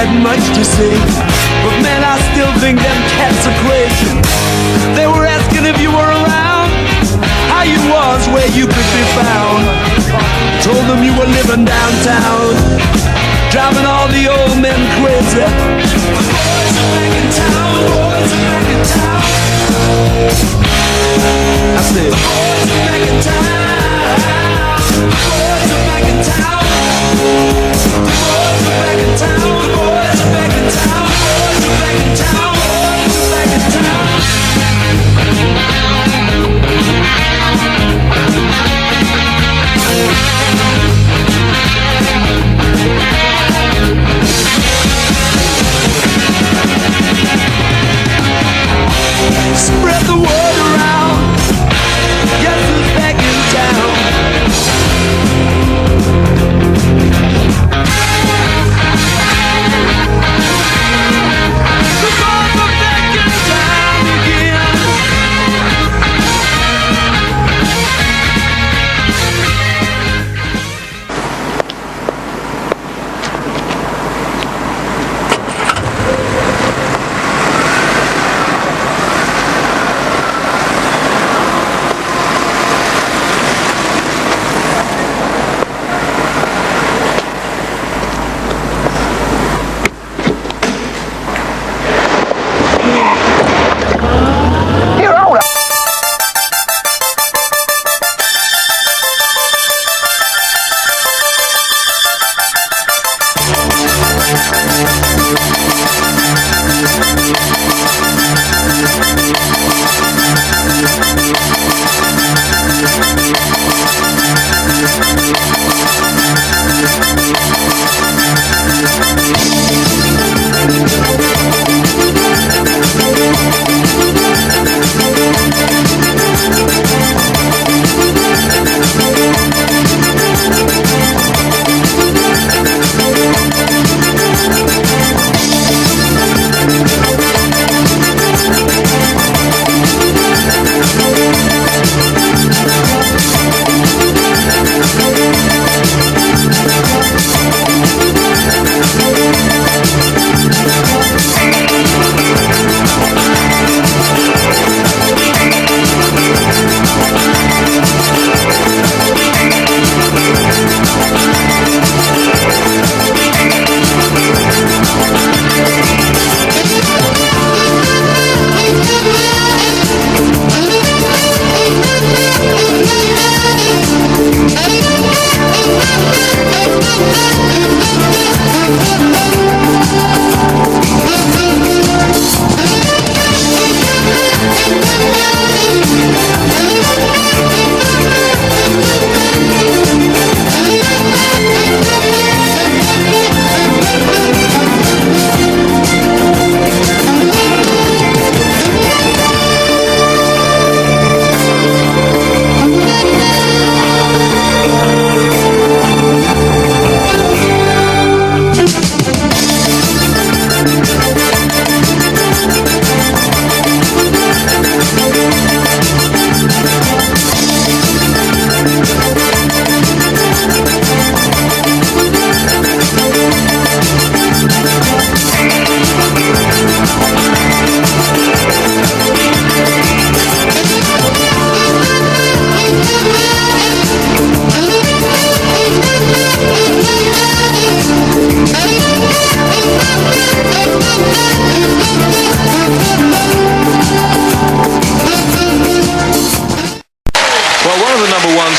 had much to say, but man, I still think them cats are crazy. They were asking if you were around, how you was, where you could be found. Told them you were living downtown, driving all the old men crazy. The boys are back in town, the boys are back in town. I said, the boys are back in town, the boys are back in town. The boys are back in town, the boys are back in town, the boys are back in town, the boys are back in town. Spread the word around, guess who's back in town? The boys are back in town again.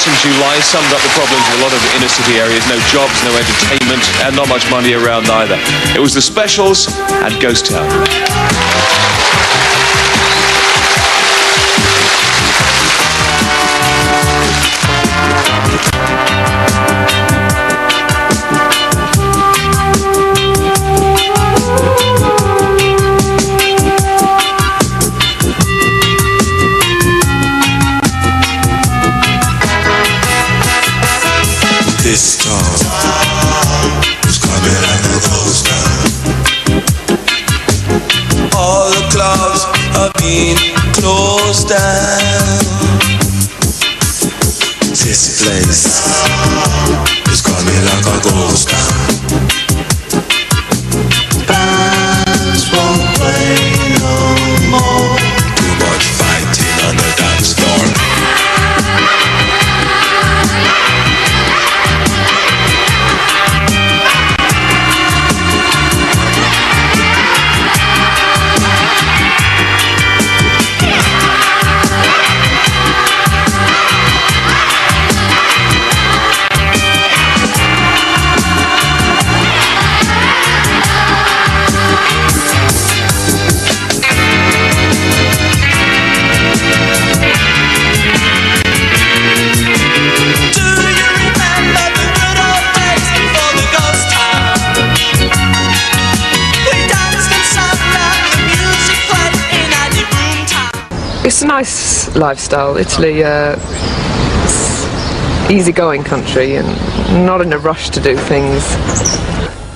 In July summed up the problems of a lot of inner city areas. No jobs, no entertainment, and not much money around either. It was the Specials and Ghost Town. This town is coming like a ghost town. All the clubs are being closed down. This place is coming like a ghost town. It's a nice lifestyle. Italy, easygoing country and not in a rush to do things.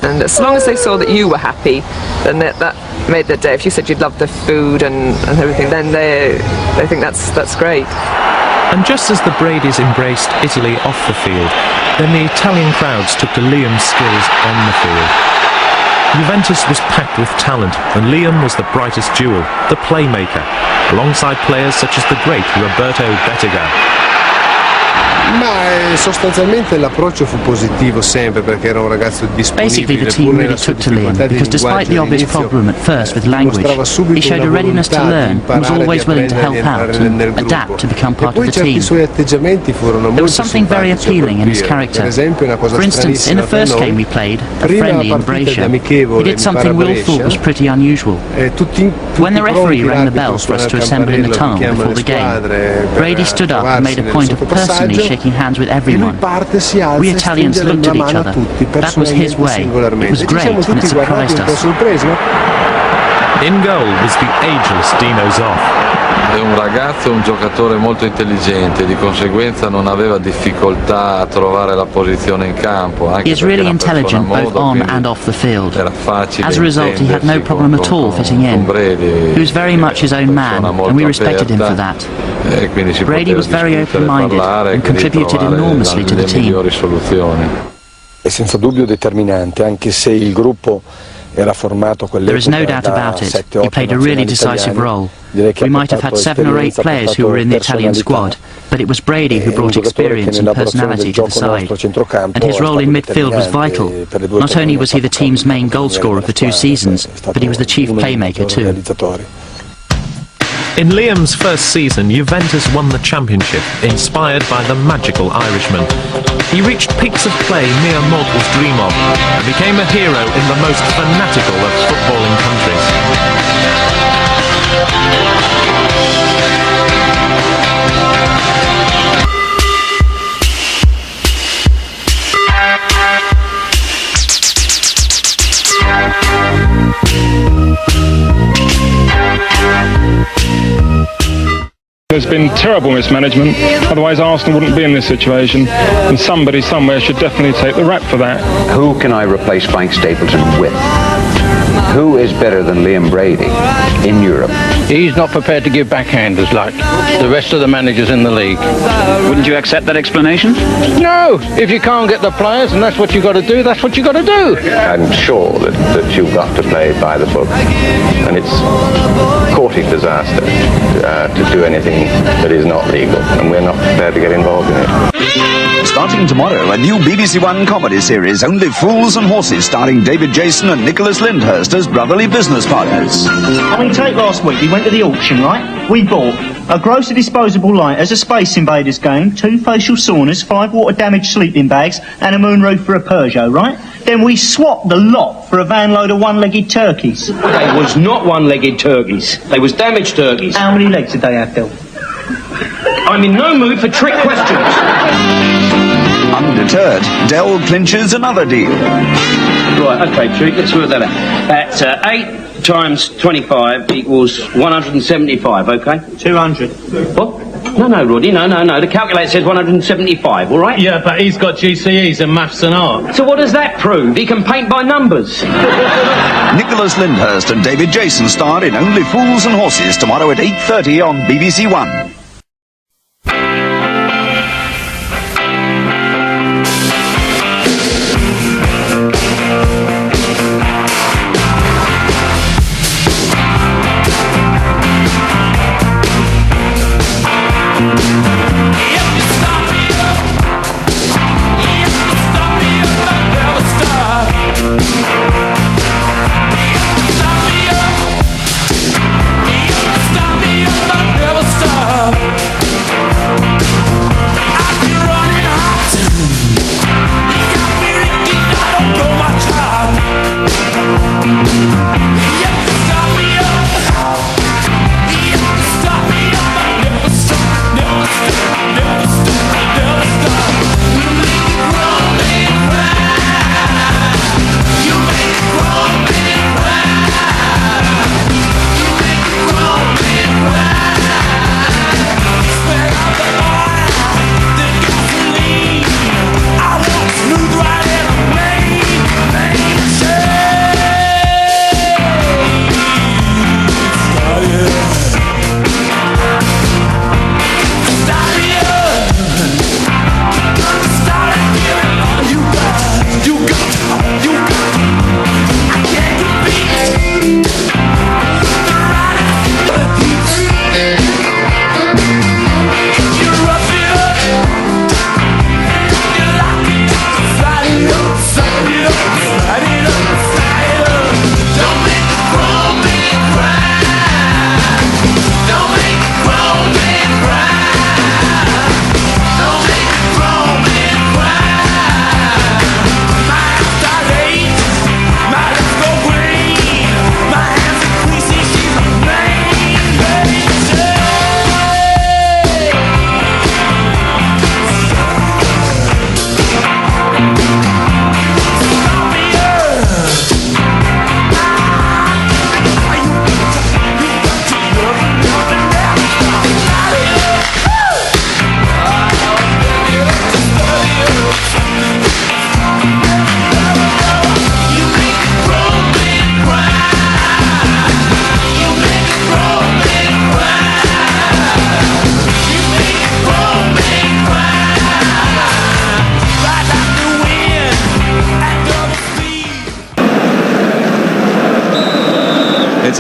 And as long as they saw that you were happy, then that made their day. If you said you'd love the food and everything, then they think that's great. And just as the Bradys embraced Italy off the field, then the Italian crowds took to Liam's skills on the field. Juventus was packed with talent, and Liam was the brightest jewel, the playmaker, alongside players such as the great Roberto Bettega. Ma sostanzialmente l'approccio fu positivo sempre perché era un ragazzo disponibile. Basically, the team really took to Liam because despite the obvious problem at first with language, he showed a readiness to learn and was always willing to help out and adapt to become part of the team. There was something very appealing in his character. For instance, in the first game we played, a friendly in Brescia, he did something Will thought was pretty unusual. When the referee rang the bell for us to assemble in the tunnel before the game, Brady stood up and made a point of personally shaking hands with everyone. We Italians looked at each other. That was his way. It was great and it surprised us. In goal was the ageless Dino Zoff. È un ragazzo, un giocatore molto intelligente, di conseguenza non aveva difficoltà a trovare la posizione in campo. He is really intelligent both on and off the field. As a result, he had no problem at all fitting in. He was very much his own man, and we respected him for that. Brady was very open-minded and contributed enormously to the team. È senza dubbio determinante, anche se il gruppo era formato There is no doubt about it. He played a really decisive role. We might have had 7 or 8 players who were in the Italian squad, but it was Brady who brought experience and personality to the side. And his role in midfield was vital. Not only was he the team's main goalscorer for 2 seasons, but he was the chief playmaker too. In Liam's first season, Juventus won the championship, inspired by the magical Irishman. He reached peaks of play mere mortals dream of, and became a hero in the most fanatical of footballing countries. There's been terrible mismanagement, otherwise Arsenal wouldn't be in this situation, and somebody somewhere should definitely take the rap for that. Who can I replace Frank Stapleton with? Who is better than Liam Brady in Europe? He's not prepared to give backhanders like the rest of the managers in the league. Wouldn't you accept that explanation? No! If you can't get the players and that's what you've got to do, that's what you've got to do! I'm sure that you've got to play by the book, and it's courting disaster to do anything that is not legal, and we're not prepared to get involved in it. Starting tomorrow, a new BBC One comedy series, Only Fools and Horses, starring David Jason and Nicholas Lyndhurst as brotherly business partners. I mean, take last week, we went to the auction, right? We bought a Grosser disposable light as a Space Invaders game, 2 facial saunas, 5 water-damaged sleeping bags, and a moonroof for a Peugeot, right? Then we swapped the lot for a van load of one-legged turkeys. They was not one-legged turkeys. They was damaged turkeys. How many legs did they have, Bill? I'm in no mood for trick questions. Undeterred, Dell clinches another deal. Right, okay, Treat, let's work that out. That's 8 times 25 equals 175, okay? 200. What? No, Roddy, no. The calculator says 175, all right? Yeah, but he's got GCEs in maths and art. So what does that prove? He can paint by numbers. Nicholas Lyndhurst and David Jason star in Only Fools and Horses tomorrow at 8:30 on BBC One. Never stop.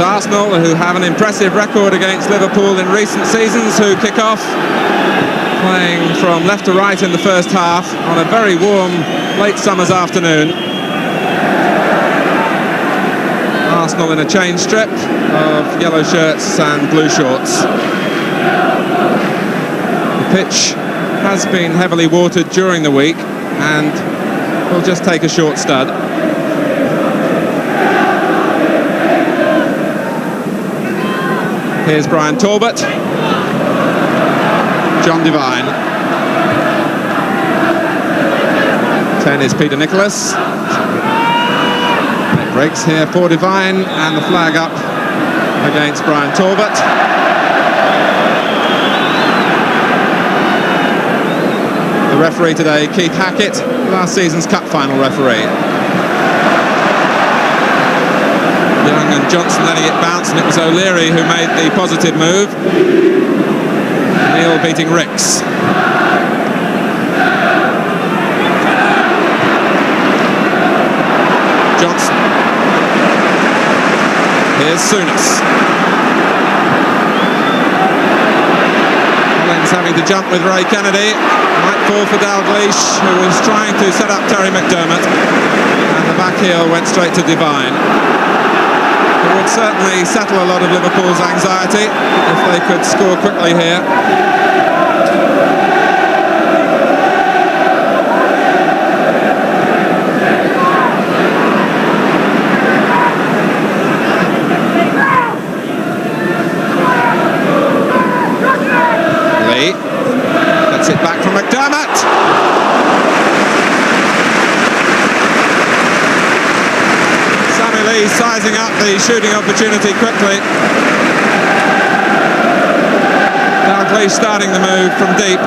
It's Arsenal, who have an impressive record against Liverpool in recent seasons, who kick off, playing from left to right in the first half on a very warm late summer's afternoon. Arsenal in a change strip of yellow shirts and blue shorts. The pitch has been heavily watered during the week and will just take a short stud. Here's Brian Talbot. John Devine. 10 is Peter Nicholas. It breaks here for Devine, and the flag up against Brian Talbot. The referee today, Keith Hackett, last season's cup final referee. Young and Johnson letting it bounce, and it was O'Leary who made the positive move. Neil beating Ricks. Johnson. Here's Souness. Collins having to jump with Ray Kennedy. Might fall for Dalglish, who was trying to set up Terry McDermott. And the back heel went straight to Devine. It would certainly settle a lot of Liverpool's anxiety if they could score quickly here. Lee gets it back from McDermott. Lee sizing up the shooting opportunity quickly. Dalglish starting the move from deep.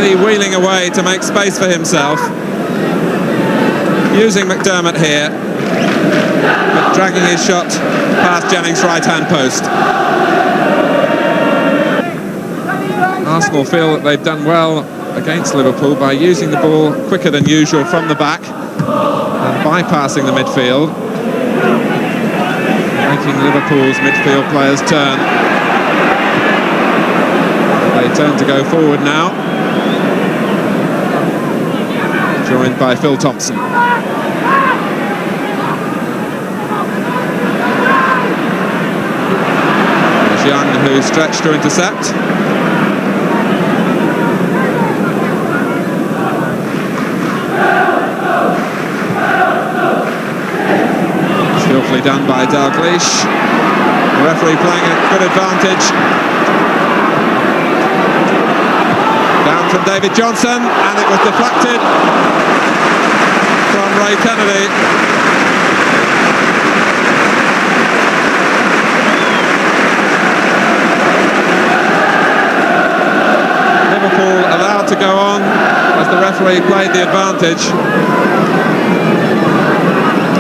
Lee wheeling away to make space for himself. Using McDermott here, but dragging his shot past Jennings' right-hand post. Arsenal feel that they've done well against Liverpool by using the ball quicker than usual from the back and bypassing the midfield, making Liverpool's midfield players turn. They turn to go forward now, joined by Phil Thompson. There's Young, who stretched to intercept. Skillfully done by Dalglish. The referee playing at good advantage. Down from David Johnson, and it was deflected from Ray Kennedy. Liverpool allowed to go on as the referee played the advantage.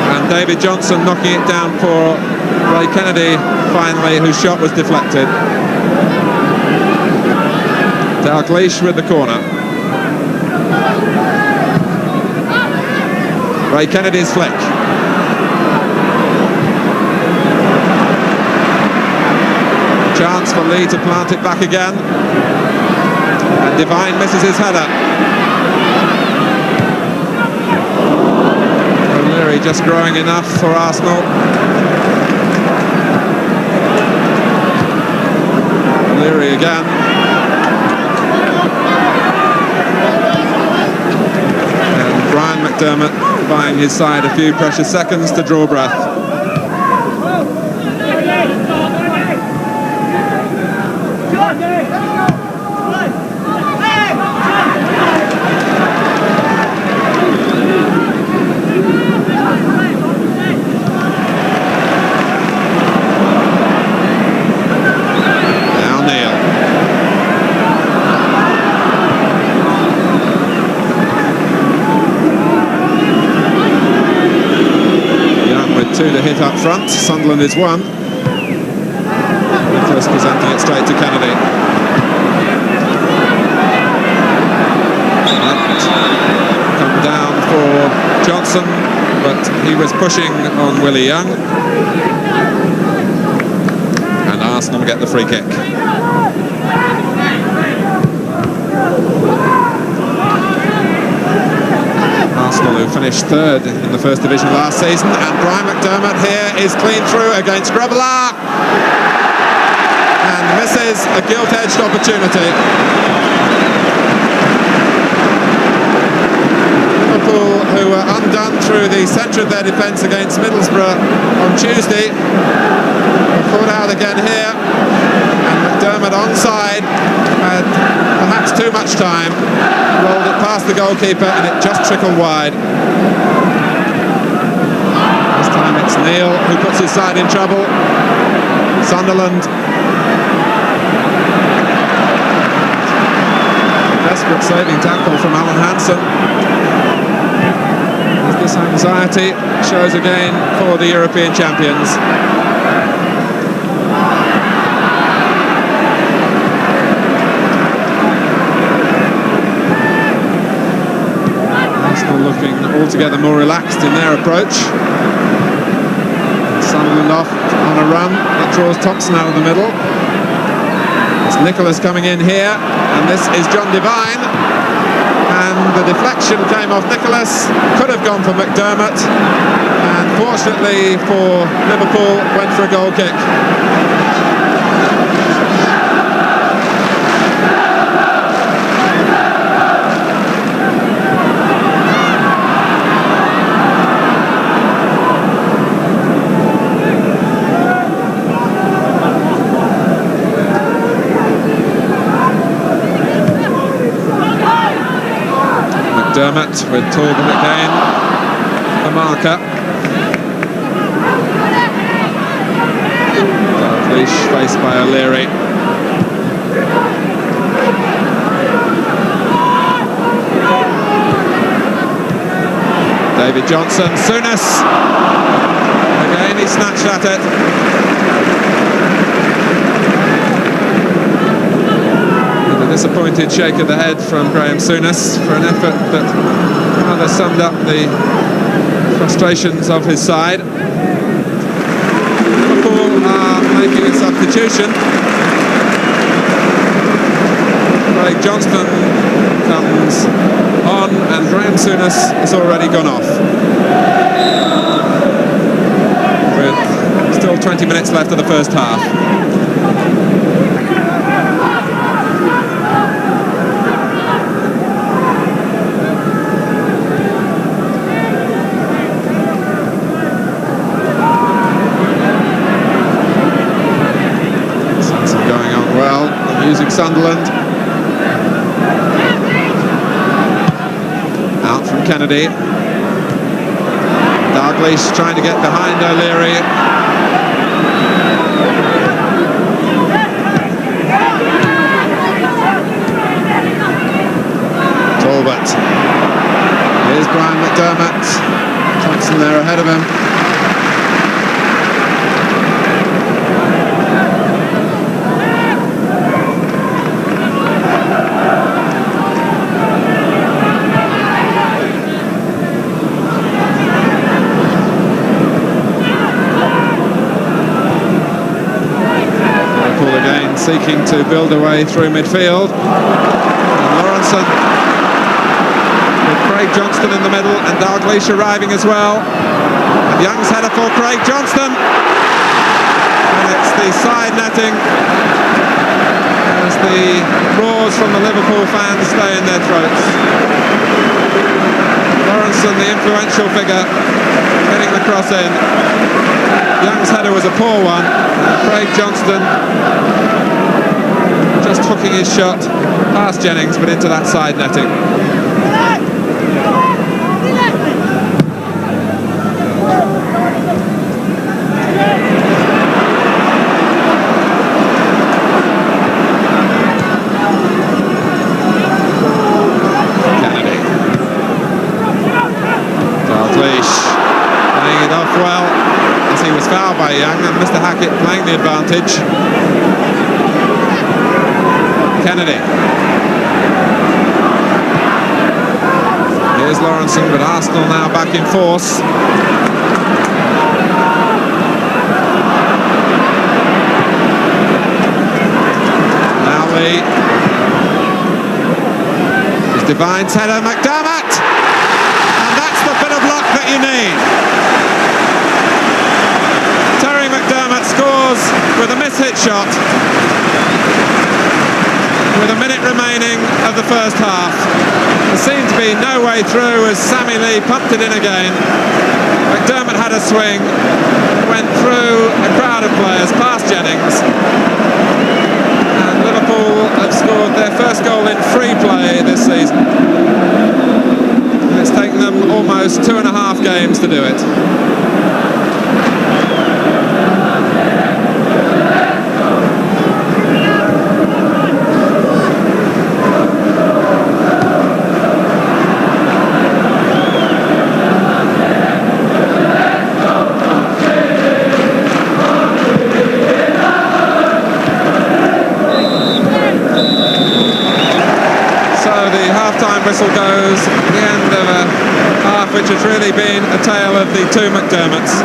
And David Johnson knocking it down for Ray Kennedy finally, whose shot was deflected. Dalglish with the corner. Ray Kennedy's flick. Chance for Lee to plant it back again. And Devine misses his header. O'Leary just growing enough for Arsenal. O'Leary again. And Brian McDermott buying his side a few precious seconds to draw breath. Two to hit up front. Sunderland is one. Nicholas presenting it straight to Kennedy. Come down for Johnson. but he was pushing on Willie Young. And Arsenal get the free kick. Arsenal, who finished third in the First Division last season, and Brian McDermott here is clean through against Grubbelar, and misses a gilt-edged opportunity. Liverpool, who were undone through the centre of their defence against Middlesbrough on Tuesday, were caught out again here, and McDermott onside had perhaps too much time, rolled it past the goalkeeper and it just trickled wide. This time it's Neil who puts his side in trouble. Sunderland. Desperate saving tackle from Alan Hansen. As this anxiety shows again for the European champions. Looking altogether more relaxed in their approach. Sunderland off on a run that draws Thompson out of the middle. It's Nicholas coming in here, and this is John Devine, and the deflection came off Nicholas, could have gone for McDermott, and fortunately for Liverpool went for a goal kick. McDermott with Torben again, the marker. Dalglish faced by O'Leary. David Johnson, Souness. Again he snatched at it. A disappointed shake of the head from Graham Souness for an effort that rather summed up the frustrations of his side. Liverpool are making a substitution. Craig Johnston comes on and Graham Souness has already gone off. With still 20 minutes left of the first half. Using Sunderland. Out from Kennedy. Dalglish trying to get behind O'Leary. Talbot. Here's Brian McDermott. Thompson there ahead of him. Seeking to build a way through midfield. And Lawrenson with Craig Johnston in the middle and Dalglish arriving as well. And Young's header for Craig Johnston. And it's the side netting as the roars from the Liverpool fans stay in their throats. Lawrenson, the influential figure, getting the cross in. Young's header was a poor one. And Craig Johnston just hooking his shot past Jennings but into that side netting. Kennedy. Dalglish playing it off well as he was fouled by Young, and Mr. Hackett playing the advantage. Kennedy. Here's Lawrenson, but Arsenal now back in force. Now Lee. It's Divine's header, McDermott! And that's the bit of luck that you need. Terry McDermott scores with a miss-hit shot with a minute remaining of the first half. There seemed to be no way through as Sammy Lee pumped it in again. McDermott had a swing, went through a crowd of players past Jennings, and Liverpool have scored their first goal in free play this season. And it's taken them almost 2.5 games to do it. Whistle goes at the end of a half which has really been a tale of the two McDermotts.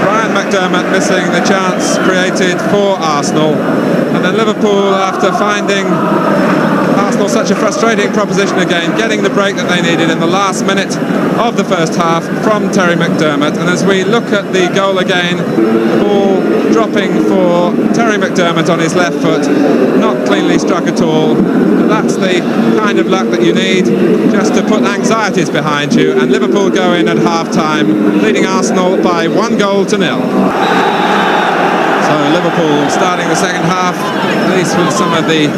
Brian McDermott missing the chance created for Arsenal, and then Liverpool, after finding Arsenal such a frustrating proposition again, getting the break that they needed in the last minute of the first half from Terry McDermott. And as we look at the goal again, the ball dropping for Terry McDermott on his left foot, not cleanly struck at all. But that's the kind of luck that you need just to put anxieties behind you. And Liverpool go in at half-time, leading Arsenal by 1-0. So Liverpool starting the second half, at least with some of the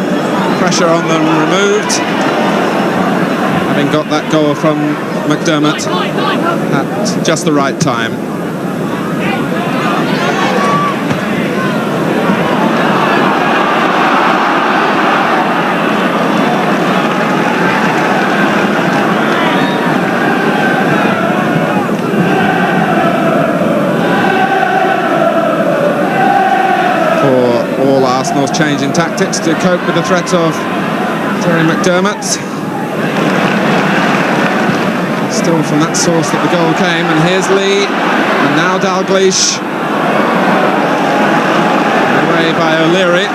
pressure on them removed, having got that goal from McDermott at just the right time. Arsenal's change in tactics to cope with the threat of Terry McDermott. Still from that source that the goal came, and here's Lee, and now Dalglish. Away by O'Leary.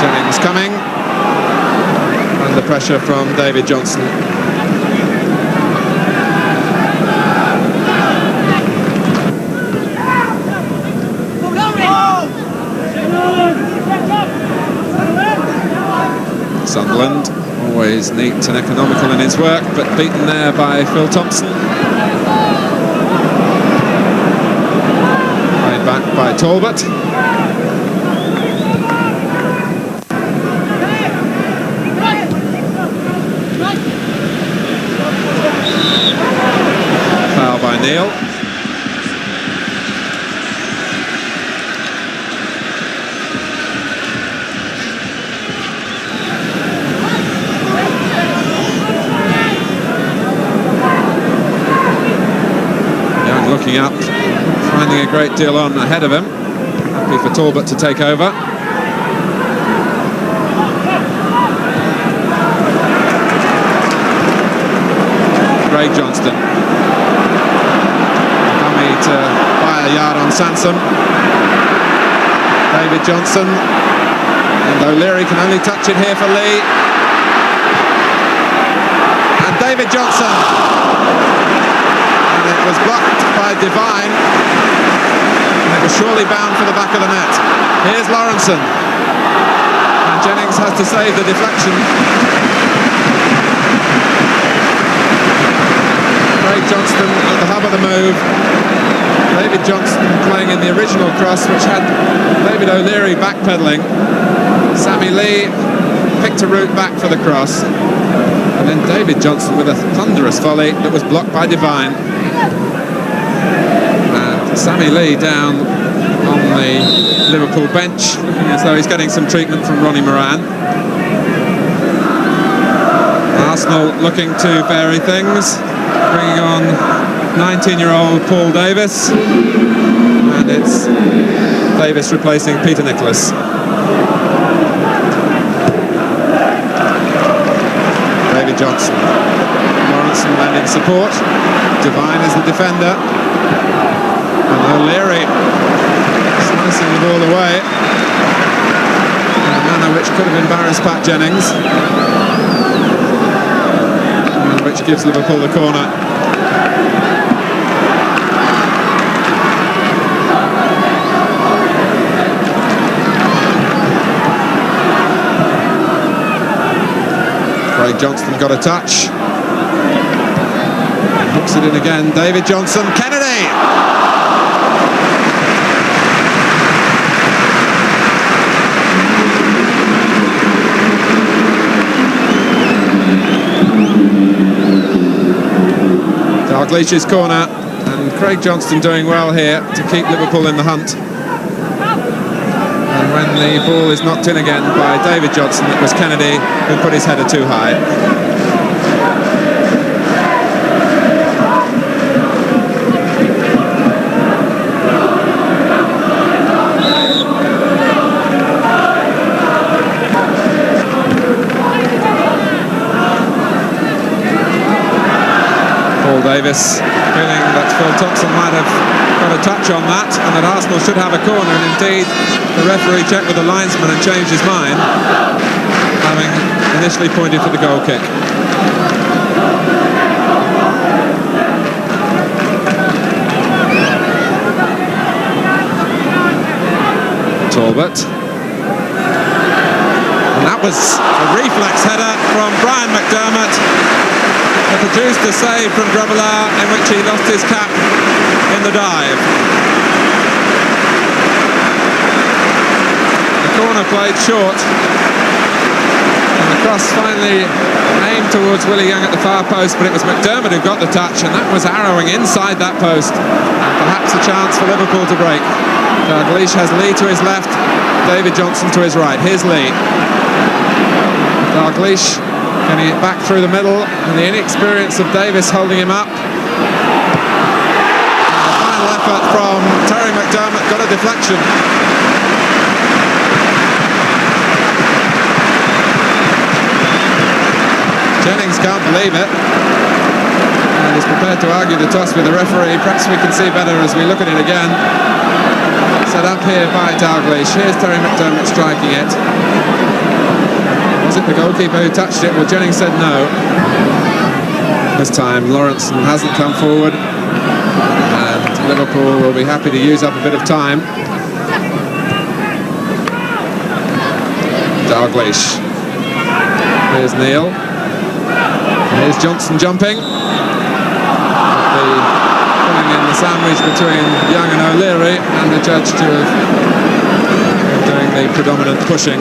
Jennings coming, under pressure from David Johnson. Sunderland, always neat and economical in his work, but beaten there by Phil Thompson. Played back by Talbot. Foul by Neil. Looking up, finding a great deal on ahead of him. Happy for Talbot to take over. Craig Johnston. Dummy to buy a yard on Sansom. David Johnson. And O'Leary can only touch it here for Lee. And David Johnson. And it was blocked by Divine, and it was surely bound for the back of the net. Here's Lawrenson, and Jennings has to save the deflection. Craig Johnston at the hub of the move. David Johnson playing in the original cross, which had David O'Leary backpedaling. Sammy Lee picked a route back for the cross, and then David Johnson with a thunderous volley that was blocked by Divine. Sammy Lee down on the Liverpool bench, looking as though he's getting some treatment from Ronnie Moran. Arsenal looking to vary things, bringing on 19-year-old Paul Davis, and it's Davis replacing Peter Nicholas. David Johnson. Lawrenson lending support. Devine is the defender. And O'Leary slicing the ball away in a manner which could have embarrassed Pat Jennings, and which gives Liverpool the corner. Craig Johnston got a touch. Hooks it in again. David Johnson. Kennedy! Dalglish's corner, and Craig Johnston doing well here to keep Liverpool in the hunt. And when the ball is knocked in again by David Johnson, it was Kennedy who put his header too high. Davis feeling that Phil Thompson might have got a touch on that, and that Arsenal should have a corner, and indeed the referee checked with the linesman and changed his mind, having initially pointed for the goal kick. Talbot, and that was a reflex header from Brian McDermott that produced a save from Grobbelaar, in which he lost his cap in the dive. The corner played short, and the cross finally aimed towards Willie Young at the far post, but it was McDermott who got the touch, and that was arrowing inside that post, and perhaps a chance for Liverpool to break. Dalglish has Lee to his left, David Johnson to his right. Here's Lee. Dalglish getting it back through the middle, and the inexperience of Davis holding him up. And the final effort from Terry McDermott got a deflection. Jennings can't believe it, and is prepared to argue the toss with the referee. Perhaps we can see better as we look at it again. Set up here by Dalglish. Here's Terry McDermott striking it. Was it the goalkeeper who touched it? Well, Jennings said no. This time Lawrenson hasn't come forward, and Liverpool will be happy to use up a bit of time. Dalglish. Here's Neil. Here's Johnson jumping. Pulling in the sandwich between Young and O'Leary, and the judge to have doing the predominant pushing.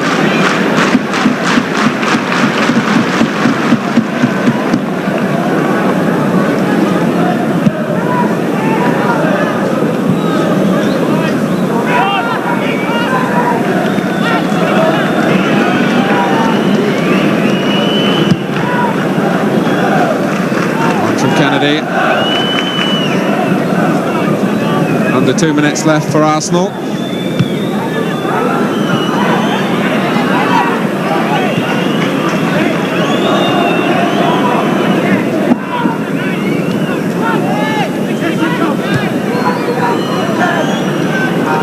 Under 2 minutes left for Arsenal.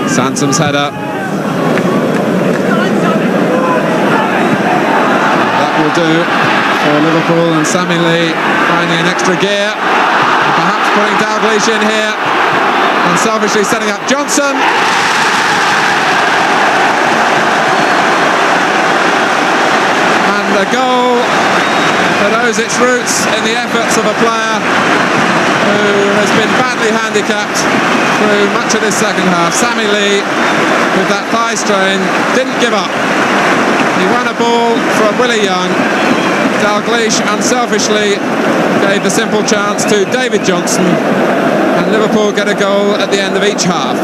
Sansom's header. That will do for Liverpool, and Sammy Lee finding an extra gear, and perhaps putting Dalglish in here, and selfishly setting up Johnson. And a goal that owes its roots in the efforts of a player who has been badly handicapped through much of this second half. Sammy Lee, with that thigh strain, didn't give up. He won a ball from Willie Young. Dalglish unselfishly gave the simple chance to David Johnson, and Liverpool get a goal at the end of each half.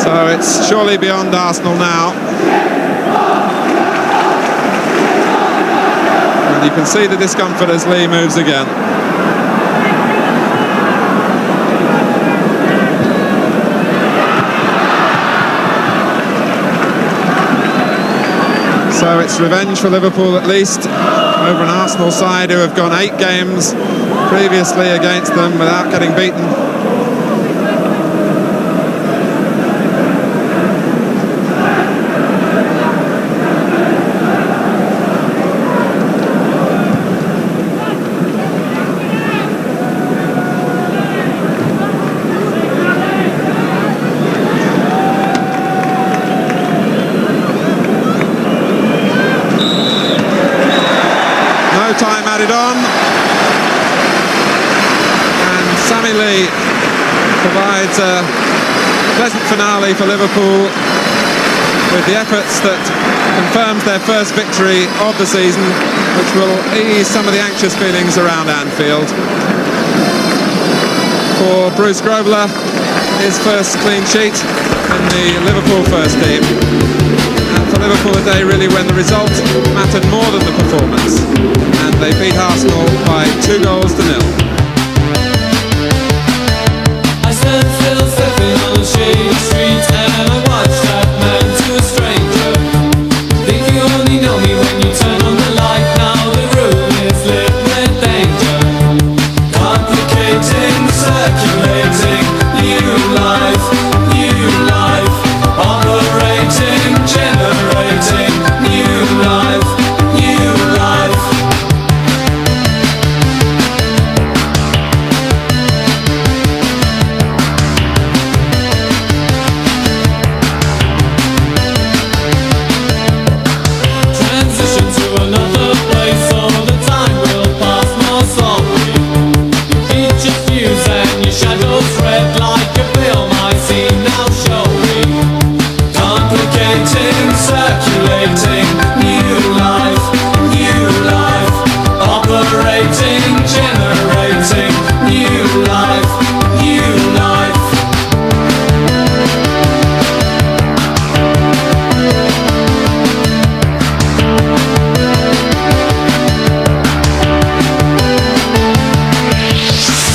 So it's surely beyond Arsenal now. And you can see the discomfort as Lee moves again. So it's revenge for Liverpool at least over an Arsenal side who have gone 8 games previously against them without getting beaten. Time added on, and Sammy Lee provides a pleasant finale for Liverpool with the efforts that confirms their first victory of the season, which will ease some of the anxious feelings around Anfield. For Bruce Groveler, his first clean sheet in the Liverpool first team. For Liverpool today, really, when the result mattered more than the performance, and they beat Arsenal by 2 goals to 0. I stand still stepping on a shady street, and I watch that man to a stranger. Think you only know me when you turn on the light. Now the room is lit with danger. Complicating, circulating, new life, operating, generating, new life, new life. Transition to another place, so the time will pass more slowly. You beat your fuse and your shadows red like a film I see now, show me. Complicating, circulating, new life, operating, generating, new life, new life.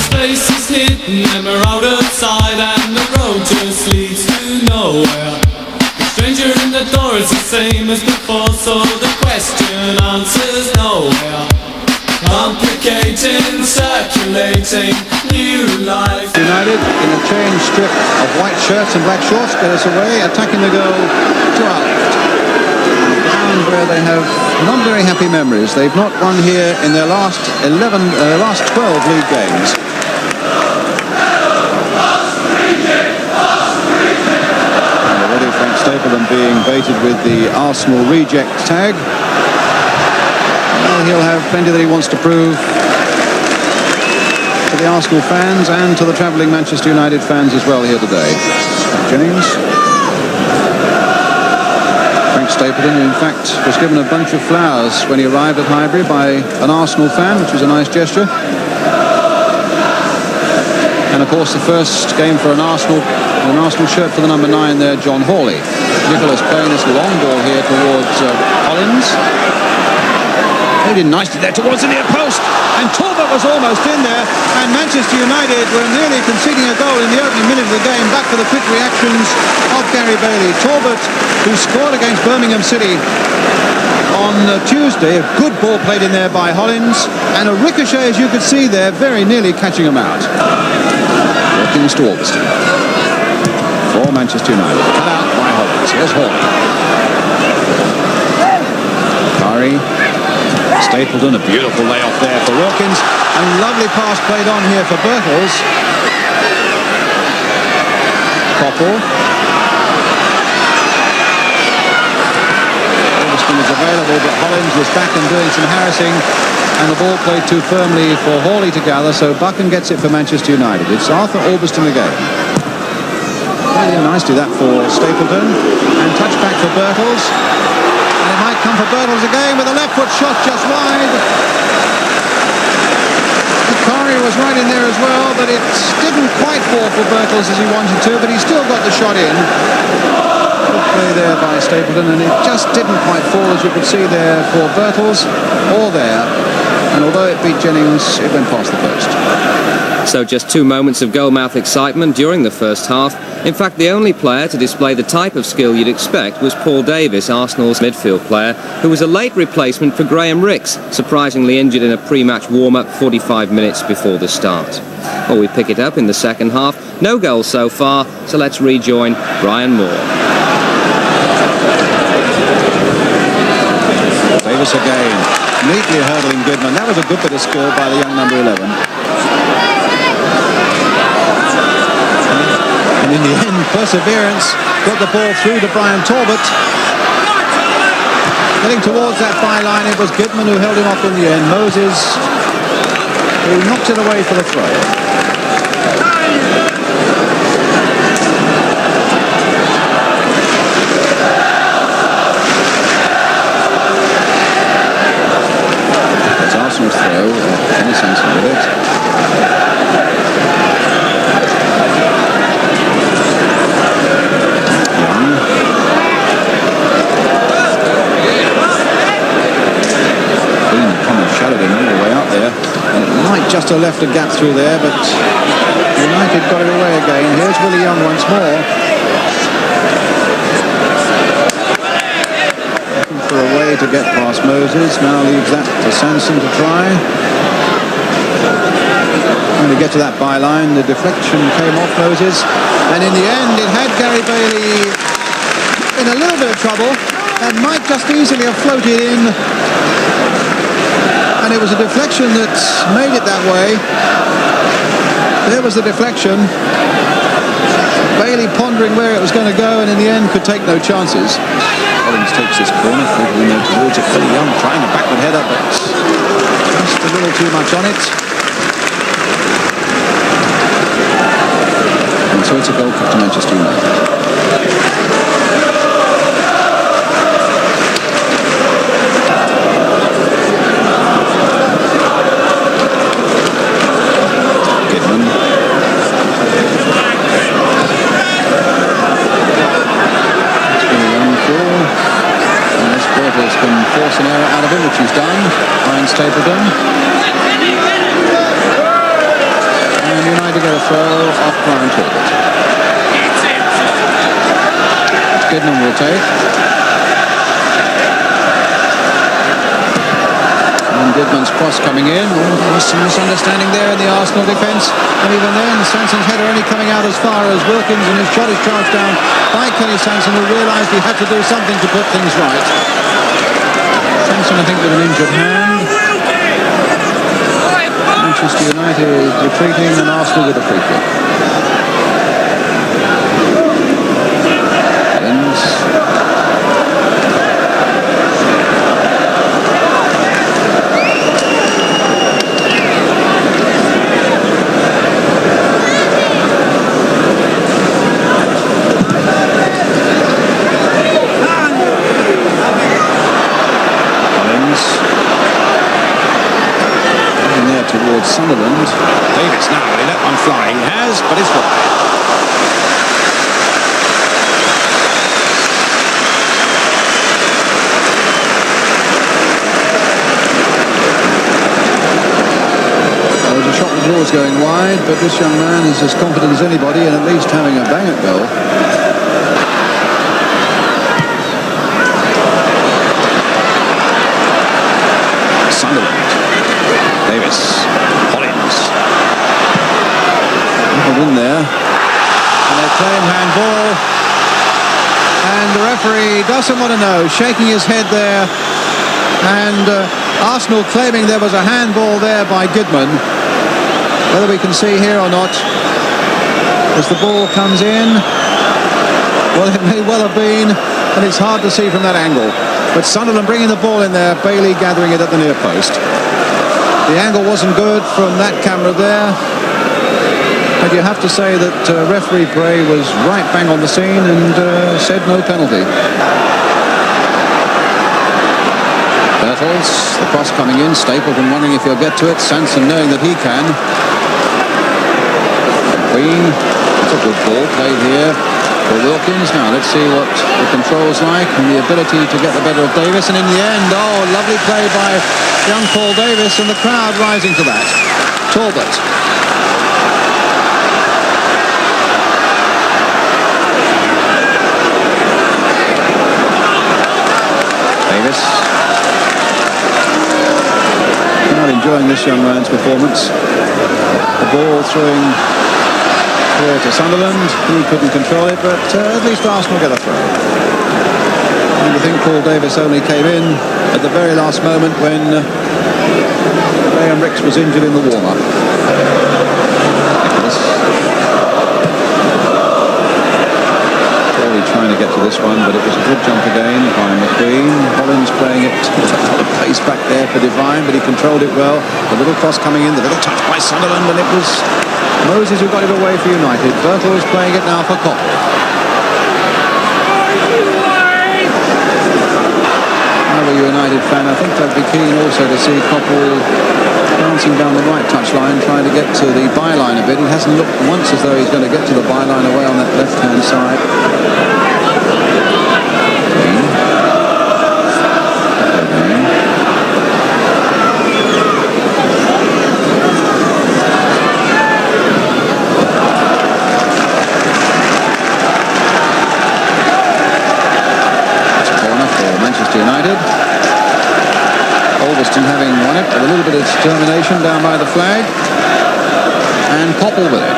Space is hidden and we're out of sight, and the road just leads to nowhere. Stranger in the door is the same as before, so the question answers nowhere. Complicating, circulating, new life. United in a change strip of white shirts and black shorts get us away, attacking the goal to our left. Ground where they have not very happy memories. They've not won here in their last 12 league games. Frank Stapleton being baited with the Arsenal reject tag. Well, he'll have plenty that he wants to prove to the Arsenal fans and to the travelling Manchester United fans as well here today. James. Frank Stapleton, who in fact was given a bunch of flowers when he arrived at Highbury by an Arsenal fan, which was a nice gesture. And of course the first game for an Arsenal shirt for the number 9 there, John Hawley. Nicholas playing this long ball here towards Collins. They did nicely there towards the near post, and Talbot was almost in there, and Manchester United were nearly conceding a goal in the opening minute of the game. Back for the quick reactions of Gary Bailey. Talbot, who scored against Birmingham City on Tuesday, a good ball played in there by Hollins, and a ricochet, as you could see there, very nearly catching him out. Watkins to Alberston for Manchester United. Cut out by Hollins. Here's Hall. Curry. Stapleton, a beautiful layoff there for Wilkins. And lovely pass played on here for Birtles. Koppel. Alberston was available, but Hollins was back and doing some harassing, and the ball played too firmly for Hawley to gather, so Buchan gets it for Manchester United. It's Arthur Alberston again. Really nicely that for Stapleton, and touchback for Birtles. And it might come for Birtles again with a left foot shot just wide. Corey was right in there as well, but it didn't quite fall for Birtles as he wanted to, but he still got the shot in. Good play there by Stapleton, and it just didn't quite fall, as you could see there, for Birtles or there. And although it beat Jennings, it went past the post. So just 2 moments of goalmouth excitement during the first half. In fact, the only player to display the type of skill you'd expect was Paul Davis, Arsenal's midfield player, who was a late replacement for Graham Ricks, surprisingly injured in a pre-match warm-up 45 minutes before the start. Well, we pick it up in the second half. No goals so far, so let's rejoin Brian Moore. Davis again, neatly hurdling Goodman. That was a good bit of skill by the young number 11. And in the end, perseverance got the ball through to Brian Talbot. Getting towards that byline, it was Goodman who held him off in the end. Moses, who knocked it away for the throw. That's Arsenal's throw. Kenny Sanson with it. Shadowed him all the way up there, and it might just have left a gap through there, but United got it away again. Here's Willie Young once more, looking for a way to get past Moses. Now leaves that to Sanson to try. When we get to that byline, the deflection came off Moses, and in the end it had Gary Bailey in a little bit of trouble and might just easily have floated in. And it was a deflection that made it that way. There was the deflection. Bailey pondering where it was going to go, and in the end could take no chances. Collins takes this corner, floating there towards it. Willie Young trying a backward header, but just a little too much on it. And so it's a goal kick to Manchester United. Can force an error out of him, which he's done. Frank Stapleton. And United get a throw off Brian Talbot. Goodman will take. And Goodman's cross coming in. Oh, there was some misunderstanding there in the Arsenal defence. And even then, Sanson's header only coming out as far as Wilkins, and his shot is charged down by Kenny Sanson, who realised he had to do something to put things right. Sanson, I think, with an injured hand. Manchester United retreating, and Arsenal with a free kick. Towards Sunderland. Davis now, will he let one fly? He has, but it's wide. Well, there's a shot the ball's going wide, but this young man is as confident as anybody in at least having a bang at goal. Sunderland. Davis, Collins, in there, and they claim handball, and the referee doesn't want to know, shaking his head there, and Arsenal claiming there was a handball there by Goodman. Whether we can see here or not, as the ball comes in, well, it may well have been, and it's hard to see from that angle. But Sunderland bringing the ball in there, Bailey gathering it at the near post. The angle wasn't good from that camera there, but you have to say that referee Bray was right bang on the scene and said no penalty. Birtles, the cross coming in, Stapleton wondering if he'll get to it, Sanson knowing that he can. Queen, it's a good ball played here for Wilkins. Now let's see what the control's like and the ability to get the better of Davis. And in the end, lovely play by young Paul Davis, and the crowd rising to that. Talbot. Davis. Not enjoying this young man's performance. The ball throwing clear to Sunderland. He couldn't control it, but at least Arsenal get a throw. And I think Paul Davis only came in at the very last moment when Graham Rix was injured in the warm-up. Trying to get to this one, but it was a good jump again by McQueen. Hollins playing it a pace back there for Devine, but he controlled it well. The little cross coming in, the little touch by Sunderland, and it was Moses who got it away for United. Birtles playing it now for Kopp. I'm a United fan. I think I'd be keen also to see Koppel bouncing down the right touchline, trying to get to the byline a bit. He hasn't looked once as though he's going to get to the byline away on that left-hand side. United. Alveston having won it with a little bit of determination down by the flag, and Koppel with it.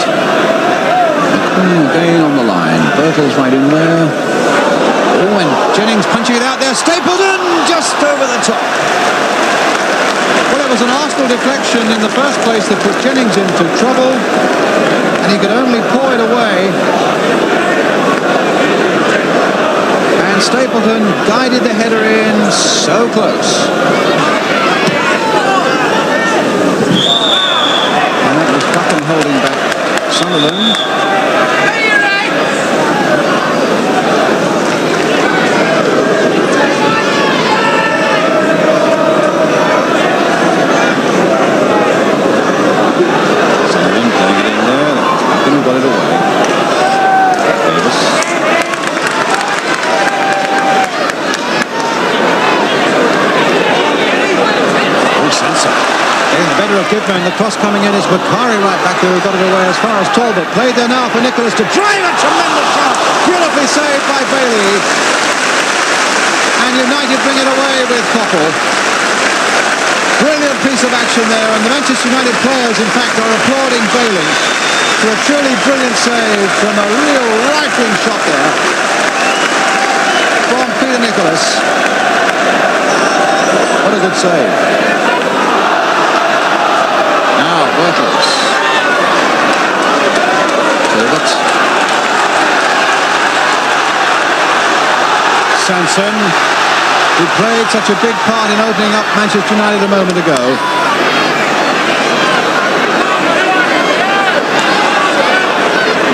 Again on the line. Birtles right in there. Oh, and Jennings punching it out there. Stapleton just over the top. Well, it was an Arsenal deflection in the first place that put Jennings into trouble, and he could only paw it away. And Stapleton guided the header in so close. And that was Buchan holding back Sunderland. Sunderland playing it in there. That was Buchan who got it away. Davis. Better of Goodman, the cross coming in is Bakari right back there who got it away as far as Talbot. Played there now for Nicholas to drive a tremendous shot. Beautifully saved by Bailey. And United bring it away with Koppel. Brilliant piece of action there, and the Manchester United players in fact are applauding Bailey for a truly brilliant save from a real rifling shot there from Peter Nicholas. What a good save. Birtles. Talbot. Sanson, who played such a big part in opening up Manchester United a moment ago.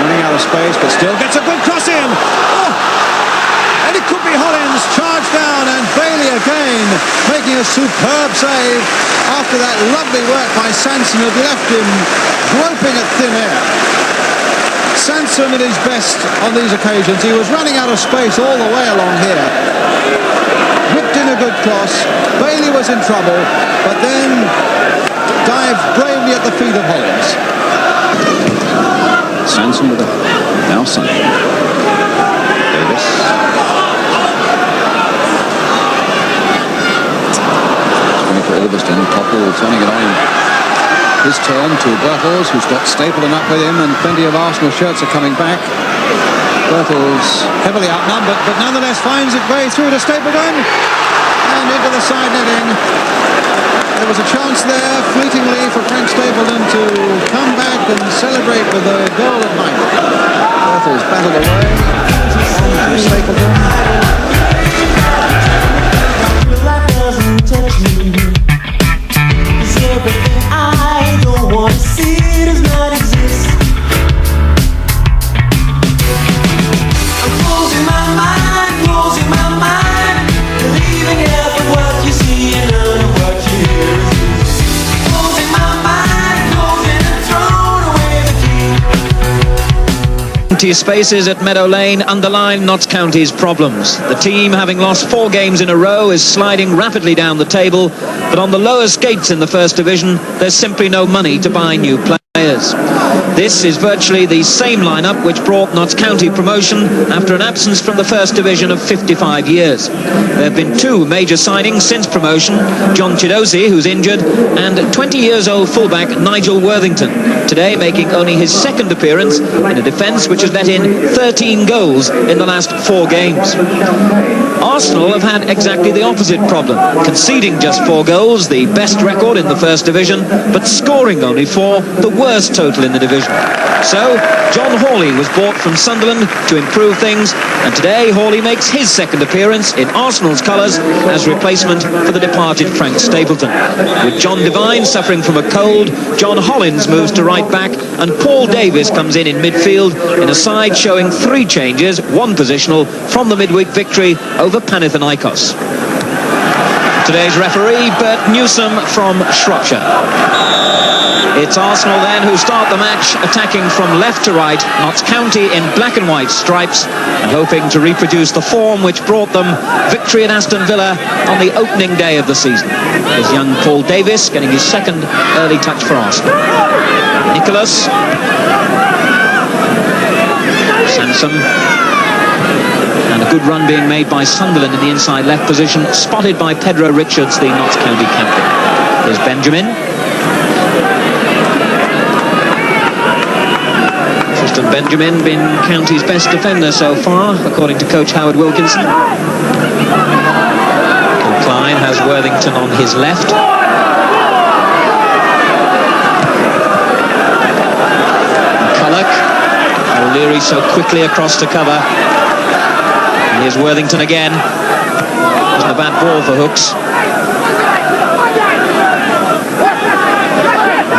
Running out of space, but still gets a good cross in. Oh! And it could be Hollins charged down, and Bailey again making a superb save after that lovely work by Sanson had left him groping at thin air. Sanson at his best on these occasions. He was running out of space all the way along here. Whipped in a good cross. Bailey was in trouble, but then dived bravely at the feet of Hollins. Sanson with a now Sunderland. Davis. Alveston, Koppel turning it on his turn to Birtles, who's got Stapleton up with him, and plenty of Arsenal shirts are coming back. Birtles heavily outnumbered, but nonetheless finds its way through to Stapleton and into the side netting. There was a chance there, fleetingly, for Frank Stapleton to come back and celebrate with a goal at Michael. Birtles battled away on to Stapleton. Everything I don't want to see does not exist. I'm closing my mind, believing every word you see and none of what you hear. Closing my mind, closing and throwing away the key. empty spaces at Meadow Lane underline Notts County's problems. The team, having lost 4 games in a row, is sliding rapidly down the table, but on the lower skates in the First Division, there's simply no money to buy new players. This is virtually the same lineup which brought Notts County promotion after an absence from the First Division of 55 years. There have been 2 major signings since promotion, John Chidosi, who's injured, and 20-years-old fullback Nigel Worthington, today making only his 2nd appearance in a defence which has let in 13 goals in the last 4 games. Arsenal have had exactly the opposite problem, conceding just 4 goals, the best record in the First Division, but scoring only 4, the worst total in the division. So, John Hawley was bought from Sunderland to improve things, and today Hawley makes his 2nd appearance in Arsenal's colours as replacement for the departed Frank Stapleton. With John Devine suffering from a cold, John Hollins moves to right back, and Paul Davis comes in midfield in a side showing 3 changes, 1 positional, from the midweek victory over Panathinaikos. Today's referee, Bert Newsom from Shropshire. It's Arsenal then who start the match attacking from left to right, Notts County in black and white stripes, and hoping to reproduce the form which brought them victory at Aston Villa on the opening day of the season. There's young Paul Davis getting his 2nd early touch for Arsenal. Nicholas. Sansom. And a good run being made by Sunderland in the inside left position, spotted by Pedro Richards, the Notts County captain. There's Benjamin. Tristan Benjamin been County's best defender so far, according to coach Howard Wilkinson. Klein has Worthington on his left. McCulloch. O'Leary so quickly across to cover. And here's Worthington again. Wasn't a bad ball for Hooks.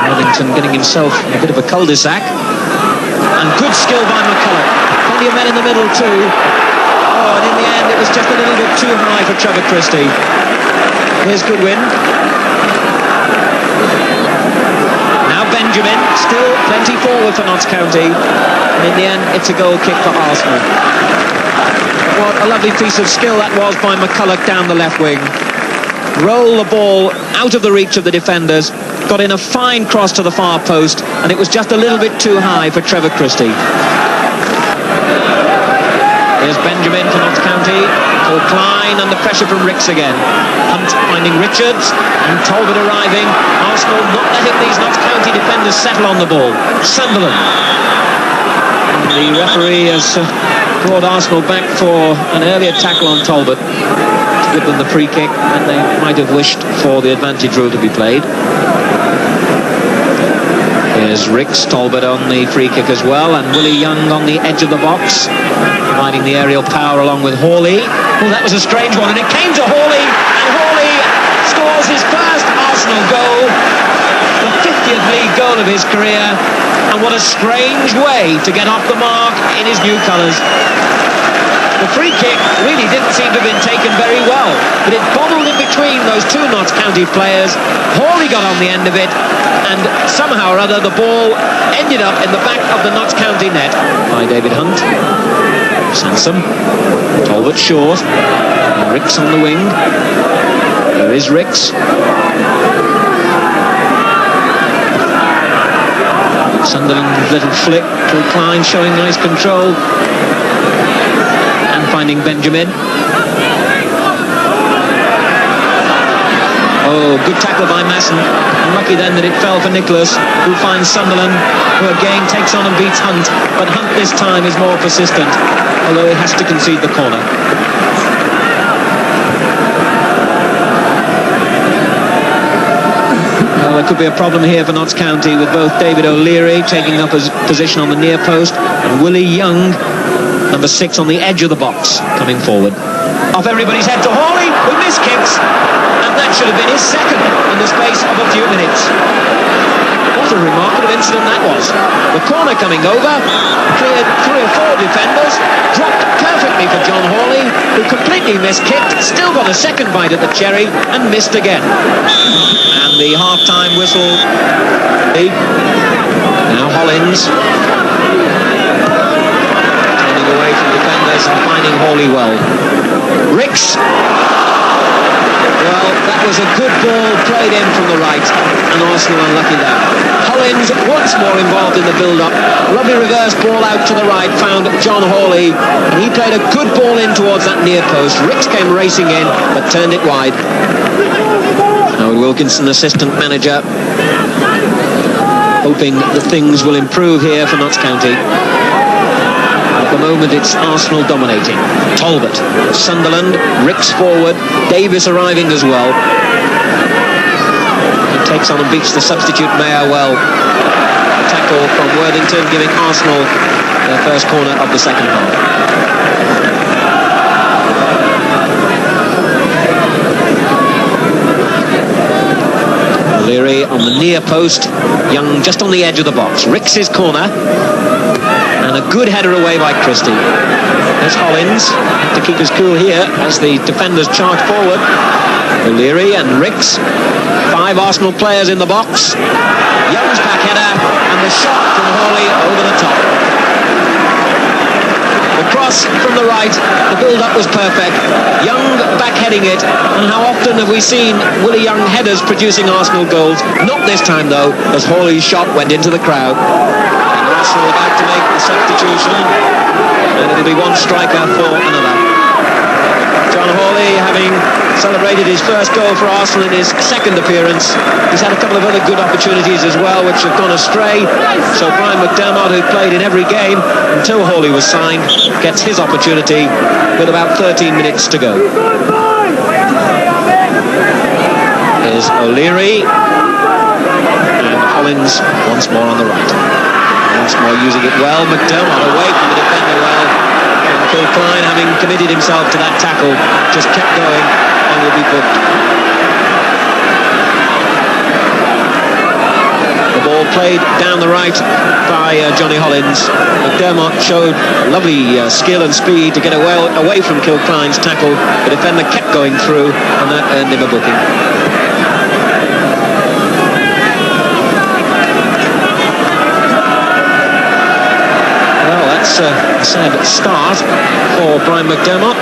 Worthington getting himself a bit of a cul-de-sac. And good skill by McCulloch. Plenty of men in the middle too. Oh, and in the end it was just a little bit too high for Trevor Christie. Here's Goodwin. Now Benjamin, still plenty forward for Notts County. And in the end it's a goal kick for Arsenal. What a lovely piece of skill that was by McCulloch down the left wing. Roll the ball out of the reach of the defenders, got in a fine cross to the far post, and it was just a little bit too high for Trevor Christie. Here's Benjamin for Notts County. Paul Klein under pressure from Ricks again. Hunt finding Richards, and Talbot arriving. Arsenal not letting these Notts County defenders settle on the ball. Sunderland. The referee has brought Arsenal back for an earlier tackle on Talbot to give them the free kick, and they might have wished for the advantage rule to be played. Here's Ricks, Talbot on the free kick as well, and Willie Young on the edge of the box, providing the aerial power along with Hawley. Oh, that was a strange one, and it came to Hawley, and Hawley scores his first Arsenal goal, the 50th league goal of his career, and what a strange way to get off the mark in his new colours. The free kick really didn't seem to have been taken very well, but it bobbled in between those 2 Notts County players. Hawley got on the end of it, and somehow or other the ball ended up in the back of the Notts County net by David Hunt. Sansom, Talbot short, and Ricks on the wing. There is Ricks. Sunderland's little flick to Klein, showing nice control. Finding Benjamin. Oh, good tackle by Masson. Unlucky then that it fell for Nicholas, who finds Sunderland, who again takes on and beats Hunt. But Hunt this time is more persistent, although he has to concede the corner. Well, there could be a problem here for Notts County, with both David O'Leary taking up his position on the near post and Willie Young, number 6, on the edge of the box, coming forward. Off everybody's head to Hawley, who miskicks, and that should have been his 2nd in the space of a few minutes. What a remarkable incident that was. The corner coming over, cleared 3 or 4 defenders, dropped perfectly for John Hawley, who completely miskicked, still got a 2nd bite at the cherry, and missed again. And the half-time whistle. Now Hollins. away from defenders and finding Hawley well. Ricks. Well, that was a good ball played in from the right, and Arsenal unlucky there. Hollins once more involved in the build-up. Lovely reverse ball out to the right, found John Hawley, and he played a good ball in towards that near post. Ricks came racing in, but turned it wide. Howard Wilkinson, assistant manager, hoping that things will improve here for Notts County. At the moment it's Arsenal dominating. Talbot, Sunderland, Ricks forward, Davis arriving as well. He takes on and beats the substitute Mayer well. A tackle from Worthington, giving Arsenal their first corner of the second half. Leary on the near post, Young just on the edge of the box. Ricks' corner, and a good header away by Christie. There's Hollins, to keep his cool here as the defenders charge forward. O'Leary and Ricks, 5 Arsenal players in the box. Young's back header, and the shot from Hawley over the top. The cross from the right, the build-up was perfect. Young back-heading it, and how often have we seen Willie Young headers producing Arsenal goals? Not this time, though, as Hawley's shot went into the crowd. And Arsenal about to make the substitution, and it'll be one striker for another. John Hawley, having celebrated his first goal for Arsenal in his second appearance, he's had a couple of other good opportunities as well, which have gone astray. So Brian McDermott, who played in every game until Hawley was signed, gets his opportunity with about 13 minutes to go. Here's O'Leary, and Hollins once more on the right. Once more using it well. McDermott away from the defender well. And Phil Klein, having committed himself to that tackle, just kept going and will be booked. The ball played down the right by Johnny Hollins. McDermott showed lovely skill and speed to get away from Kilcline's tackle. The defender kept going through, and that earned him a booking. That's a sad start for Brian McDermott.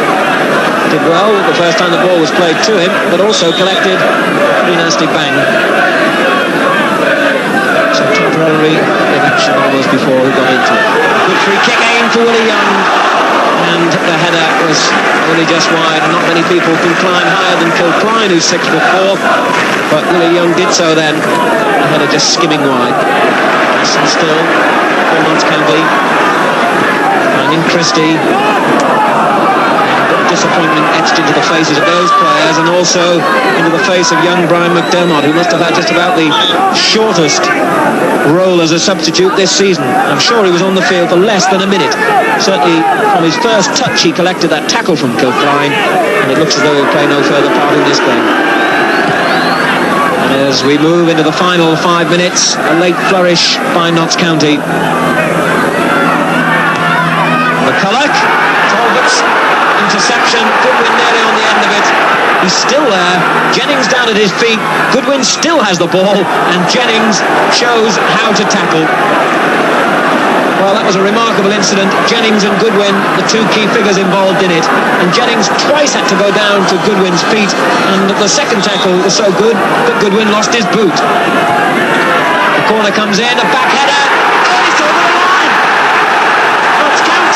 Did well the first time the ball was played to him, but also collected a pretty nasty bang. So temporarily in action almost before he got into it. Good free kick aim for Willie Young, and the header was only just wide. Not many people can climb higher than Phil Klein, who's 6'4", but Willie Young did so then. The header just skimming wide. Nice and still for Notts County. In Christie, disappointment etched into the faces of those players, and also into the face of young Brian McDermott, who must have had just about the shortest role as a substitute this season. I'm sure he was on the field for less than a minute. Certainly from his first touch he collected that tackle from Kilcline, and it looks as though he'll play no further part in this game. And as we move into the final 5 minutes, a late flourish by Notts County. McCulloch, Talbot's interception, Goodwin nearly on the end of it. He's still there, Jennings down at his feet, Goodwin still has the ball, and Jennings shows how to tackle. Well, that was a remarkable incident. Jennings and Goodwin, the two key figures involved in it, and Jennings twice had to go down to Goodwin's feet, and the second tackle was so good that Goodwin lost his boot. The corner comes in, a back header.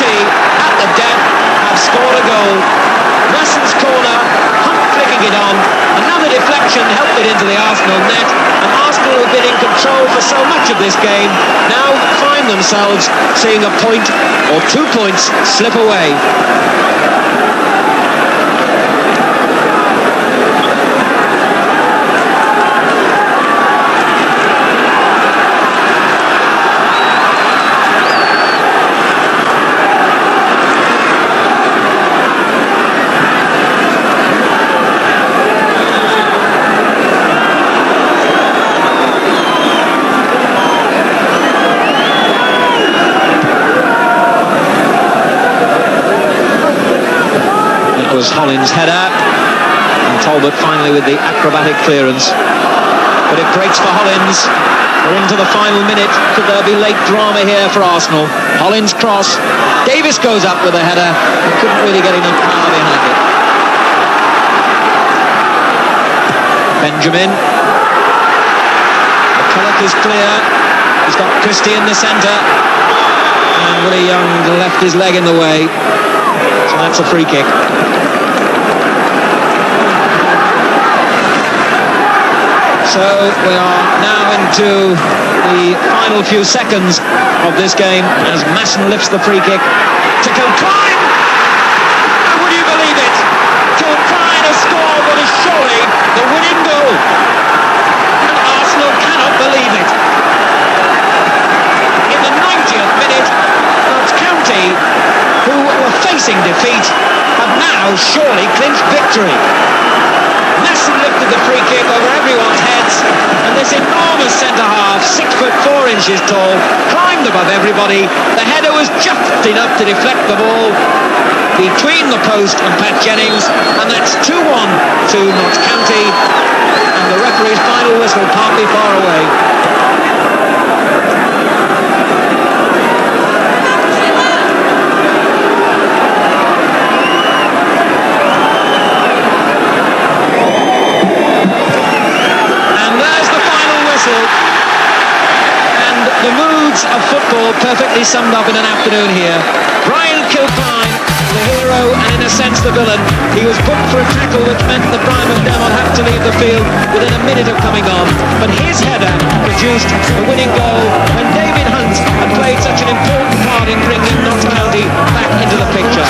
At the death have scored a goal. Nelson's corner, Hunt flicking it on. Another deflection helped it into the Arsenal net, and Arsenal, who've been in control for so much of this game, now find themselves seeing a point or 2 points slip away. Was Hollins' header, and Talbot finally with the acrobatic clearance. but it breaks for Hollins. We're into the final minute. Could there be late drama here for Arsenal? Hollins cross. Davis goes up with a header. He couldn't really get enough power behind it. Benjamin. McCulloch is clear. He's got Christie in the centre. And Willie Young left his leg in the way. So that's a free kick. So we are now into the final few seconds of this game as Masson lifts the free kick to Kilcline. Would you believe it? Kilcline has scored what is surely the winning goal. And Arsenal cannot believe it. In the 90th minute, Notts County, who were facing defeat, have now surely clinched victory. Masson lifted the free kick over everyone's heads, and this enormous centre-half, 6'4" tall, climbed above everybody. The header was just enough to deflect the ball between the post and Pat Jennings, and that's 2-1 to Notts County, and the referee's final whistle can't be far away. And the moods of football perfectly summed up in an afternoon here. Brian Kilcline, the hero and in a sense the villain. He was booked for a tackle which meant that Brian McDermott had to leave the field within a minute of coming on. But his header produced the winning goal when David Hunt had played such an important part in bringing Notts County back into the picture.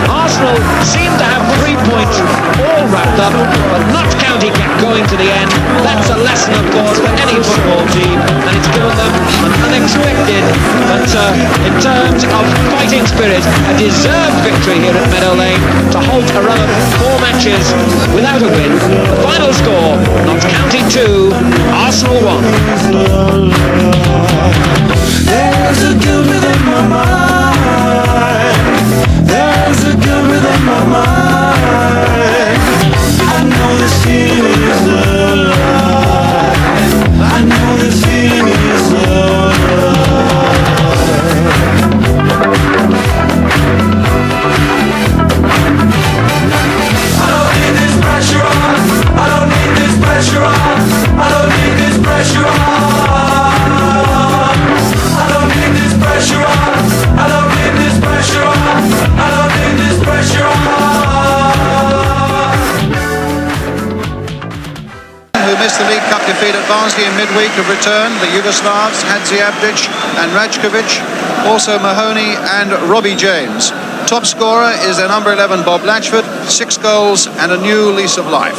Arsenal seemed to have 3 points all wrapped up, but Notts County kept going to the end. That's a lesson, of course, for any football team, and it's given them an unexpected, but in terms of fighting spirit, a deserved victory here at Meadow Lane to halt a run of 4 matches without a win. The final score, Notts County 2, Arsenal 1. There's a good within my mind. There's a good within my mind. I know this feeling is alive. I know this feeling is alive. I don't need this pressure on. I don't need this pressure on. I don't need this pressure on. I don't need this pressure on. I don't need this pressure on. I don't need this pressure on. Who missed the League Cup defeat at Barnsley in midweek have returned. The Yugoslavs, Hadziabdic and Rajkovic, also Mahoney and Robbie James. Top scorer is their number 11 Bob Latchford, 6 goals and a new lease of life.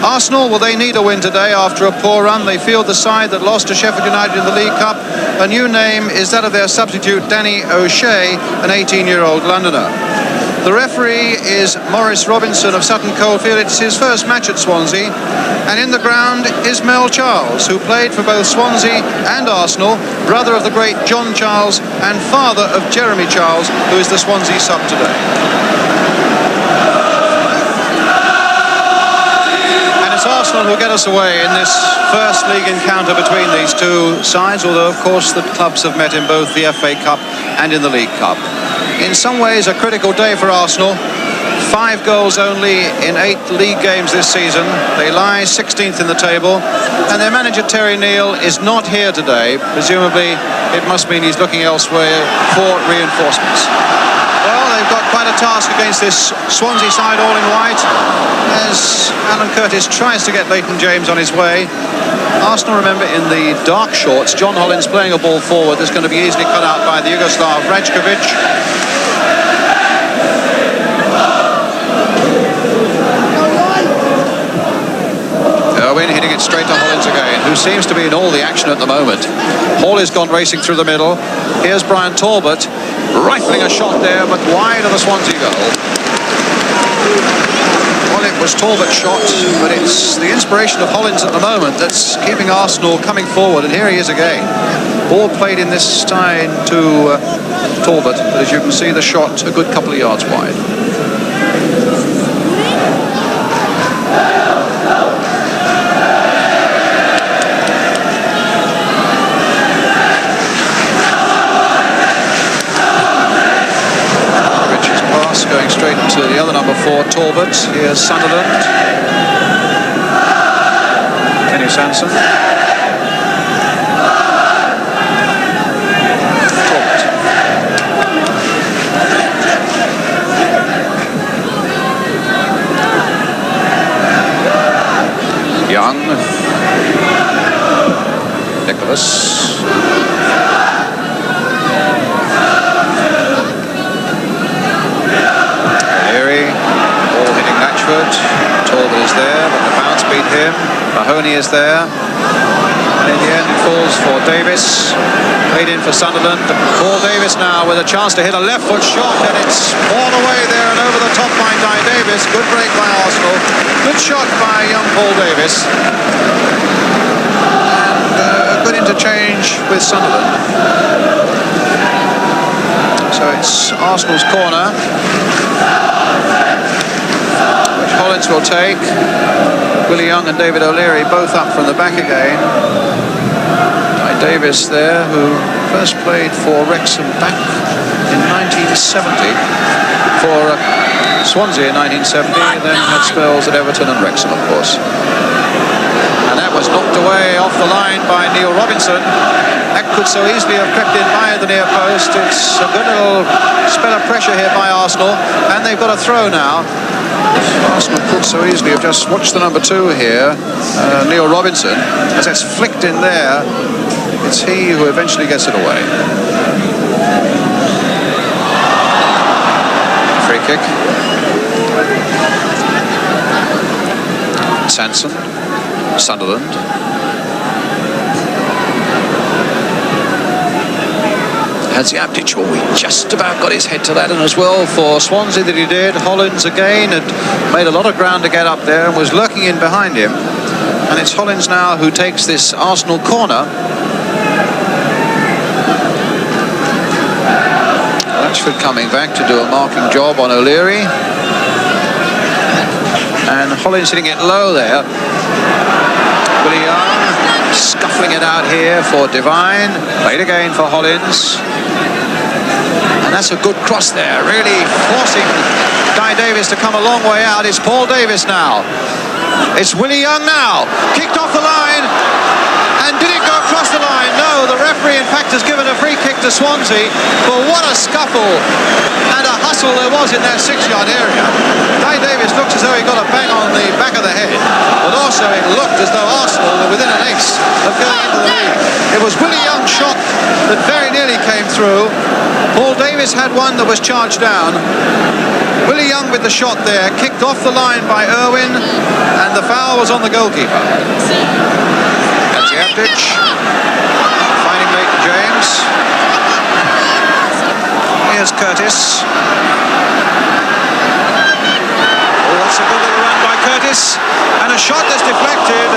Arsenal, well, they need a win today after a poor run. They field the side that lost to Sheffield United in the League Cup. A new name is that of their substitute Danny O'Shea, an 18-year-old Londoner. The referee is Maurice Robinson of Sutton Coldfield. It's his first match at Swansea. And in the ground is Mel Charles, who played for both Swansea and Arsenal, brother of the great John Charles and father of Jeremy Charles, who is the Swansea sub today. And it's Arsenal who get us away in this first league encounter between these two sides, although, of course, the clubs have met in both the FA Cup and in the League Cup. In some ways, a critical day for Arsenal. 5 goals only in 8 league games this season. They lie 16th in the table, and their manager Terry Neal is not here today. Presumably, it must mean he's looking elsewhere for reinforcements. Well, they've got quite a task against this Swansea side, all in white, as Alan Curtis tries to get Leighton James on his way. Arsenal, remember, in the dark shorts. John Hollins playing a ball forward that's going to be easily cut out by the Yugoslav Rajkovic. Owen hitting it straight to Hollins again, who seems to be in all the action at the moment. Hawley's gone racing through the middle. Here's Brian Talbot rifling a shot there, but wide of the Swansea goal. Well, it was Talbot's shot, but it's the inspiration of Hollins at the moment that's keeping Arsenal coming forward, and here he is again. Ball played in this time to Talbot, but as you can see, the shot a good couple of yards wide. Talbot. Here's Sunderland. Kenny Sanson. Talbot. Young. Nicholas. Talbot is there, but the bounce beat him. Mahoney is there. And in the end it falls for Davis. Played in for Sunderland. Paul Davis now with a chance to hit a left foot shot, and it's all away there and over the top by Guy Davis. Good break by Arsenal. Good shot by young Paul Davis. And a good interchange with Sunderland. So it's Arsenal's corner, which Hollins will take. Willie Young and David O'Leary both up from the back again. Guy Davis there, who first played for Wrexham back in 1970, for Swansea in 1970, and then had spells at Everton and Wrexham, of course. And that was knocked away off the line by Neil Robinson. That could so easily have crept in by the near post. It's a good little spell of pressure here by Arsenal, and they've got a throw now. Arsenal could so easily have just watched the number 2 here, Neil Robinson, as that's flicked in there. It's he who eventually gets it away. Free kick. Sanson, Sunderland. Hadziabdic, well, we just about got his head to that, and as well for Swansea that he did. Hollins again had made a lot of ground to get up there and was lurking in behind him. And it's Hollins now who takes this Arsenal corner. Latchford coming back to do a marking job on O'Leary. And Hollins hitting it low there. Willie Young scuffling it out here for Devine. Played again for Hollins. And that's a good cross there, really forcing Guy Davis to come a long way out. It's Paul Davis now. It's Willie Young now. Kicked off the line. And did it go across the line? No, the referee in fact has given a free kick to Swansea. But what a scuffle and a hustle there was in that 6-yard area. Guy Davis looked as though he got a bang on the back of the head, but also it looked as though Arsenal were within an ace of going into the lead. It was Willie Young's shot that very nearly came through. Paul Davis had one that was charged down. Willie Young with the shot there, kicked off the line by Irwin, and the foul was on the goalkeeper. Hadziabdic finding Leighton James. Here's Curtis. Oh, that's a good little run by Curtis, and a shot that's deflected,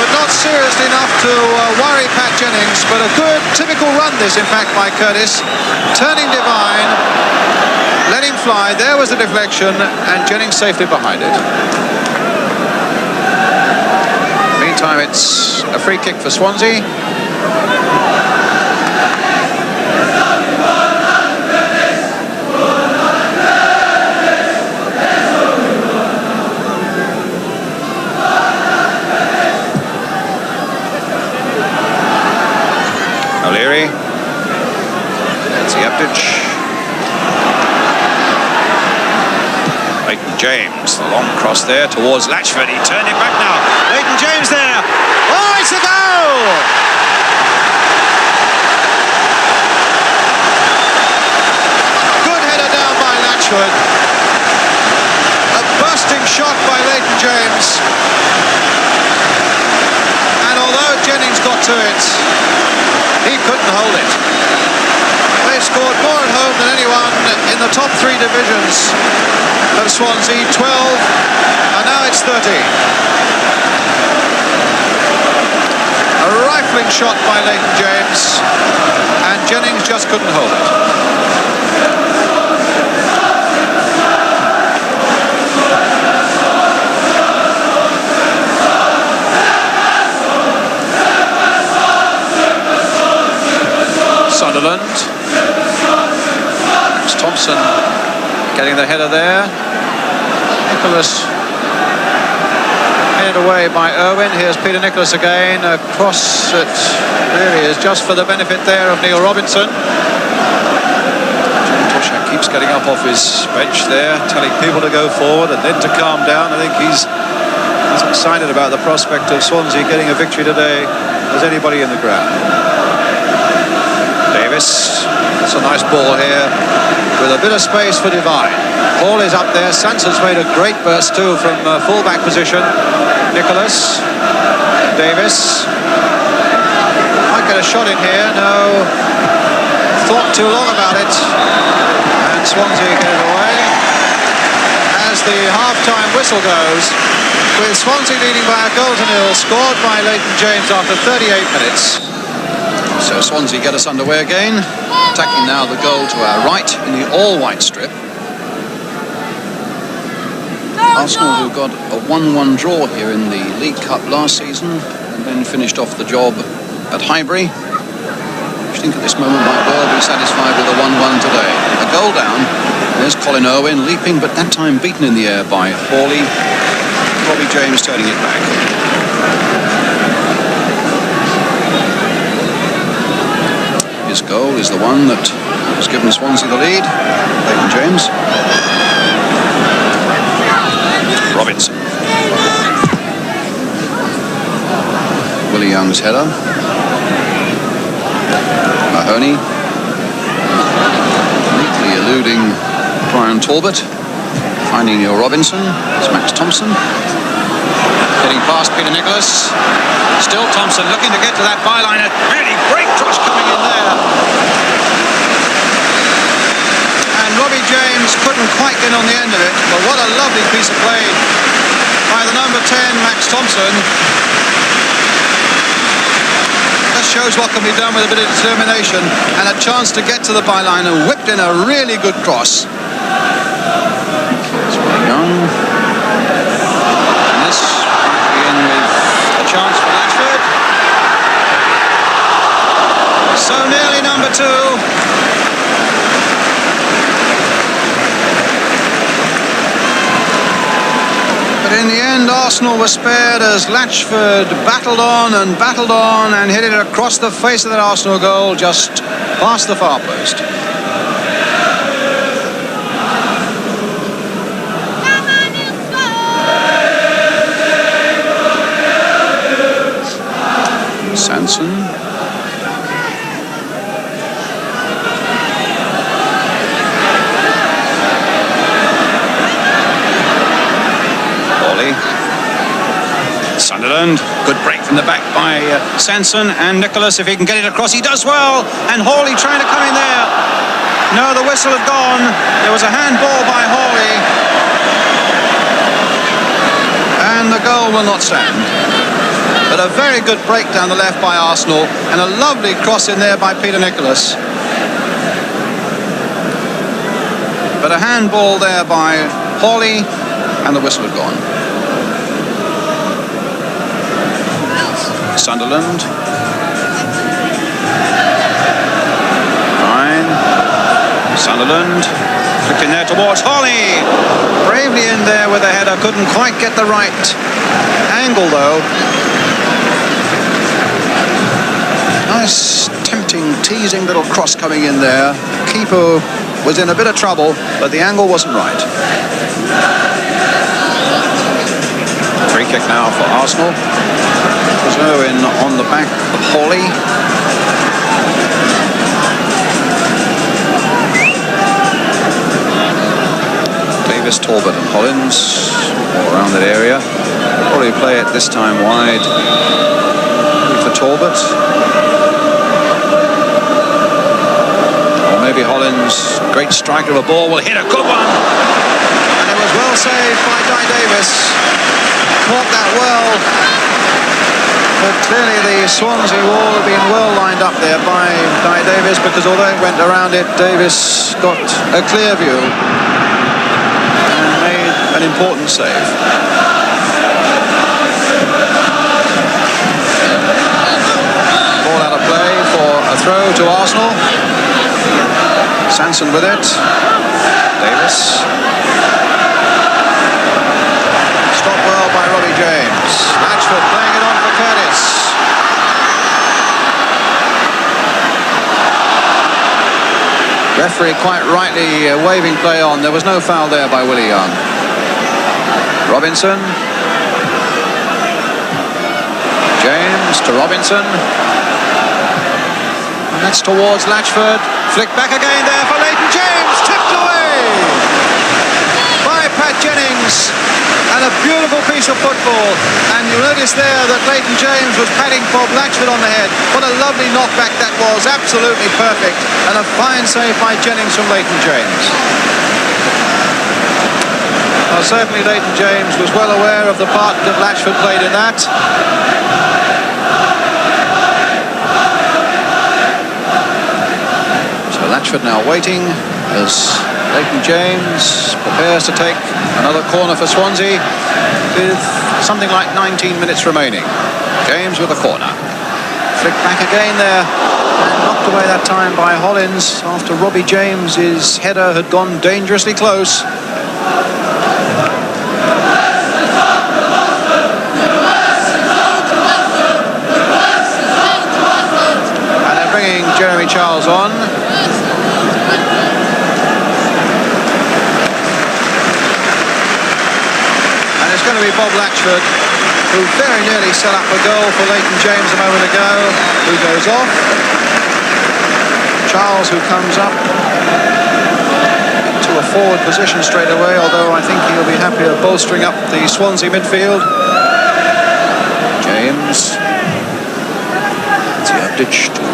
but not seriously enough to worry Pat Jennings. But a good typical run this, in fact, by Curtis, turning Devine, let him fly. There was the deflection, and Jennings safely behind it. Meantime, it's a free kick for Swansea. O'Leary. Hadziabdic. Leighton James, the long cross there towards Latchford. He turned it back now. Leighton James there. Oh, it's a goal! Good header down by Latchford. A bursting shot by Leighton James. And although Jennings got to it, he couldn't hold it. They've scored more at home than anyone in the top 3 divisions of Swansea, 12, and now it's 13. A rifling shot by Leighton James, and Jennings just couldn't hold it. Sunderland. Thompson Getting the header there. Nicholas headed away by Irwin. Here's Peter Nicholas again. A cross that really is just for the benefit there of Neil Robinson. Toshak keeps getting up off his bench there, telling people to go forward and then to calm down. I think he's as excited about the prospect of Swansea getting a victory today as anybody in the ground. Davis, it's a nice ball here with a bit of space for Devine. Hall is up there. Sanson's made a great burst too from full-back position. Nicholas, Davis, might get a shot in here. No, thought too long about it, and Swansea get it away as the half-time whistle goes, with Swansea leading by a goal to nil, scored by Leighton James after 38 minutes. So Swansea get us underway again, attacking now the goal to our right in the all-white strip. Arsenal, who got a 1-1 draw here in the League Cup last season and then finished off the job at Highbury, I think at this moment might well be satisfied with a 1-1 today. A goal down. There's Colin Irwin leaping, but that time beaten in the air by Hawley. Robbie James turning it back. His goal is the one that has given Swansea the lead. Leighton James. Robinson. Willie Young's header. Mahoney. Neatly eluding Brian Talbot. Finding Neil Robinson. It's Max Thompson. Getting past Peter Nicholas. Still Thompson looking to get to that byline. A really great cross coming in there. And Robbie James couldn't quite get on the end of it. But what a lovely piece of play by the number 10, Max Thompson. That shows what can be done with a bit of determination and a chance to get to the byline, and whipped in a really good cross. Here's Willie Young. And this might begin with a chance for Latchford. So nearly number 2. But in the end, Arsenal were spared as Latchford battled on and hit it across the face of that Arsenal goal, just past the far post. Sanson. Sunderland, good break from the back by Sanson, and Nicholas, if he can get it across, he does well, and Hawley trying to come in there. No, the whistle had gone. There was a handball by Hawley, and the goal will not stand. But a very good break down the left by Arsenal, and a lovely cross in there by Peter Nicholas. But a handball there by Hawley, and the whistle had gone. Sunderland. Fine. Sunderland. Flicked in there towards Hawley. Bravely in there with a header. Couldn't quite get the right angle though. Nice, tempting, teasing little cross coming in there. Keeper was in a bit of trouble, but the angle wasn't right. Free kick now for Arsenal. Irwin on the back of Hawley. Davis, Talbot and Hollins all around that area. Probably play it this time wide for Talbot. Or maybe Hollins, great striker of a ball, will hit a good one. And it was well saved by Guy Davis. Caught that well. But clearly the Swansea wall had been well lined up there by Guy Davis, because although it went around it, Davis got a clear view and made an important save. Ball out of play for a throw to Arsenal. Sanson with it. Davis. James. Latchford playing it on for Curtis. Referee quite rightly waving play on. There was no foul there by Willie Young. Robinson. James to Robinson. And that's towards Latchford. Flick back again there for Leighton James. Tipped away by Pat Jennings. And a beautiful piece of football. And you notice there that Leighton James was patting Bob Latchford on the head. What a lovely knockback that was. Absolutely perfect. And a fine save by Jennings from Leighton James. Well, certainly Leighton James was well aware of the part that Latchford played in that. So Latchford now waiting as Leighton James prepares to take another corner for Swansea with something like 19 minutes remaining. James with a corner. Flick back again there and knocked away that time by Hollins after Robbie James's header had gone dangerously close. And they're bringing Jeremy Charles on. It's going to be Bob Latchford, who very nearly set up a goal for Leighton James a moment ago, who goes off. Charles, who comes up into a forward position straight away, although I think he'll be happier bolstering up the Swansea midfield. James. Ditch to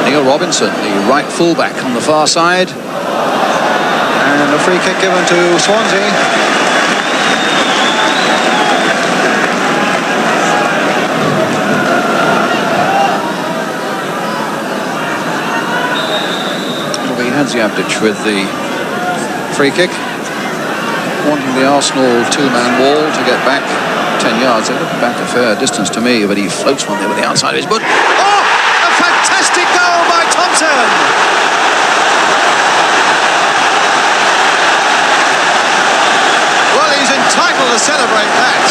Neil Robinson, the right fullback on the far side. And a free kick given to Swansea. Hadziabdic with the free kick, wanting the Arsenal two-man wall to get back 10 yards. They look back a fair distance to me, but he floats one there with the outside of his boot. Oh, a fantastic goal by Thompson! Well, he's entitled to celebrate that.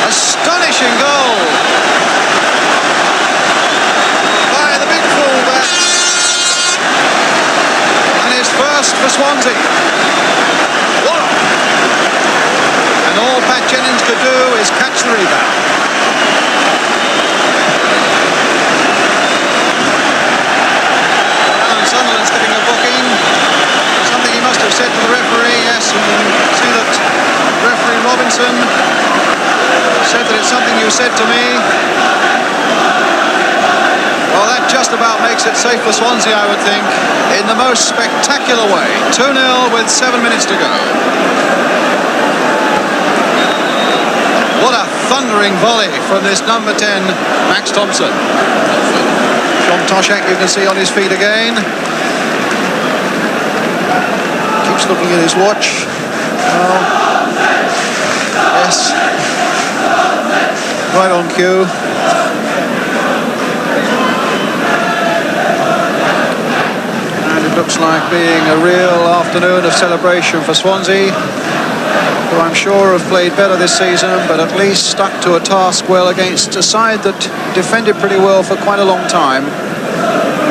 Astonishing goal by the big fullback. First for Swansea. And all Pat Jennings could do is catch the rebound. Alan Sunderland's giving a booking. Something he must have said to the referee. Yes, and you see that referee Robinson said that it's something you said to me. Well, that just about makes it safe for Swansea, I would think, in the most spectacular way. 2-0 with 7 minutes to go. What a thundering volley from this number 10, Max Thompson. John Toshak, you can see on his feet again. Keeps looking at his watch. Oh. Yes. Right on cue. Looks like being a real afternoon of celebration for Swansea, who I'm sure have played better this season, but at least stuck to a task well against a side that defended pretty well for quite a long time,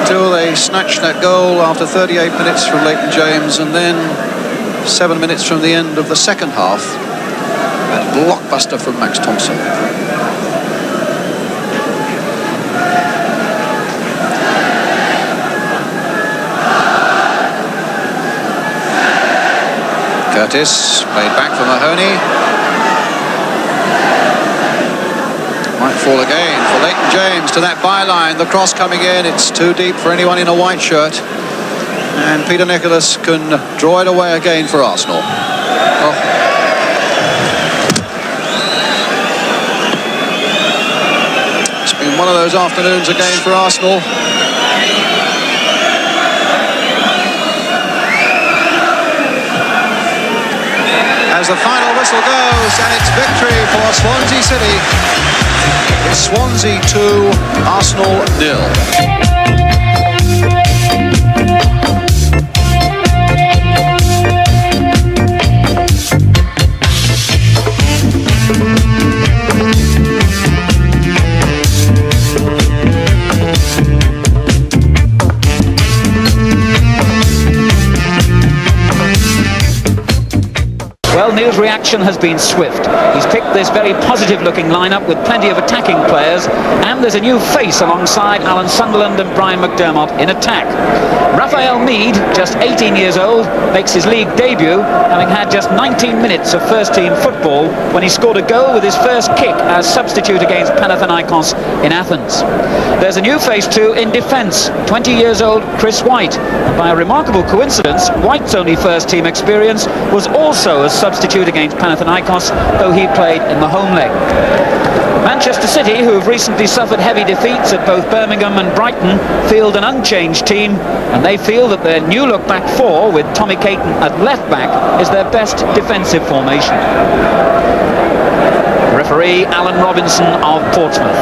until they snatched that goal after 38 minutes from Leighton James, and then 7 minutes from the end of the second half, that blockbuster from Max Thompson. Curtis, played back for Mahoney. Might fall again for Leighton James to that byline. The cross coming in, it's too deep for anyone in a white shirt. And Peter Nicholas can draw it away again for Arsenal. Oh. It's been one of those afternoons again for Arsenal. As the final whistle goes, and it's victory for Swansea City. It's Swansea 2, Arsenal 0. Well, Neil's reaction has been swift. He's picked this very positive-looking lineup with plenty of attacking players, and there's a new face alongside Alan Sunderland and Brian McDermott in attack. Raphael Mead, just 18 years old, makes his league debut, having had just 19 minutes of first-team football when he scored a goal with his first kick as substitute against Panathinaikos in Athens. There's a new face too in defence, 20 years old Chris White. And by a remarkable coincidence, White's only first-team experience was also as substitute against Panathinaikos, though he played in the home leg. Manchester City, who have recently suffered heavy defeats at both Birmingham and Brighton, field an unchanged team, and they feel that their new look back four, with Tommy Caton at left back, is their best defensive formation. Referee Alan Robinson of Portsmouth.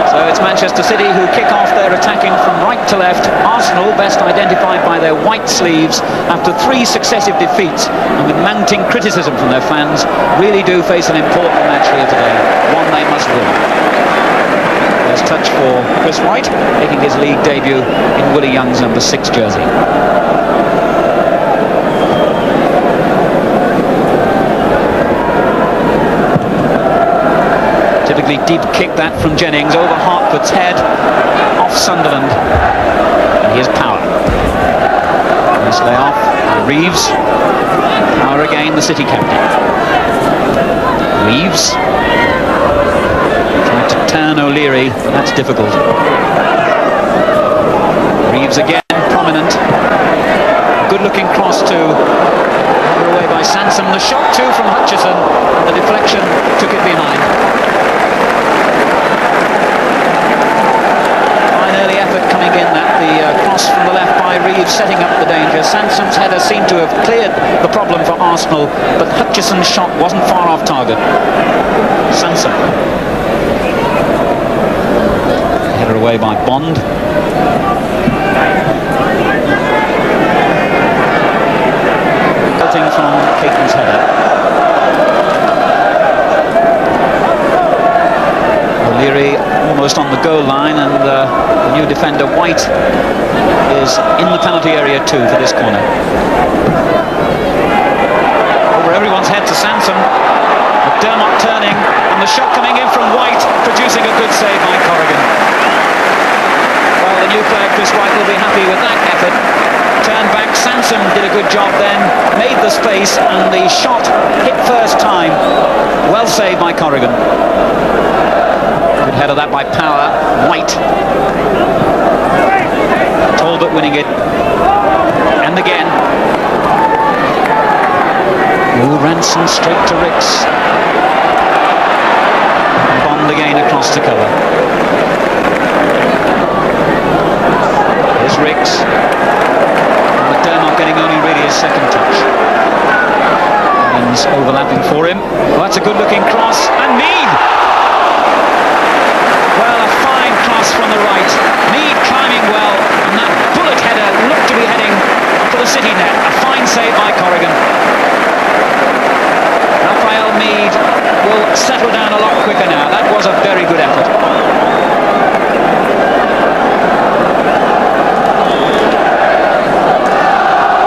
So it's Manchester City who kick off their attacking from right to left. Arsenal, best identified by their white sleeves, after 3 successive defeats and with mounting criticism from their fans, really do face an important match here today, one they must win. There's touch for Chris White, making his league debut in Willie Young's number 6 jersey. Typically deep kick that from Jennings over Hartford's head, off Sunderland, and here's Power. Nice lay off, Reeves. Power again, the City captain. Reeves trying to turn O'Leary, but that's difficult. Reeves again, prominent. Good looking cross to away by Sansom. The shot too from Hutchison, and the deflection took it behind. Early effort coming in, that the cross from the left by Reeves setting up the danger. Sansom's header seemed to have cleared the problem for Arsenal, but Hutchison's shot wasn't far off target. Sansom. Header away by Bond. Cutting from Caton's header. O'Leary almost on the goal line, and the new defender White is in the penalty area too for this corner. Over everyone's head to Sansom. McDermott turning, and the shot coming in from White, producing a good save by Corrigan. Well, the new player Chris White will be happy with that effort. Turned back, Sansom did a good job then, made the space, and the shot hit first time. Well saved by Corrigan. Good header that by Power. White. Talbot winning it. And again. Ranson straight to Ricks. Bond again across to cover. Here's Ricks. McDermott getting only really his second touch. Collins overlapping for him. Well, that's a good looking cross. And Mead! Well, a fine cross from the right. Mead climbing well, and that bullet header looked to be heading for the City net. A fine save by Corrigan. Raphael Mead will settle down a lot quicker now. That was a very good effort.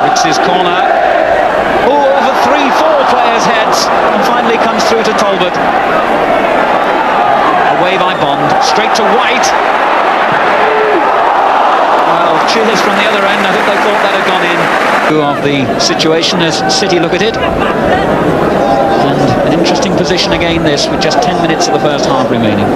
Ricks' corner. Oh, over 3-4 players' heads, and finally comes through to Talbot. Away by Bond, straight to White. Well, cheers from the other end. I think they thought that had gone in. Of the situation as City look at it. And an interesting position again this, with just 10 minutes of the first half remaining.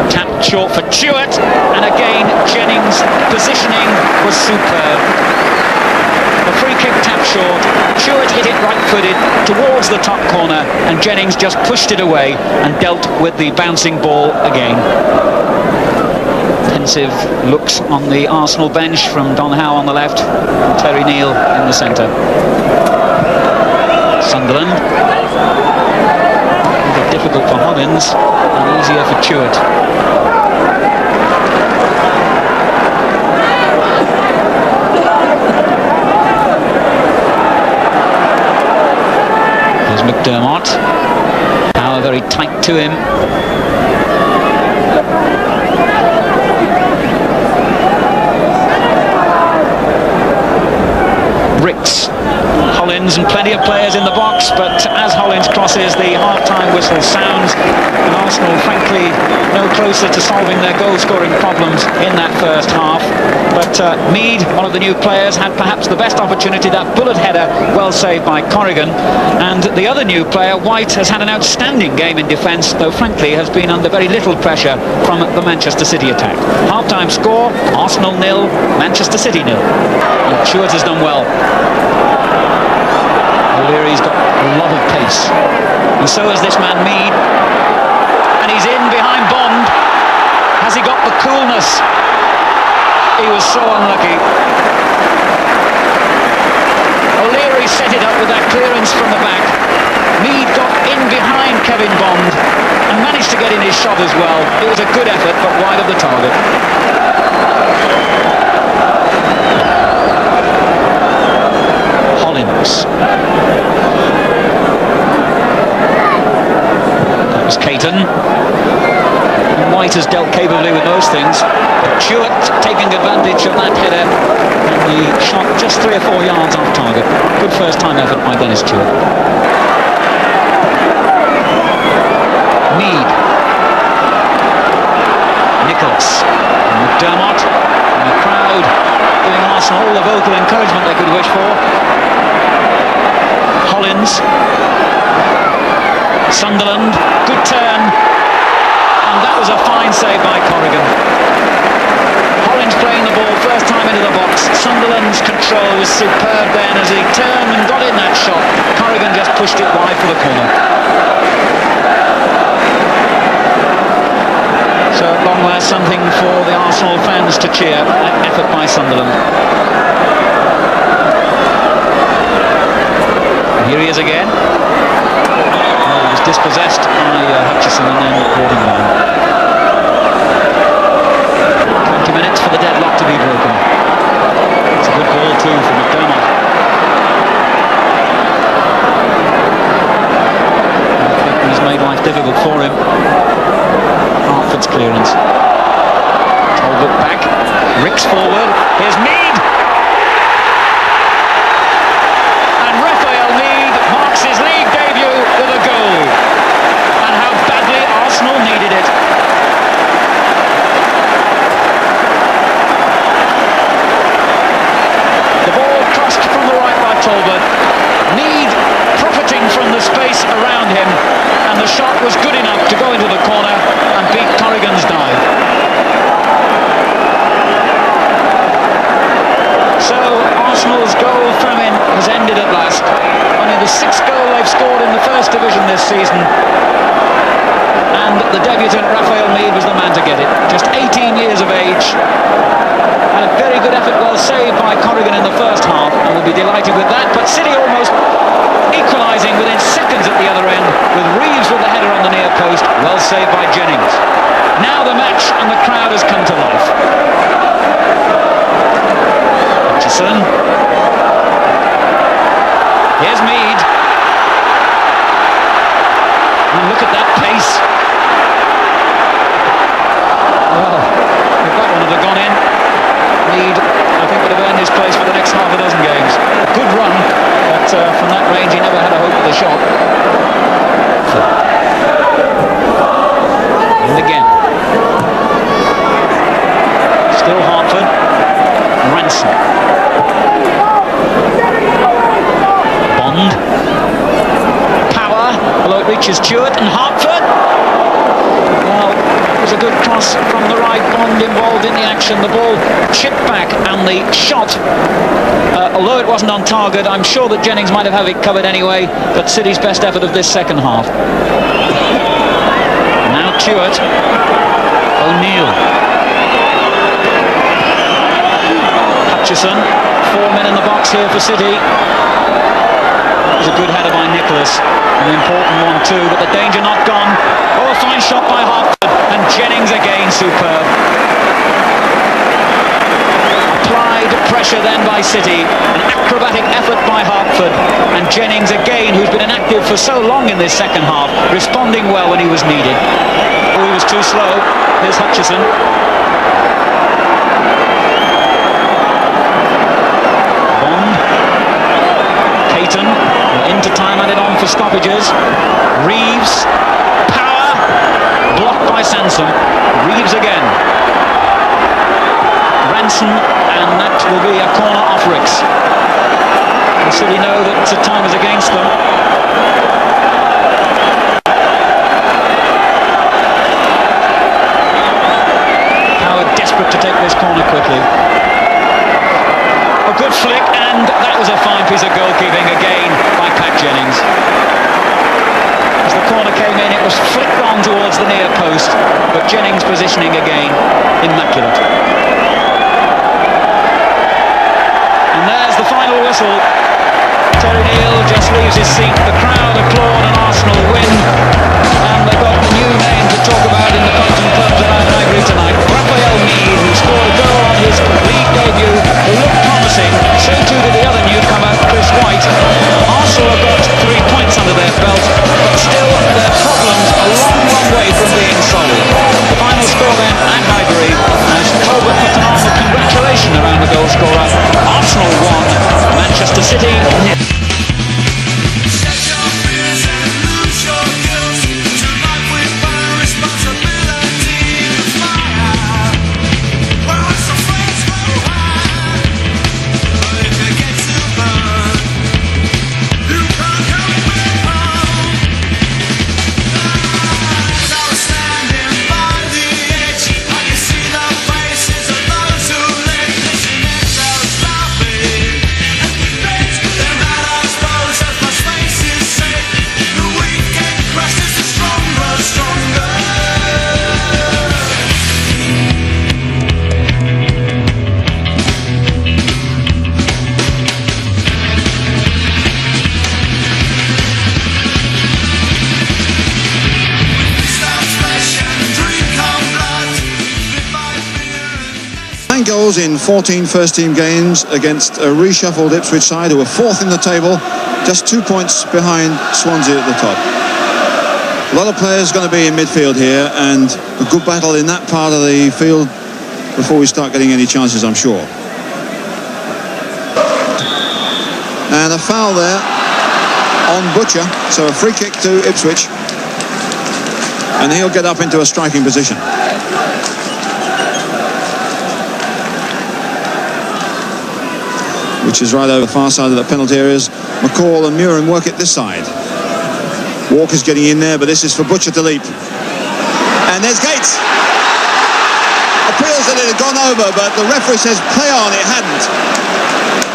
Tapped short for Chewett, and again Jennings' positioning was superb. The free kick tapped short, Chewett hit it right-footed towards the top corner, and Jennings just pushed it away and dealt with the bouncing ball again. Pensive looks on the Arsenal bench from Don Howe on the left, Terry Neal in the centre. Sunderland. Really difficult for Hollins and easier for Chewett. McDermott. Power very tight to him. Hollins and plenty of players in the box, but as Hollins crosses, the half-time whistle sounds, and Arsenal, frankly, no closer to solving their goal-scoring problems in that first half. But Mead, one of the new players, had perhaps the best opportunity, that bullet header, well saved by Corrigan. And the other new player, White, has had an outstanding game in defence, though frankly has been under very little pressure from the Manchester City attack. Half-time score, Arsenal 0, Manchester City 0. And Stewart has done well. O'Leary's got a lot of pace, and so has this man Mead, and he's in behind Bond. Has he got the coolness? He was so unlucky. O'Leary set it up with that clearance from the back. Mead got in behind Kevin Bond and managed to get in his shot as well. It was a good effort, but wide of the target. Hollins. That was Caton. White has dealt capably with those things. Stewart taking advantage of that header, and the shot just 3 or 4 yards off target. Good first time effort by Dennis Stewart. Mead. Nicholas. McDermott. And the crowd giving Arsenal all the vocal encouragement they could wish for. Hollins. Sunderland. Good turn. And that was a fine save by Corrigan. Hollins playing the ball, first time into the box. Sunderland's control was superb then as he turned and got in that shot. Corrigan just pushed it wide for the corner. So at long last, something for the Arsenal fans to cheer. That effort by Sunderland. Here he is again. Oh, he was dispossessed by Hutchison and then brought him down. 20 minutes for the deadlock to be broken. It's a good ball too for McDermott. He's made life difficult for him. Hartford's clearance. Talbot back. Ricks forward. Here's Mead. And Raphael Mead marks his league debut with a goal. And how badly Arsenal needed it. The ball crossed from the right by Talbot. Mead profiting from the space around him, and the shot was good enough to go into the corner and beat Corrigan's dive. So Arsenal's goal famine has ended at last. Only the 6th goal they've scored in the First Division this season, and the debutant Raphael Mead was the man to get it. Just 18 years of age, and a very good effort, well saved by Corrigan in the first half, and we'll be delighted with that. But City almost equalising within seconds at the other end, with Reeves with the header on the near post, well saved by Jennings. Now the match and the crowd has come to life. Hutchison. Here's Mead. And look at that pace. Well, if that one had gone in, Mead, I think, would have earned his place for the next half a dozen games. A good run, but from that range he never had a hope of the shot. And again. Still Hartford. Ransom. Bond. Power, although it reaches Stewart, and Hartford. Well, it was a good cross from the right. Bond involved in the action. The ball chipped back, and the shot, although it wasn't on target, I'm sure that Jennings might have had it covered anyway, but City's best effort of this second half. Now Stewart. O'Neill. Hutchison. 4 men in the box here for City. It was a good header by Nicholas. An important one too, but the danger not gone. Oh, a fine shot by Hartford, and Jennings again superb. Applied pressure then by City, an acrobatic effort by Hartford, and Jennings again, who's been inactive for so long in this second half, responding well when he was needed. Oh, he was too slow. Here's Hutchison. Bond. Caton. for stoppages. Reeves, power, blocked by Sansom. Reeves again. Ranson, and that will be a corner off Ricks. And City know that time is against them. Power desperate to take this corner quickly. A good flick, and that was a fine piece of goalkeeping again by Pat Jennings. As the corner came in, it was flicked on towards the near post, but Jennings positioning again, immaculate. And there's the final whistle. Terry Neal just leaves his seat. The crowd applaud an Arsenal win, and they've got a new name to talk about in the pubs and clubs around Highbury tonight. Raphael Mead, who scored a goal on his league debut, who looked promising. So too did the other newcomer, Chris White. Arsenal have got 3 points under their belt, but still their problems a long, long way from being solved. The final score then at Highbury, as Colbert put an arm of congratulation around the goal scorer. Arsenal 1, Manchester City 0. Goals in 14 first-team games against a reshuffled Ipswich side who were 4th in the table, just 2 points behind Swansea at the top. A lot of players going to be in midfield here, and a good battle in that part of the field before we start getting any chances, I'm sure. And a foul there on Butcher, so a free kick to Ipswich, and he'll get up into a striking position. Which is right over the far side of the penalty areas. McCall and Muren work it this side. Walker's getting in there, but this is for Butcher to leap. And there's Gates. Appeals that it had gone over, but the referee says play on, it hadn't.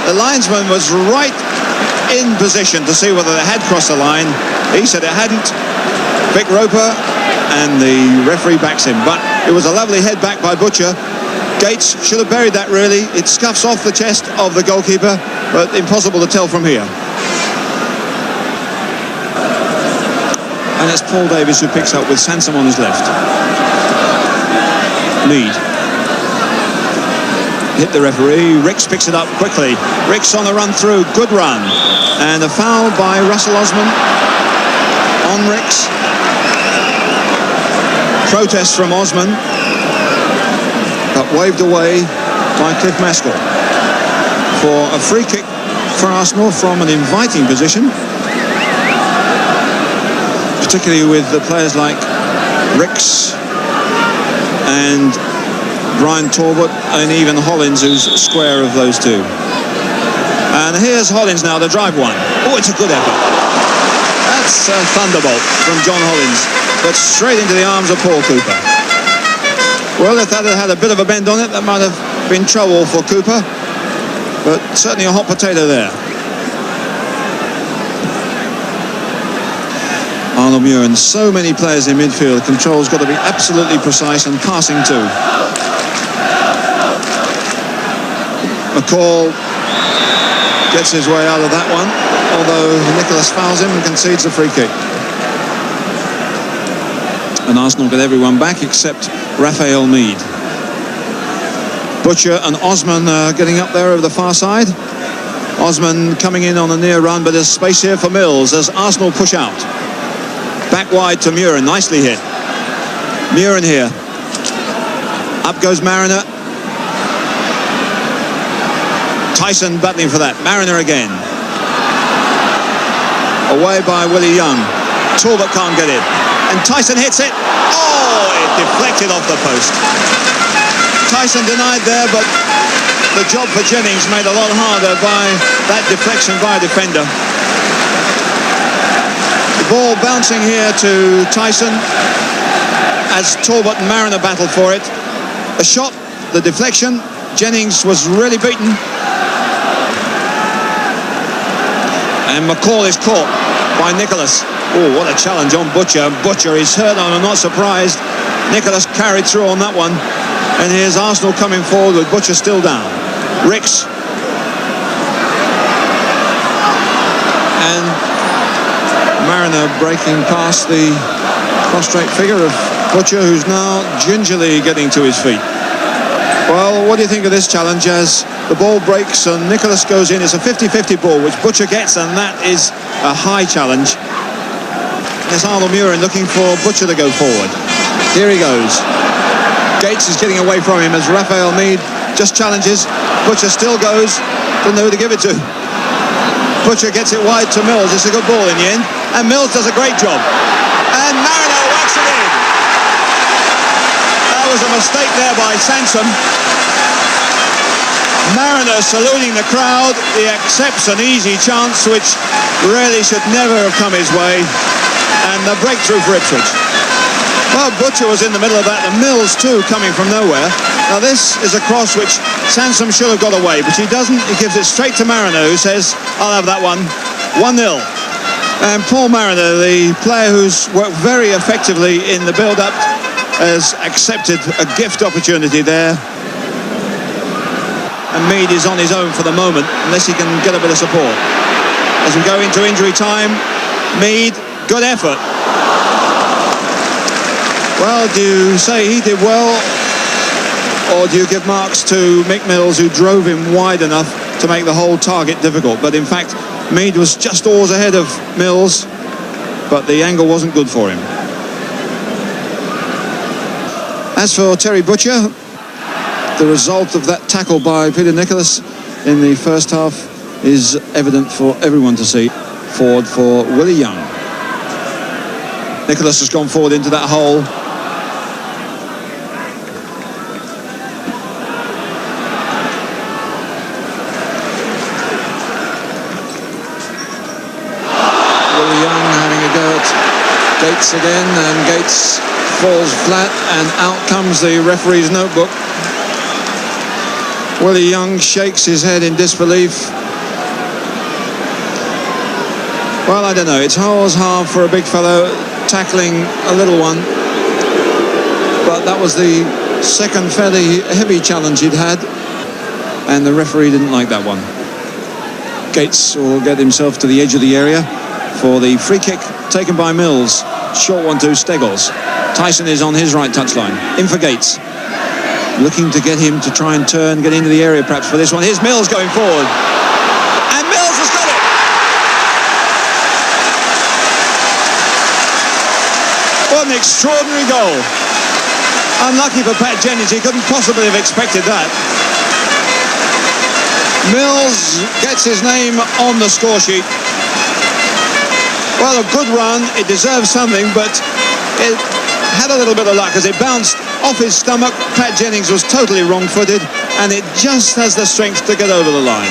The linesman was right in position to see whether it had crossed the line. He said it hadn't. Vic Roper, and the referee backs him. But it was a lovely head back by Butcher. Gates should have buried that, really. It scuffs off the chest of the goalkeeper, but impossible to tell from here. And it's Paul Davis who picks up with Sansom on his left. Mead. Hit the referee. Ricks picks it up quickly. Ricks on the run through. Good run. And a foul by Russell Osman on Ricks. Protest from Osman, but waved away by Cliff Maskell for a free kick for Arsenal from an inviting position, particularly with the players like Ricks and Brian Talbot and even Hollins, who's square of those two. And here's Hollins now to drive one. Oh, it's a good effort. That's a thunderbolt from John Hollins, but straight into the arms of Paul Cooper. Well, if that had had a bit of a bend on it, that might have been trouble for Cooper, but certainly a hot potato there. Arnold Muren, so many players in midfield. Control's got to be absolutely precise, and passing too. McCall gets his way out of that one, although Nicholas fouls him and concedes a free kick. And Arsenal get everyone back except Raphael Mead. Butcher and Osman getting up there over the far side. Osman coming in on a near run, but there's space here for Mills as Arsenal push out. Back wide to Muren, nicely hit. Muren here. Up goes Mariner. Tyson battling for that. Mariner again. Away by Willie Young. Talbot can't get it. And Tyson hits it. Oh, it deflected off the post. Tyson denied there, but the job for Jennings made a lot harder by that deflection by a defender. The ball bouncing here to Tyson as Talbot and Mariner battled for it. The shot, the deflection, Jennings was really beaten. And McCall is caught by Nicholas. Oh, what a challenge on Butcher. Butcher is hurt on, I'm not surprised. Nicholas carried through on that one. And here's Arsenal coming forward with Butcher still down. Ricks. And Mariner breaking past the prostrate figure of Butcher, who's now gingerly getting to his feet. Well, what do you think of this challenge as the ball breaks and Nicholas goes in? It's a 50-50 ball, which Butcher gets, and that is a high challenge. There's Arnold Murin looking for Butcher to go forward. Here he goes. Gates is getting away from him as Raphael Meade just challenges. Butcher still goes. Doesn't know who to give it to. Butcher gets it wide to Mills. It's a good ball in the end. And Mills does a great job. And Mariner whacks it in. That was a mistake there by Sansom. Mariner saluting the crowd. He accepts an easy chance which really should never have come his way. And the breakthrough for Ipswich. Well, Butcher was in the middle of that, and Mills too coming from nowhere. Now this is a cross which Sansom should have got away, but he doesn't. He gives it straight to Mariner, who says, I'll have that one. 1-0. And Paul Mariner, the player who's worked very effectively in the build-up, has accepted a gift opportunity there. And Meade is on his own for the moment, unless he can get a bit of support. As we go into injury time, Meade, good effort. Well, do you say he did well, or do you give marks to Mick Mills, who drove him wide enough to make the whole target difficult? But in fact, Meade was just oars ahead of Mills, but the angle wasn't good for him. As for Terry Butcher, the result of that tackle by Peter Nicholas in the first half is evident for everyone to see. Forward for Willie Young. Nicholas has gone forward into that hole. Willie Young having a go at Gates again, and Gates falls flat, and out comes the referee's notebook. Willie Young shakes his head in disbelief. Well, I don't know, it's always hard for a big fellow tackling a little one, but that was the second fairly heavy challenge he'd had, and the referee didn't like that one. Gates will get himself to the edge of the area for the free kick taken by Mills. Short one to Steggles. Tyson is on his right touchline. In for Gates. Looking to get him to try and turn, get into the area perhaps for this one. Here's Mills going forward. And Mills has got it! What an extraordinary goal. Unlucky for Pat Jennings, he couldn't possibly have expected that. Mills gets his name on the score sheet. Well, a good run, it deserves something, but it had a little bit of luck as it bounced off his stomach. Pat Jennings was totally wrong-footed, and it just has the strength to get over the line.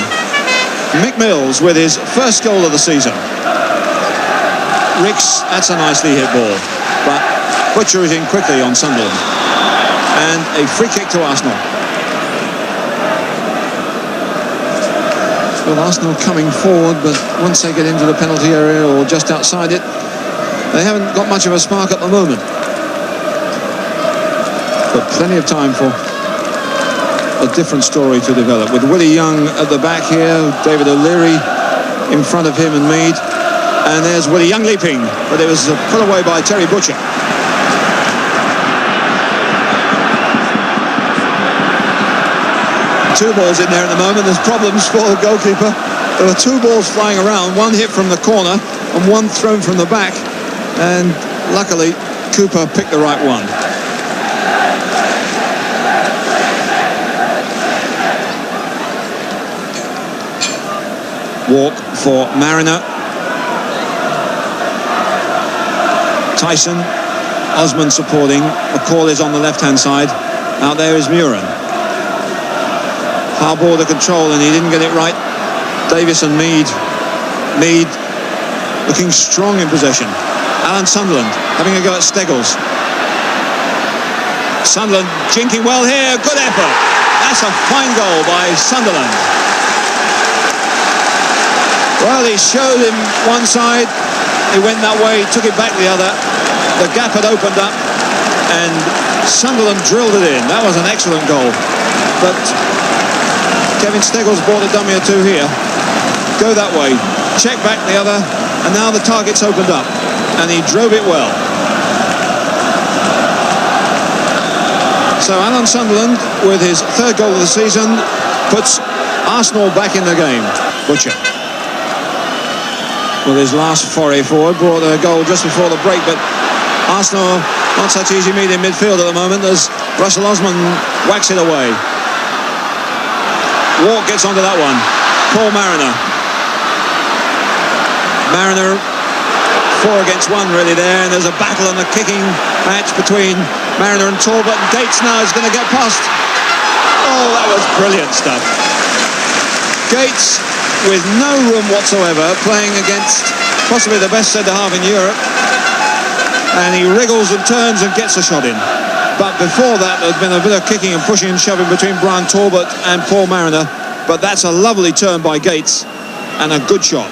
Mick Mills with his first goal of the season. Ricks, that's a nicely hit ball, but Butcher is in quickly on Sunderland. And a free kick to Arsenal. Well, Arsenal coming forward, but once they get into the penalty area or just outside it, they haven't got much of a spark at the moment. But plenty of time for a different story to develop. With Willie Young at the back here, David O'Leary in front of him and Meade. And there's Willie Young leaping, but it was put away by Terry Butcher. Two balls in there at the moment. There's problems for the goalkeeper. There were two balls flying around, one hit from the corner and one thrown from the back. And luckily, Cooper picked the right one. Walk for Mariner. Tyson, Osman supporting. McCall is on the left-hand side. Out there is Muren. Far border control, and he didn't get it right. Davis and Mead. Mead looking strong in possession. Alan Sunderland having a go at Steggles. Sunderland jinking well here. Good effort. That's a fine goal by Sunderland. Well, he showed him one side. He went that way, took it back the other. The gap had opened up, and Sunderland drilled it in. That was an excellent goal. But Kevin Steggles bought a dummy or two here. Go that way, check back the other, and now the target's opened up, and he drove it well. So Alan Sunderland, with his third goal of the season, puts Arsenal back in the game. Butcher, with his last foray forward, brought a goal just before the break, but Arsenal not such easy meat in midfield at the moment as Russell Osman whacks it away. Walk gets onto that one. Paul Mariner. Mariner 4 against 1 really there, and there's a battle and a kicking match between Mariner and Talbot. Gates now is going to get past. Oh, that was brilliant stuff. Gates with no room whatsoever, playing against possibly the best centre-half in Europe, and he wriggles and turns and gets a shot in. But before that, there'd been a bit of kicking and pushing and shoving between Brian Talbot and Paul Mariner, but that's a lovely turn by Gates and a good shot.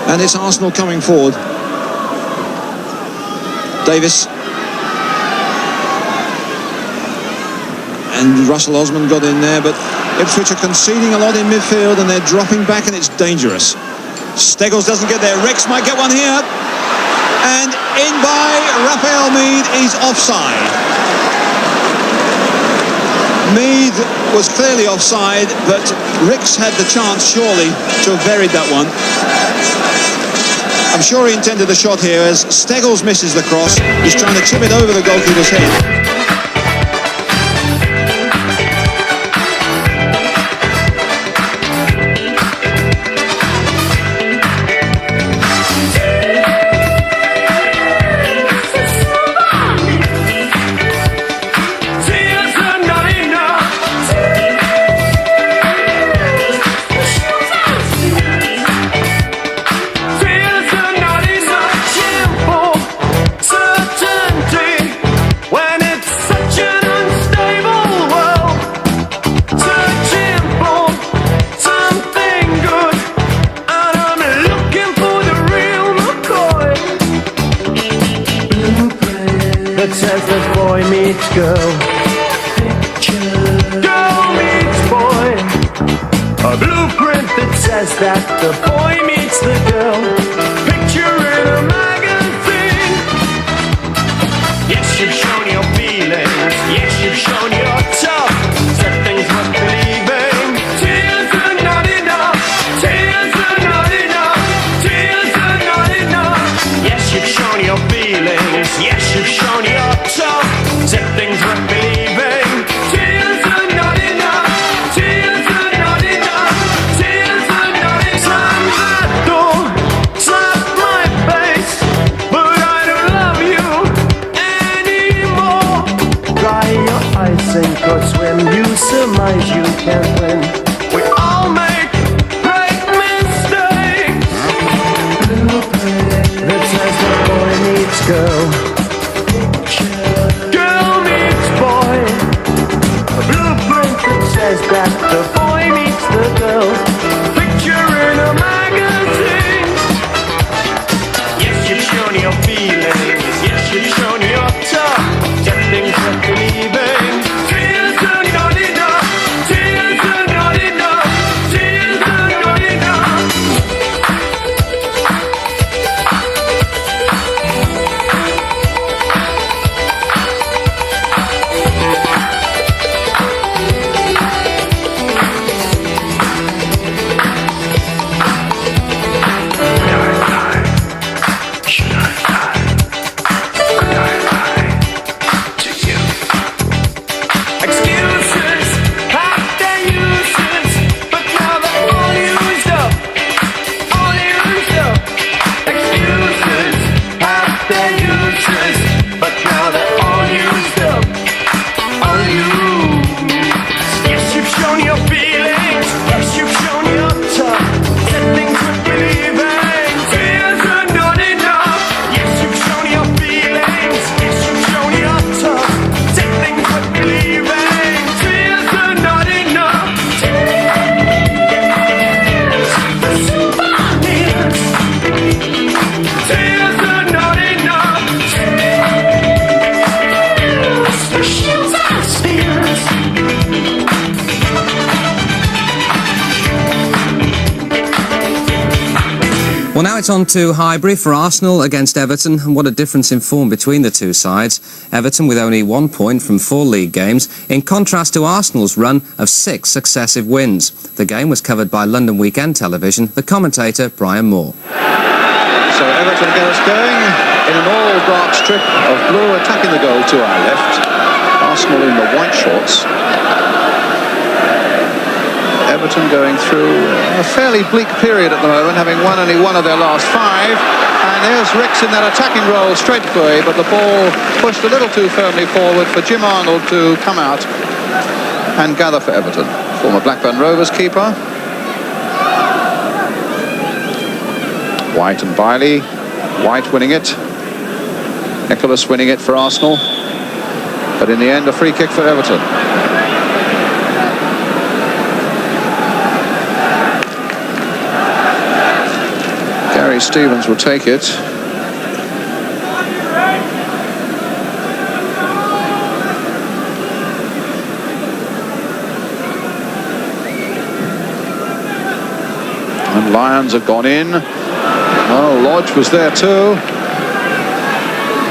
And it's Arsenal coming forward. Davis. And Russell Osman got in there, but Ipswich are conceding a lot in midfield and they're dropping back, and it's dangerous. Steggles doesn't get there. Ricks might get one here. And in by Raphael Mead. He's offside. Mead was clearly offside, but Ricks had the chance, surely, to have buried that one. I'm sure he intended the shot here as Steggles misses the cross. He's trying to chip it over the goalkeeper's head. Girl meets boy. A blueprint that says that the boy meets the girl. Picture in a magazine. Yes, you've shown your feelings. Yes, you've shown your tough. Said things worth believing. Tears are not enough. Tears are not enough. Tears are not enough. Yes, you've shown your feelings. Yes, you've shown your tough. Said things worth believing. Tears are not enough. Tears are not enough. Tears are not enough. Slam that door, slap my face, but I don't love you anymore. Dry your eyes, sink or swim. You surmise you can't win. We all make great mistakes. Blueprint that says the boy needs girl. That the boy meets the girl. Picture in a magazine. Yes, you've shown your feelings. Yes, you've shown your tough. Just things worth believing. Tears are not enough. Tears are not enough. Tears are not enough. Well, now it's on to Highbury for Arsenal against Everton, and what a difference in form between the two sides. Everton with only 1 point from 4 league games, in contrast to Arsenal's run of 6 successive wins. The game was covered by London Weekend Television, the commentator Brian Moore. So Everton get us going in an all-dark strip of blue, attacking the goal to our left. Arsenal in the white shorts. Everton going through a fairly bleak period at the moment, having won only 1 of their last 5. And there's Ricks in that attacking role straight for you, but the ball pushed a little too firmly forward for Jim Arnold to come out and gather for Everton. Former Blackburn Rovers keeper. White and Bailey. White winning it. Nicholas winning it for Arsenal. But in the end, a free kick for Everton. Gary Stevens will take it. And Lyons have gone in. Oh, Lodge was there too.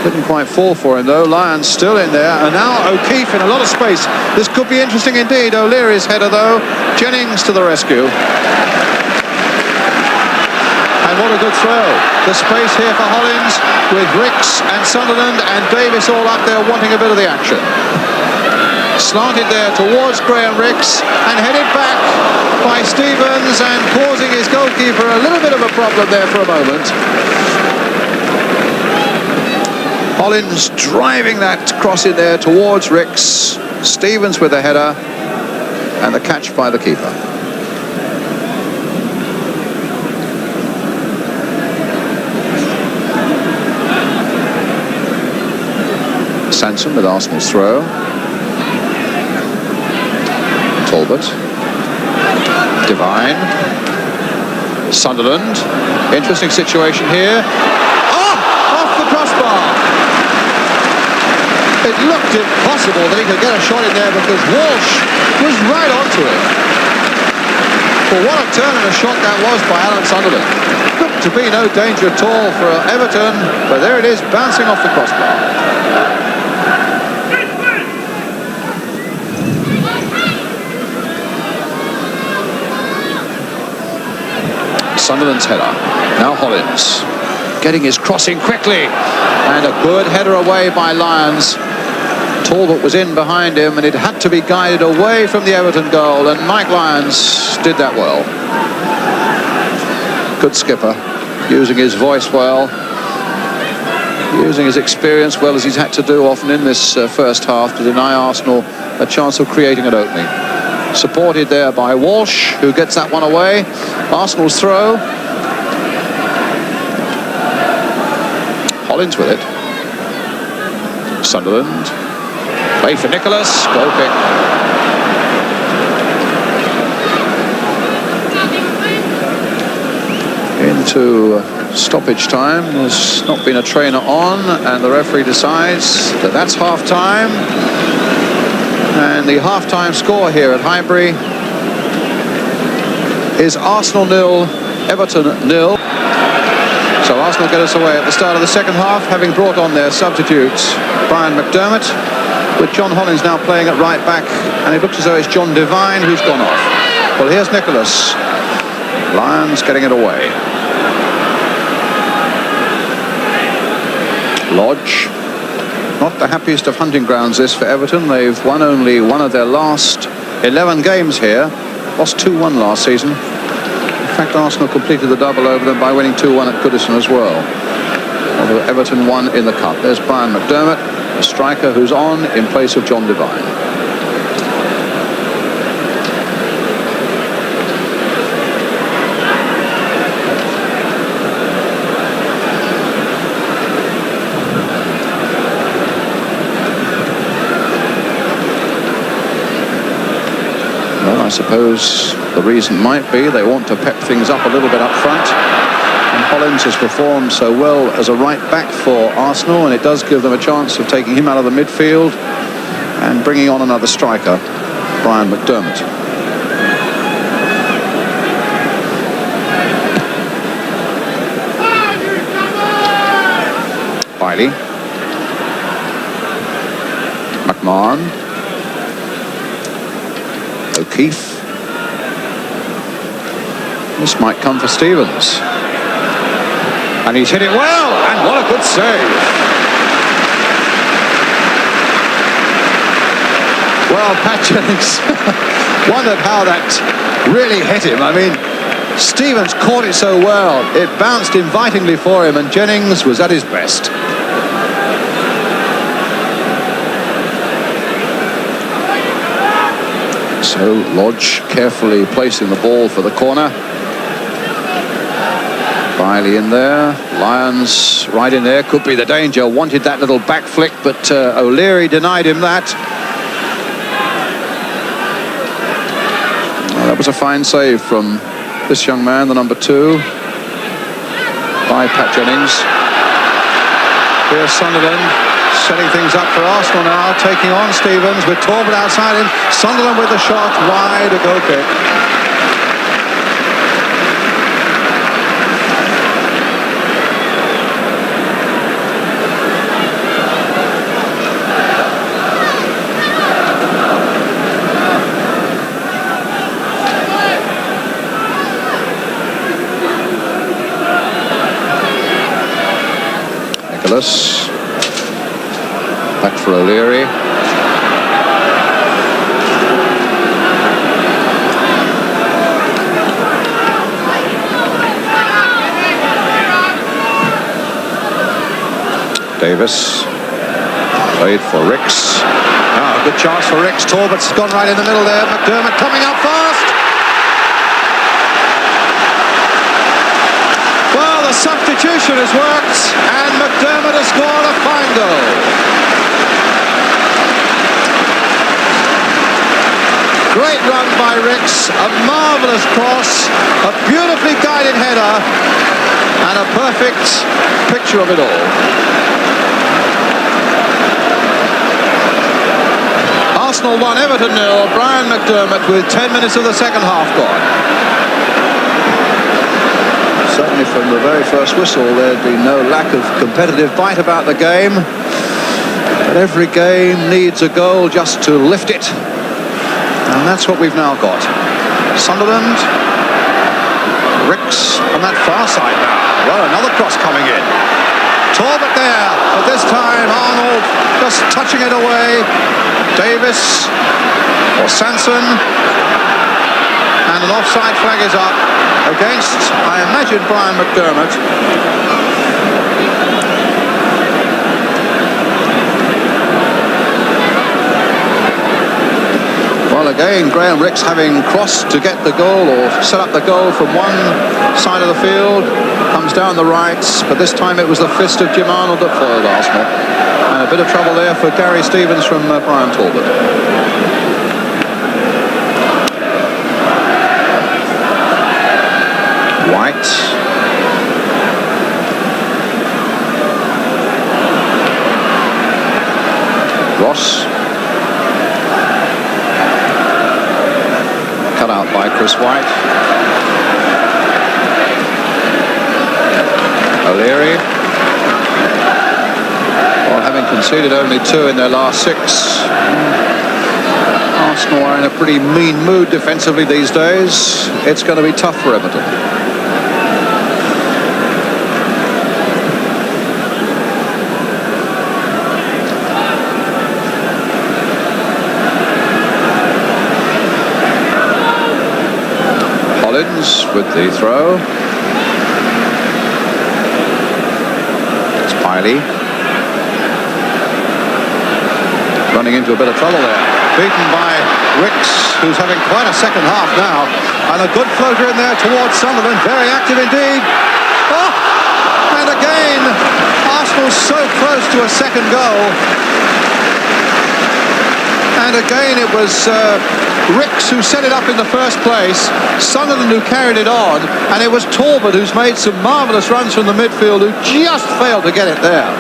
Didn't quite fall for him though. Lyons still in there. And now O'Keefe in a lot of space. This could be interesting indeed. O'Leary's header though. Jennings to the rescue. And what a good throw. The space here for Hollins with Ricks and Sunderland and Davis all up there wanting a bit of the action. Slanted there towards Graham Ricks and headed back by Stevens and causing his goalkeeper a little bit of a problem there for a moment. Hollins driving that cross in there towards Ricks. Stevens with the header and the catch by the keeper. Sanson with Arsenal's throw. Talbot. Devine. Sunderland. Interesting situation here. Oh! Off the crossbar! It looked impossible that he could get a shot in there because Walsh was right onto it. Well, what a turn and a shot that was by Alan Sunderland. Looked to be no danger at all for Everton, but there it is, bouncing off the crossbar. Sunderland's header. Now Hollins getting his crossing quickly and a good header away by Lyons. Talbot was in behind him and it had to be guided away from the Everton goal, and Mike Lyons did that well. Good skipper, using his voice well, using his experience well, as he's had to do often in this first half to deny Arsenal a chance of creating an opening. Supported there by Walsh, who gets that one away. Arsenal's throw. Hollins with it. Sunderland. Play for Nicholas. Goal kick. Into stoppage time. There's not been a trainer on, and the referee decides that that's half-time. And the half-time score here at Highbury is Arsenal 0, Everton 0. So Arsenal get us away at the start of the second half, having brought on their substitutes, Brian McDermott, with John Hollins now playing at right back, and it looks as though it's John Devine who's gone off. Well, here's Nicholas. Lyons getting it away. Lodge. Not the happiest of hunting grounds this for Everton. They've won only 1 of their last 11 games here. Lost 2-1 last season. In fact, Arsenal completed the double over them by winning 2-1 at Goodison as well. Although Everton won in the cup. There's Brian McDermott, a striker who's on in place of John Devine. I suppose the reason might be they want to pep things up a little bit up front. And Hollins has performed so well as a right back for Arsenal, and it does give them a chance of taking him out of the midfield and bringing on another striker, Brian McDermott. Paddy. McMahon. O'Keefe. This might come for Stevens. And he's hit it well, and what a good save. Well, Pat Jennings wondered how that really hit him. I mean, Stevens caught it so well. It bounced invitingly for him, and Jennings was at his best. So Lodge carefully placing the ball for the corner. Riley in there, Lyons right in there, could be the danger, wanted that little back flick, but O'Leary denied him that. Well, that was a fine save from this young man, the number 2, by Pat Jennings. Here's Sunderland setting things up for Arsenal now, taking on Stevens with Talbot outside him. Sunderland with the shot, wide, a goal kick. Back for O'Leary. Davis played for Ricks. Ah, good chance for Ricks. Talbot's gone right in the middle there. McDermott coming up fast. Well, the substitution has worked, and McDermott has scored a fine goal. Great run by Ricks, a marvellous cross, a beautifully guided header, and a perfect picture of it all. Arsenal 1, Everton 0. Brian McDermott with 10 minutes of the second half gone. Certainly from the very first whistle there'd be no lack of competitive bite about the game, but every game needs a goal just to lift it, and that's what we've now got. Sunderland, Ricks on that far side now. Well, another cross coming in. Talbot there, but this time Arnold just touching it away. Davis or Sanson, and an offside flag is up against, I imagine, Brian McDermott. Well, again, Graham Ricks having crossed to get the goal or set up the goal from one side of the field, comes down the right, but this time it was the fist of Jim Arnold that foiled Arsenal. And a bit of trouble there for Gary Stevens from Brian Talbot. White. Ross. Cut out by Chris White. O'Leary. Well, having conceded only 2 in their last 6. Arsenal are in a pretty mean mood defensively these days. It's going to be tough for Everton. Collins with the throw. It's Paddy. Running into a bit of trouble there. Beaten by Ricks, who's having quite a second half now. And a good floater in there towards Sunderland. Very active indeed. Oh! And again, Arsenal so close to a second goal. And again, it was Ricks who set it up in the first place. Sunderland who carried it on. And it was Talbot who's made some marvellous runs from the midfield, who just failed to get it there.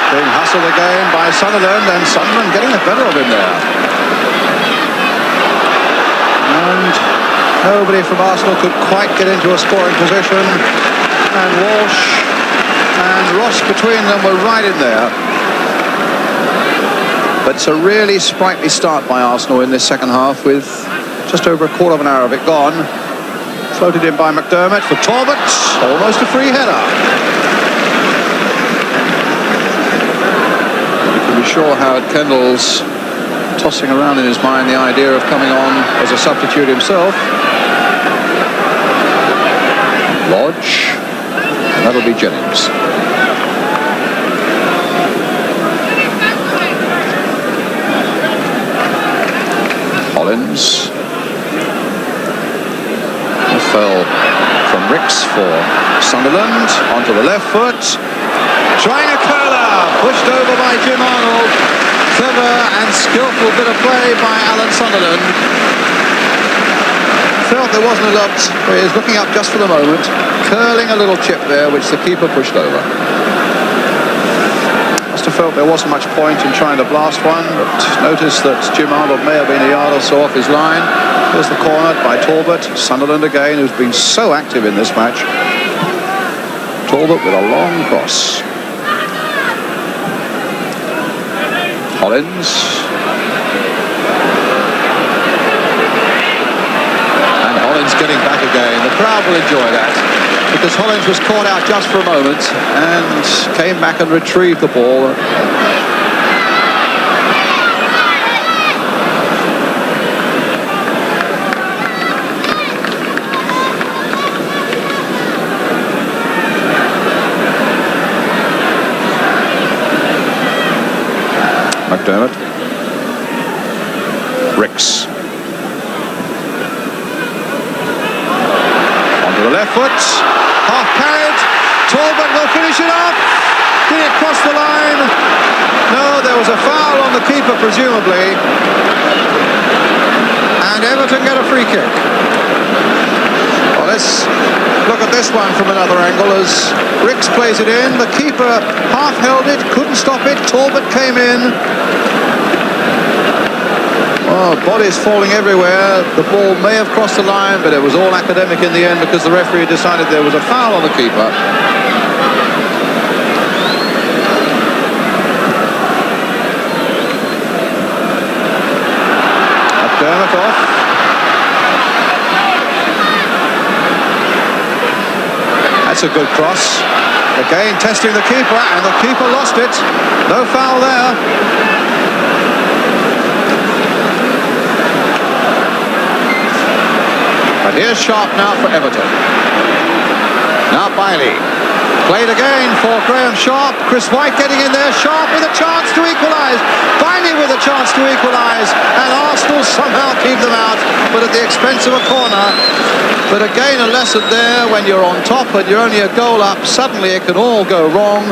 Being pass of the game by Sunderland, and Sunderland getting the better of him there. And nobody from Arsenal could quite get into a scoring position, and Walsh and Ross between them were right in there. But it's a really sprightly start by Arsenal in this second half, with just over a quarter of an hour of it gone. Floated in by McDermott for Talbot, almost a free header. You can be sure Howard Kendall's tossing around in his mind the idea of coming on as a substitute himself. Lodge, and that'll be Jennings. Hollins. A foul from Ricks for Sunderland, onto the left foot. Trying a curler, pushed over by Jim Arnold. Clever and skillful bit of play by Alan Sunderland. Felt there wasn't a lot, but he was looking up just for the moment, curling a little chip there, which the keeper pushed over. Must have felt there wasn't much point in trying to blast one, but noticed that Jim Arnold may have been a yard or so off his line. Here's the corner by Talbot. Sunderland again, who's been so active in this match. Talbot with a long cross. Hollins. And Hollins getting back again. The crowd will enjoy that, because Hollins was caught out just for a moment and came back and retrieved the ball. McDermott. Ricks. Onto the left foot. Half carried. Talbot will finish it off. Did it cross the line? No, there was a foul on the keeper, presumably. And Everton get a free kick. Well, let's look at this one from another angle as Ricks plays it in. The keeper half held it, couldn't stop it. Talbot came in. Oh, bodies falling everywhere. The ball may have crossed the line, but it was all academic in the end, because the referee decided there was a foul on the keeper. McDermott off. That's a good cross. Again testing the keeper, and the keeper lost it. No foul there. And here's Sharp now for Everton. Now Bailey. Played again for Graham Sharp. Chris White getting in there. Sharp with a chance to equalise. Bailey with a chance to equalise. And Arsenal somehow keep them out, but at the expense of a corner. But again, a lesson there: when you're on top and you're only a goal up, suddenly it can all go wrong.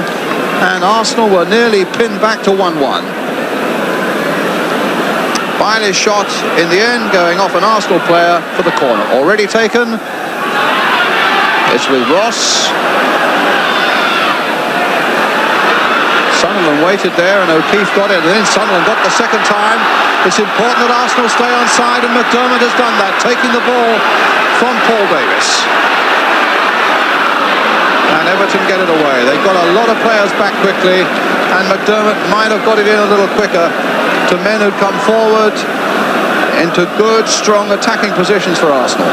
And Arsenal were nearly pinned back to 1-1. Bailey's shot in the end going off an Arsenal player for the corner. Already taken. It's with Ross. Sunderland waited there, and O'Keefe got it, and then Sunderland got the second time. It's important that Arsenal stay on side, and McDermott has done that, taking the ball from Paul Davis. And Everton get it away. They got a lot of players back quickly, and McDermott might have got it in a little quicker to men who'd come forward into good, strong attacking positions for Arsenal.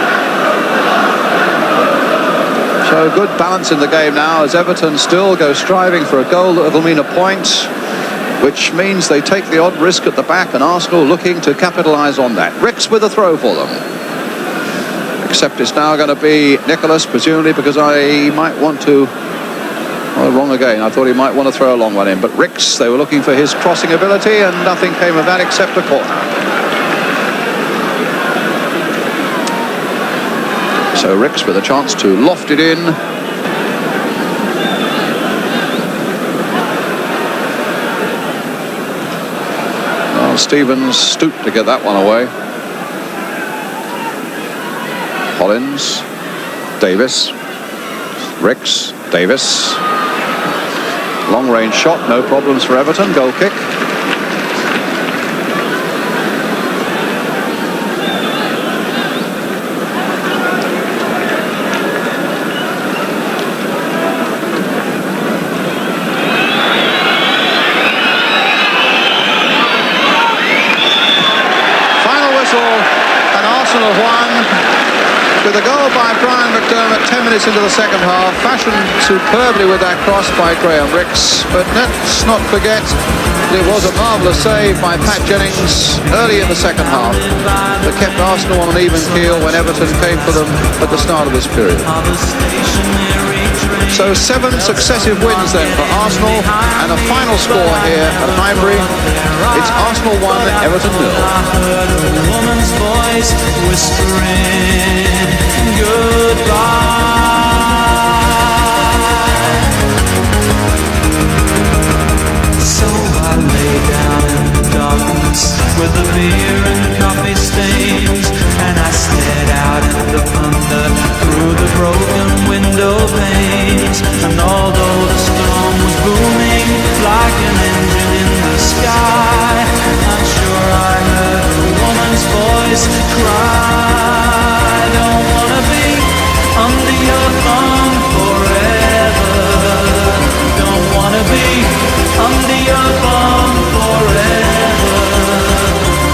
So good balance in the game now, as Everton still go striving for a goal that will mean a point, which means they take the odd risk at the back, and Arsenal looking to capitalise on that. Ricks with a throw for them. Except it's now going to be Nicholas, presumably, because I might want to... Oh, wrong again. I thought he might want to throw a long one in. But Ricks, they were looking for his crossing ability, and nothing came of that except a corner. So Ricks with a chance to loft it in. Well, Stevens stooped to get that one away. Hollins, Davis, Ricks, Davis. Long-range shot, no problems for Everton. Goal kick. Arsenal won with a goal by Brian McDermott 10 minutes into the second half, fashioned superbly with that cross by Graham Ricks. But let's not forget that it was a marvellous save by Pat Jennings early in the second half that kept Arsenal on an even keel when Everton came for them at the start of this period. So 7 successive wins then for Arsenal, and a final score here at Highbury. It's Arsenal 1, Everton 0. Woman's voice whispering goodbye. So I lay down in the darkness with the beer and coffee stains, and I stared out at the thunder through the broken window panes. And although the storm was booming like an engine in the sky, I'm sure I heard a woman's voice cry, don't wanna be under your thumb forever. Don't wanna be under your thumb forever.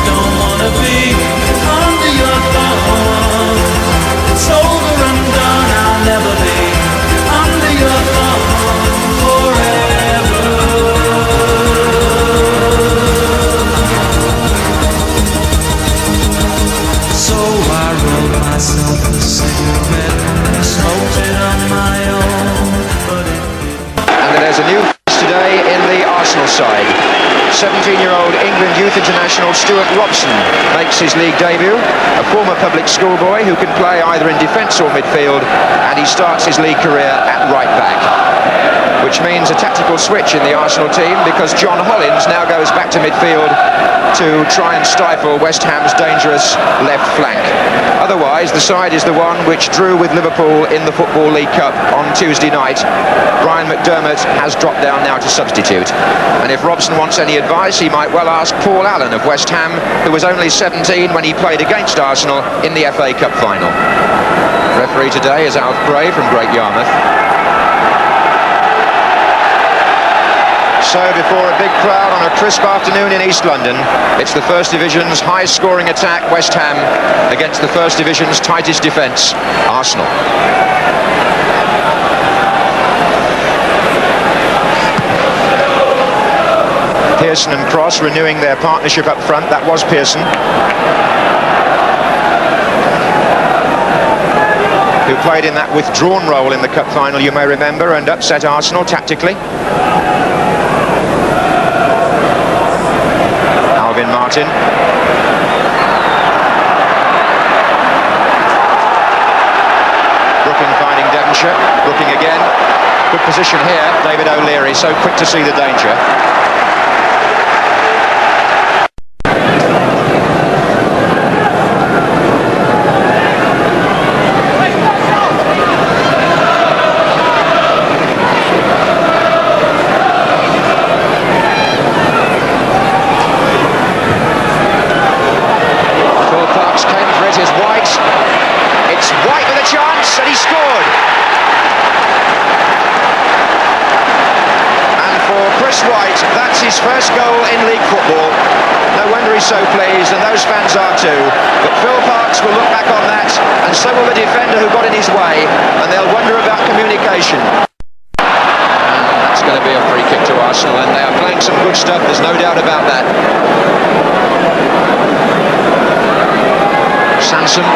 Don't wanna be under your thumb. It's over and done, I'll never be under your thumb forever. So I wrote myself a cigarette and smoked it on my own. And there's a new today in the Arsenal side. 17-year-old England youth international Stuart Robson makes his league debut, a former public school boy who can play either in defence or midfield, and he starts his league career at right back, which means a tactical switch in the Arsenal team, because John Hollins now goes back to midfield to try and stifle West Ham's dangerous left flank. Otherwise, the side is the one which drew with Liverpool in the Football League Cup on Tuesday night. Brian McDermott has dropped down now to substitute. And if Robson wants any advice, he might well ask Paul Allen of West Ham, who was only 17 when he played against Arsenal in the FA Cup final. Referee today is Alf Bray from Great Yarmouth. So before a big crowd on a crisp afternoon in East London, it's the First Division's high-scoring attack, West Ham, against the First Division's tightest defence, Arsenal. Pearson and Cross renewing their partnership up front. That was Pearson, who played in that withdrawn role in the cup final, you may remember, and upset Arsenal tactically. Alvin Martin. Brooking finding Devonshire. Brooking again. Good position here. David O'Leary, so quick to see the danger. First goal in league football. No wonder he's so pleased, and those fans are too. But Phil Parkes will look back on that, and so will the defender who got in his way, and they'll wonder about communication. And that's going to be a free kick to Arsenal, and they are playing some good stuff, there's no doubt about that. Sanson.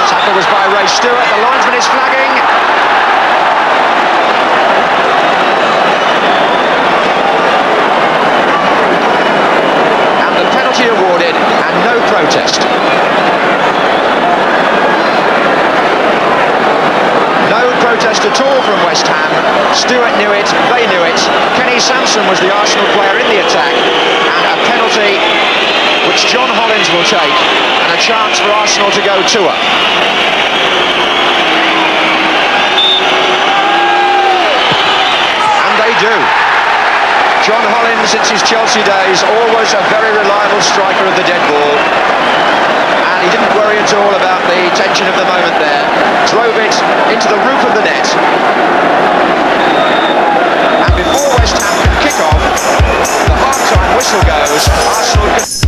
Tackle was by Ray Stewart, the linesman is flagging. Awarded, and no protest. No protest at all from West Ham. Stewart knew it, they knew it. Kenny Sanson was the Arsenal player in the attack, and a penalty which John Hollins will take, and a chance for Arsenal to go 2-up. too. John Hollins, since his Chelsea days, always a very reliable striker of the dead ball. And he didn't worry at all about the tension of the moment there. Drove it into the roof of the net. And before West Ham can kick off, the half-time whistle goes. Arsenal...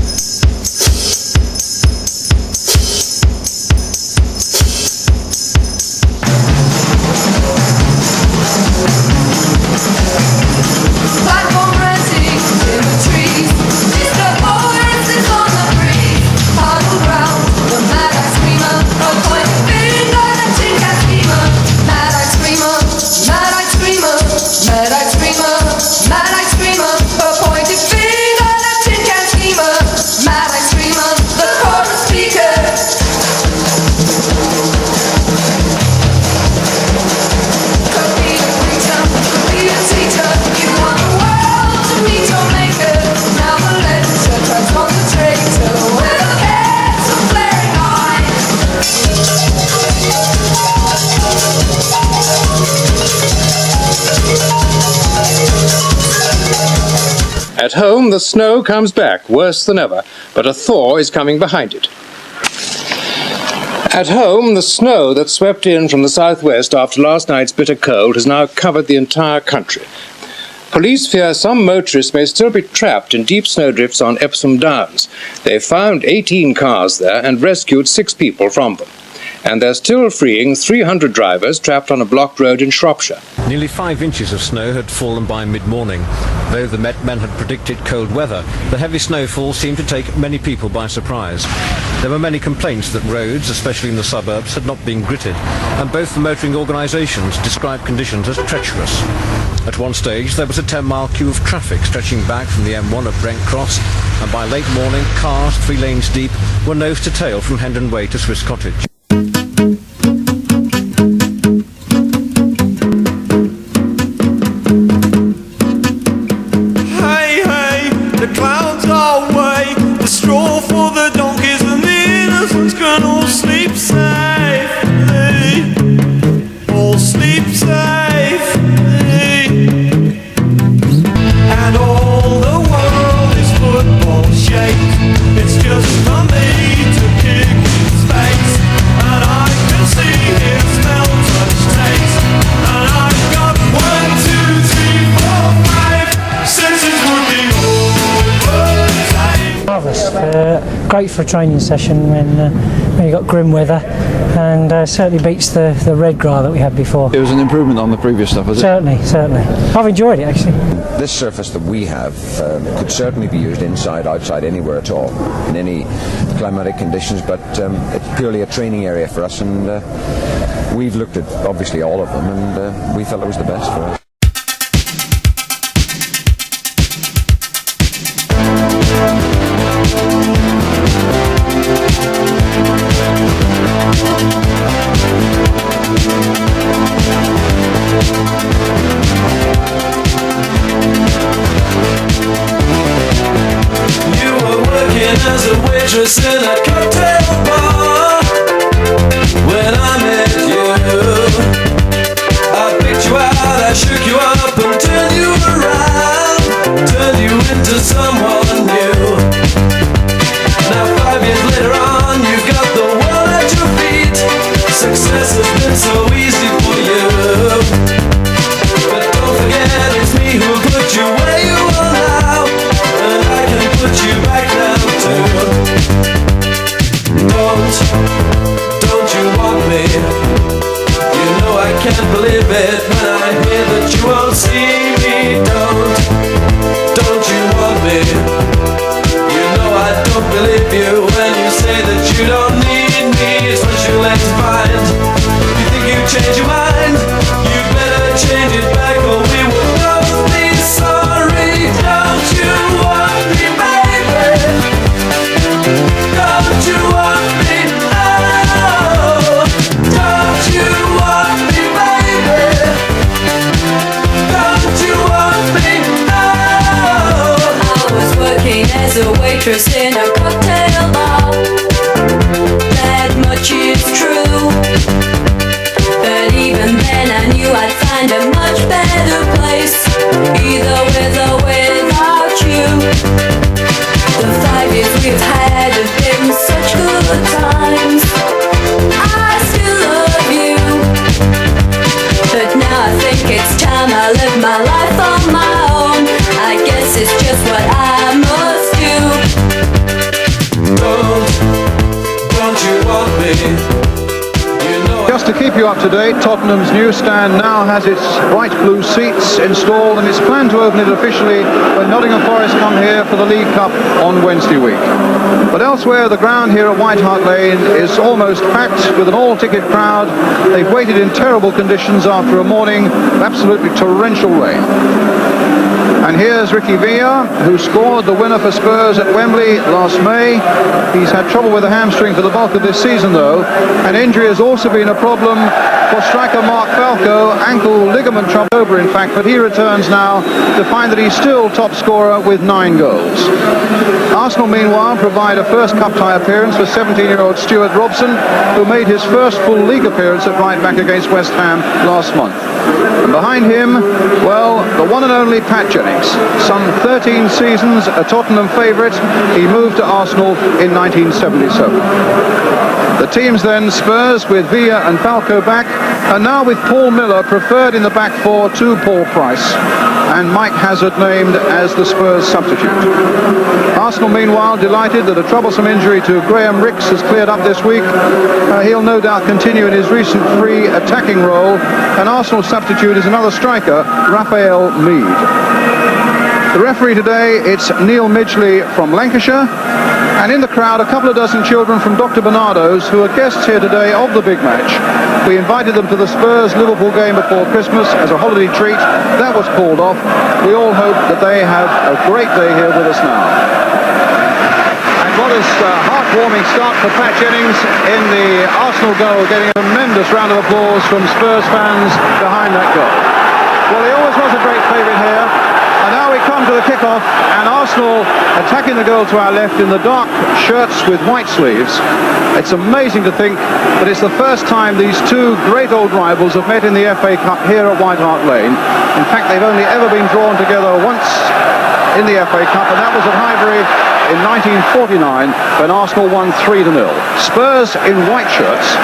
At home, the snow comes back, worse than ever, but a thaw is coming behind it. At home, the snow that swept in from the southwest after last night's bitter cold has now covered the entire country. Police fear some motorists may still be trapped in deep snowdrifts on Epsom Downs. They found 18 cars there and rescued 6 people from them. And they're still freeing 300 drivers trapped on a blocked road in Shropshire. Nearly 5 inches of snow had fallen by mid-morning. Though the Met Men had predicted cold weather, the heavy snowfall seemed to take many people by surprise. There were many complaints that roads, especially in the suburbs, had not been gritted, and both the motoring organisations described conditions as treacherous. At one stage, there was a 10-mile queue of traffic stretching back from the M1 at Brent Cross, and by late morning, cars 3 lanes deep were nose to tail from Hendon Way to Swiss Cottage. Great for a training session when you got grim weather, and certainly beats the red grass that we had before. It was an improvement on the previous stuff, was it? Certainly. I've enjoyed it actually. This surface that we have could certainly be used inside, outside, anywhere at all, in any climatic conditions, but it's purely a training area for us, and we've looked at obviously all of them, and we felt it was the best for us. As a waitress in a cocktail bar, when I met you, I picked you out, I shook you up and turned you around, turned you into someone new. Now 5 years later on, you've got the world at your feet. Success has been so easy for you, but don't forget it's me who put you where you are now, and I can put you back now. Don't you want me? You know I can't believe it when I hear that you won't see me. Don't you want me? You know I don't believe you when you say that you don't need me. It's what you like to find. You think you change your mind? You better change it back or we will both be sorry. Don't you want me, baby? Don't you want me? Oh, don't you want me, baby? Don't you want me? Oh, I was working as a waitress in a cocktail bar. That much is true. But even Just to keep you up to date, Tottenham's new stand now has its bright blue seats installed, and it's planned to open it officially when Nottingham Forest come here for the League Cup on Wednesday week. But elsewhere, the ground here at White Hart Lane is almost packed with an all-ticket crowd. They've waited in terrible conditions after a morning of absolutely torrential rain. And here's Ricky Villa, who scored the winner for Spurs at Wembley last May. He's had trouble with a hamstring for the bulk of this season, though. And injury has also been a problem for striker Mark Falco. Ankle ligament trouble over, in fact, but he returns now to find that he's still top scorer with 9 goals. Arsenal, meanwhile, provide a first cup tie appearance for 17-year-old Stuart Robson, who made his first full league appearance at right back against West Ham last month. And behind him, well, the one and only Pat Jennings. Some 13 seasons a Tottenham favourite. He moved to Arsenal in 1977. The teams then, Spurs with Villa and Falco back, and now with Paul Miller preferred in the back four to Paul Price, and Mike Hazard named as the Spurs substitute. Arsenal, meanwhile, delighted that a troublesome injury to Graham Rix has cleared up this week. He'll no doubt continue in his recent free attacking role, and Arsenal substitute is another striker, Raphael Mead. The referee today, it's Neil Midgley from Lancashire, and in the crowd a couple of dozen children from Dr. Bernardo's, who are guests here today of the big match. We invited them to the Spurs-Liverpool game before Christmas as a holiday treat. That was called off. We all hope that they have a great day here with us now. And what a heartwarming start for Pat Jennings in the Arsenal goal, getting a tremendous round of applause from Spurs fans behind that goal. Well, he always was a great favourite here. And now we come to the kickoff, and Arsenal attacking the goal to our left in the dark shirts with white sleeves. It's amazing to think that it's the first time these two great old rivals have met in the FA Cup here at White Hart Lane. In fact, they've only ever been drawn together once in the FA Cup, and that was at Highbury in 1949 when Arsenal won 3-0. Spurs in white shirts,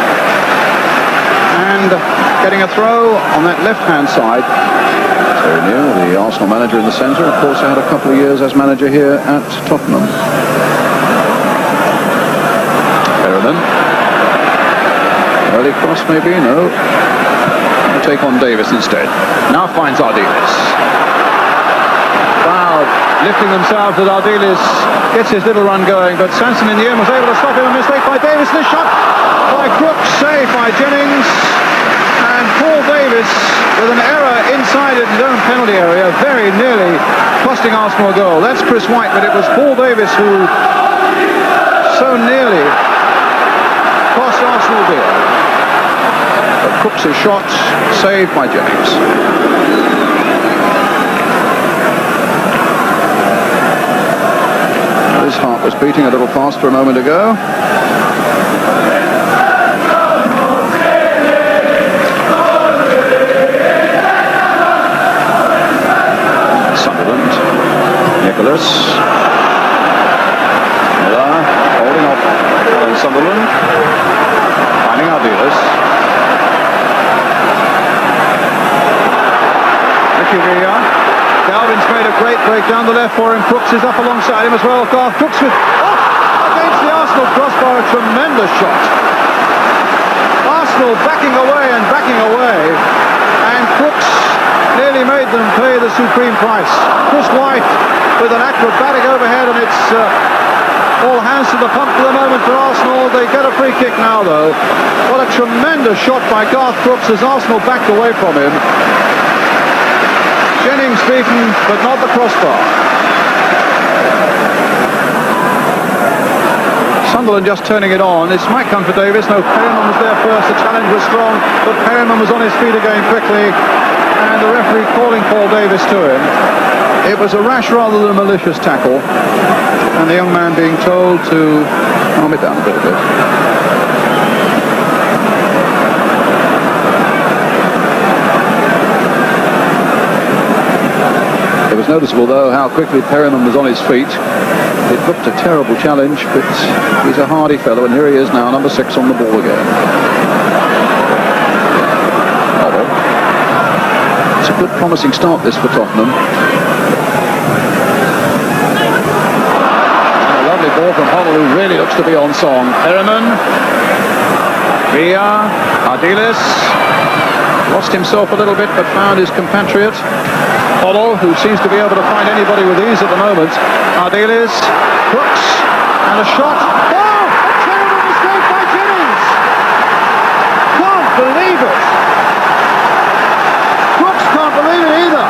and getting a throw on that left-hand side. Terry Neal, the Arsenal manager in the centre, of course, had a couple of years as manager here at Tottenham. Perryman. Early cross, maybe? No. We'll take on Davis instead. Now finds Ardiles. Wow, lifting themselves as Ardiles gets his little run going, but Sanson in the end was able to stop him. A mistake by Davis. This shot by Crooks, saved by Jennings. And Paul Davis with an error inside his own penalty area, very nearly costing Arsenal a goal. That's Chris White, but it was Paul Davis who so nearly cost Arsenal dear. But Crooks' shot saved by Jennings. His heart was beating a little faster a moment ago. Nicholas. Miller holding off Alan Sunderland. Finding Ardiles. Ricky Villa. Galvin's made a great break down the left for him. Crooks is up alongside him as well. Garth Crooks with against the Arsenal crossbar, a tremendous shot. Arsenal backing away and backing away, and Crooks nearly made them pay the supreme price. Chris White with an acrobatic overhead, and it's all hands to the pump for the moment for Arsenal. They get a free kick now, though. What a tremendous shot by Garth Crooks as Arsenal backed away from him. Jennings beaten, but not the crossbar. Sunderland just turning it on. This might come for Davis. No, Perryman was there first. The challenge was strong, but Perryman was on his feet again quickly, and the referee calling Paul Davis to him. It was a rash rather than a malicious tackle, and the young man being told to calm it down a little bit. It was noticeable, though, how quickly Perryman was on his feet. It looked a terrible challenge, but he's a hardy fellow, and here he is now, number 6 on the ball again. It's a good, promising start, this, for Tottenham. And a lovely ball from Hoddle, who really looks to be on song. Perryman. Villa, Ardiles, lost himself a little bit but found his compatriot. Hoddle, who seems to be able to find anybody with ease at the moment. Ardiles, Crooks, and a shot. Oh! A terrible mistake by Jennings! Can't believe it! Crooks can't believe it either.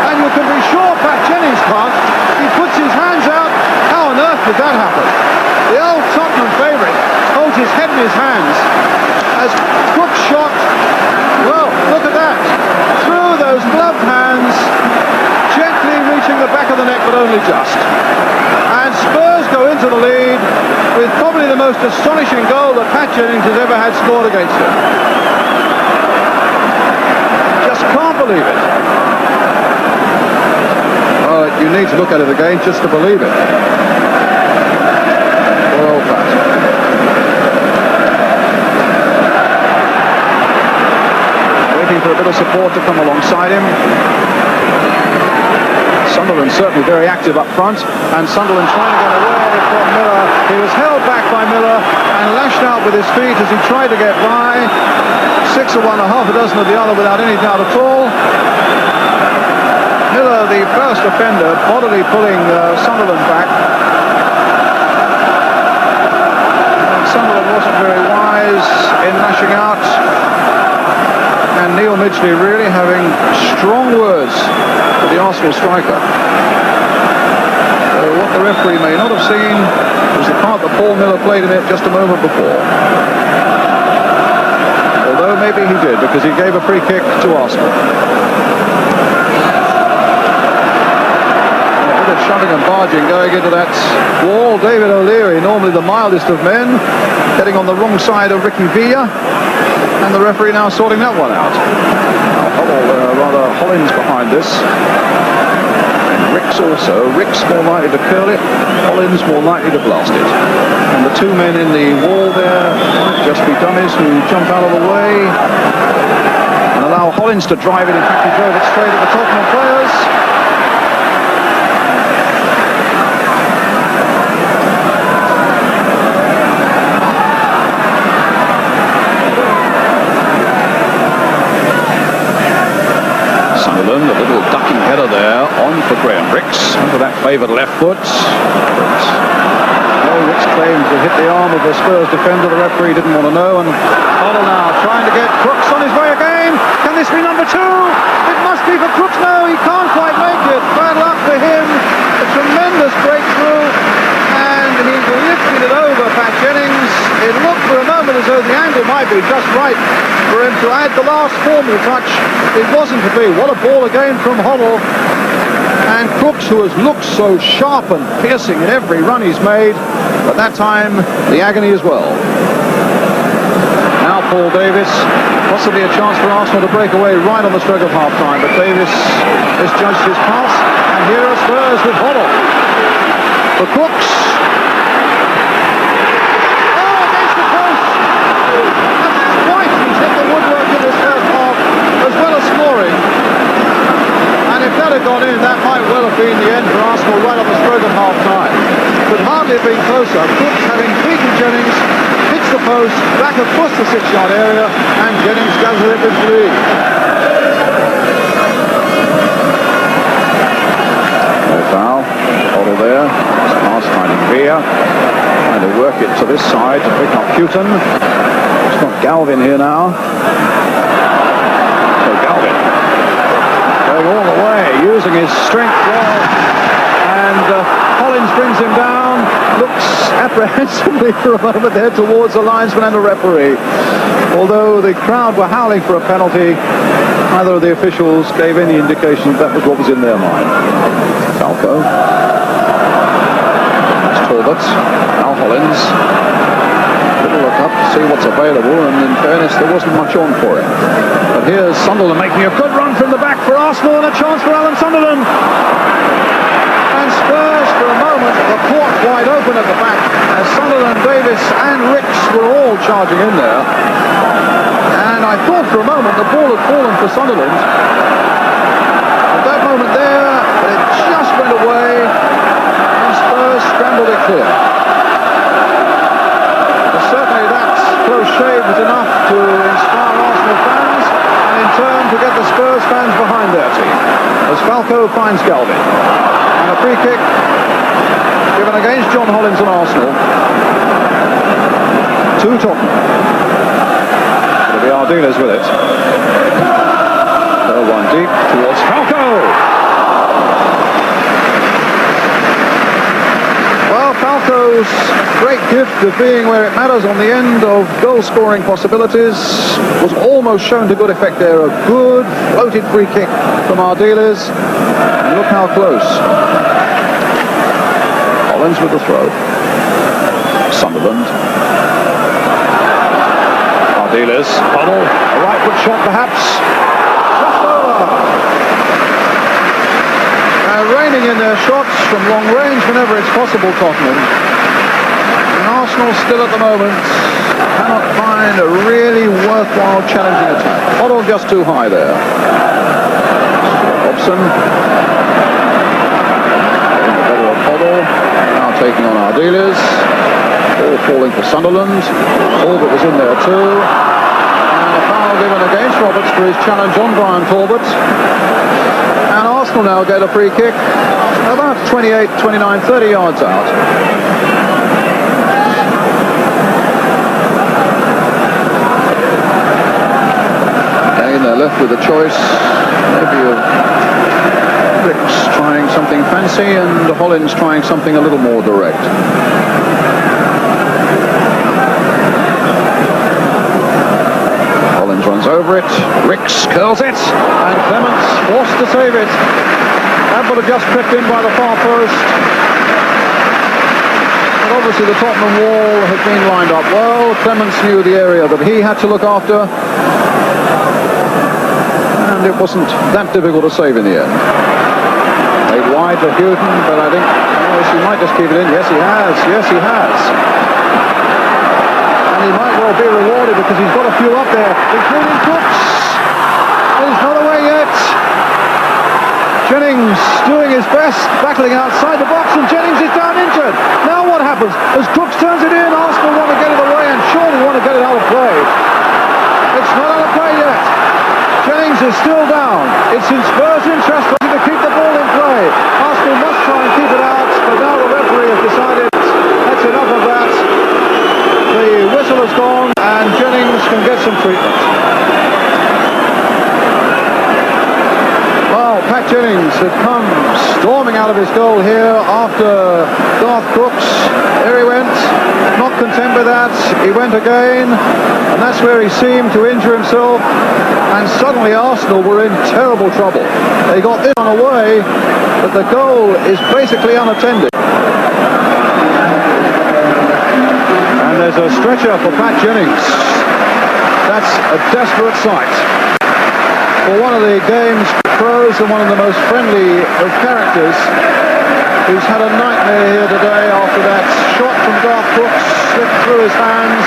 And you can be sure Pat Jennings can't. He puts his hands out. How on earth did that happen? The old Tottenham favourite holds his head in his hands as Crooks shot. Well, look at that. Through those gloved hands, gently reaching the back of the net, but only just. And Spurs go into the lead with probably the most astonishing goal that Pat Jennings has ever had scored against him. Just can't believe it. Well, you need to look at it again just to believe it. Well, Pat. Waiting for a bit of support to come alongside him. Sunderland certainly very active up front, and Sunderland trying to get away from Miller. He was held back by Miller and lashed out with his feet as he tried to get by. 6 of one, a half a dozen of the other without any doubt at all. Miller, the first offender, bodily pulling Sunderland back. And Sunderland wasn't very wise in lashing out. And Neil Midgley really having strong words for the Arsenal striker. So what the referee may not have seen was the part that Paul Miller played in it just a moment before. Although maybe he did, because he gave a free kick to Arsenal. A bit of shoving and barging going into that wall. David O'Leary, normally the mildest of men, getting on the wrong side of Ricky Villa. And the referee now sorting that one out. Rather Hollins behind this. And Ricks also. Ricks more likely to curl it. Hollins more likely to blast it. And the two men in the wall there might just be dummies who jump out of the way and allow Hollins to drive it. In fact, he drove it straight at the Tottenham players. A little ducking header there on for Graham Ricks under that favoured left foot. No, Ricks claims to hit the arm of the Spurs defender. The referee didn't want to know. And Hoddle now trying to get Crooks on his way again. Can this be number 2? It must be for Crooks. No, he can't quite make it. Bad luck for him. A tremendous breakthrough. And he's lifted it over Pat Jennings. It looked for a moment as though the angle might be just right for him to add the last formal touch. It wasn't to be. What a ball again from Hoddle. And Crooks, who has looked so sharp and piercing in every run he's made, but that time the agony as well. Now Paul Davis, possibly a chance for Arsenal to break away right on the stroke of half-time, but Davis has judged his pass, and here are Spurs with Hoddle. For Crooks. Oh, against the post! Twice he's hit the woodwork in this first half, as well as scoring. And if that had gone in, that might well have been the end for Arsenal right on the stroke of half-time. Could hardly have been closer. Crooks, having beaten Jennings, hits the post, back across the 6-yard area, and Jennings gathers it with lead. No foul. Hoddle there. Pass finding Villa. Trying to work it to this side to pick up Houghton. It's got Galvin here now. So Galvin going all the way, using his strength well, and Hollins brings him down, looks apprehensively for a moment there towards the linesman and the referee. Although the crowd were howling for a penalty, neither of the officials gave any indication that was what was in their mind. Falco. That's Talbot. Now Hollins. Little look up to see what's available, and in fairness there wasn't much on for it. But here's Sunderland making a good run from the back for Arsenal, and a chance for Alan Sunderland. And Spurs for a moment were caught wide open at the back as Sunderland, Davis and Ricks were all charging in there. And I thought for a moment the ball had fallen for Sunderland. At that moment there, but it just went away and Spurs scrambled it clear. Certainly that close shave was enough to inspire Arsenal fans and in turn to get the Spurs fans behind their team. As Falco finds Galvin. And a free kick given against John Hollins and Arsenal to Tottenham. It'll be our dealers with it. They'll one deep towards Falco. Well, Falco's great gift of being where it matters on the end of goal-scoring possibilities was almost shown to good effect there. A good floated free kick from our dealers. And look how close. Hollins with the throw. Sunderland. Our dealers. Funnel. A right foot shot perhaps. Just over. Reining in their shots from long range whenever it's possible, Tottenham. And Arsenal still at the moment cannot find a really worthwhile challenging attack. Hoddle just too high there. Robson. Getting the better of Hoddle. Now taking on our dealers. All falling for Sunderland. Talbot was in there too. And a foul given against Roberts for his challenge on Brian Talbot. And Arsenal now get a free kick about 28, 29, 30 yards out. Again, they're left with a choice, maybe of Ricks trying something fancy and Hollins trying something a little more direct. Hollins runs over it, Ricks curls it, and Clements forced to save it. That would have just crept in by the far post. But obviously the Tottenham wall had been lined up well. Clements knew the area that he had to look after. And it wasn't that difficult to save in the end. Made wide for Houghton, but I think he might just keep it in. Yes, he has. Yes, he has. And he might well be rewarded because he's got a few up there, including Cooks. He's not away yet. Jennings doing his best, battling outside the box, and Jennings is down injured. Now what happens? As Crooks turns it in, Arsenal want to get it away and surely want to get it out of play. It's not out of play yet. Jennings is still down. It's in Spurs' interest to keep the ball in play. Arsenal must try and keep it out, but now the referee has decided that's enough of that. The whistle has gone and Jennings can get some treatment. Well, Pat Jennings had come storming out of his goal here after Garth Crooks. There he went, not content with that, he went again, and that's where he seemed to injure himself, and suddenly Arsenal were in terrible trouble. They got this on away, but the goal is basically unattended. And there's a stretcher for Pat Jennings. That's a desperate sight. For one of the game's pros and one of the most friendly of characters, who's had a nightmare here today after that shot from Garth Crooks slipped through his hands,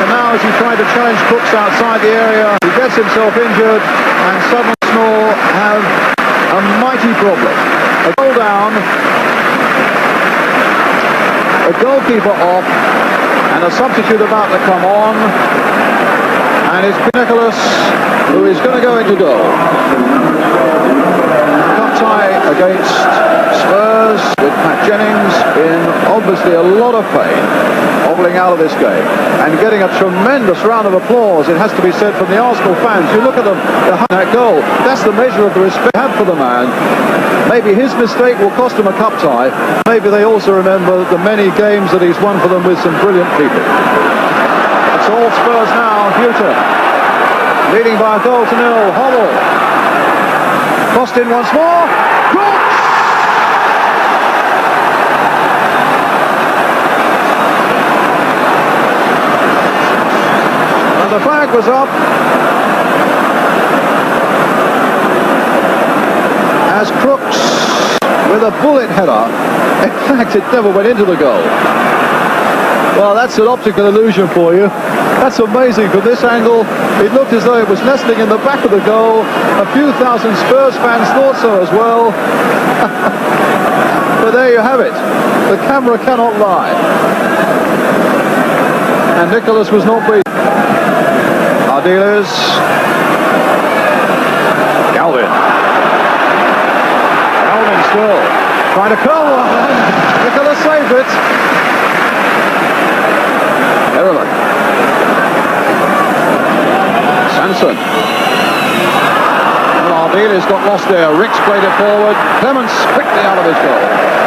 and now as he tried to challenge Crooks outside the area, he gets himself injured, and suddenly Arsenal have a mighty problem. A goal down, a goalkeeper off, and a substitute about to come on, and it's Nicholas who is going to go into goal. Cup tie against Spurs with Pat Jennings in obviously a lot of pain, hobbling out of this game and getting a tremendous round of applause, it has to be said, from the Arsenal fans. You look at them behind that goal, that's the measure of the respect they have for the man. Maybe his mistake will cost him a cup tie. Maybe they also remember the many games that he's won for them with some brilliant people. It's all Spurs now. Houghton leading by a goal to nil. Hoddle crossed in once more. Crooks! And the flag was up as Crooks with a bullet header. In fact, it never went into the goal. Well, that's an optical illusion for you. That's amazing. From this angle, it looked as though it was nestling in the back of the goal. A few thousand Spurs fans thought so as well. But there you have it. The camera cannot lie. And Nicholas was not beaten. Ardiles. Galvin still trying to curl one. Nicholas saved it. Merriman. Sanson. Well, Ardiles got lost there. Ricks played it forward. Clements quickly out of his goal.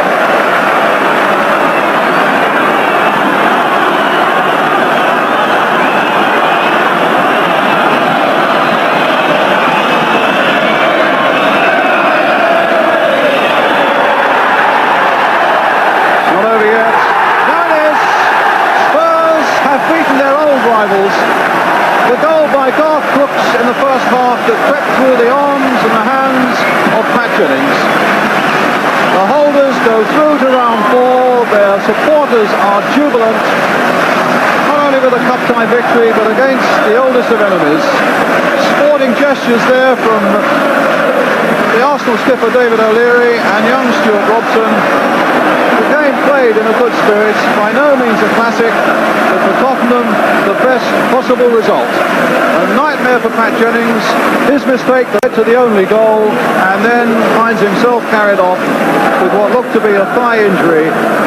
The goal by Garth Crooks in the first half that crept through the arms and the hands of Pat Jennings. The holders go through to round 4. Their supporters are jubilant, not only with a cup tie victory but against the oldest of enemies. Sporting gestures there from the Arsenal skipper David O'Leary and young Stuart Robson. The game played in a good spirit, by no means a classic, but for Tottenham, the best possible result. A nightmare for Pat Jennings, his mistake led to the only goal, and then finds himself carried off with what looked to be a thigh injury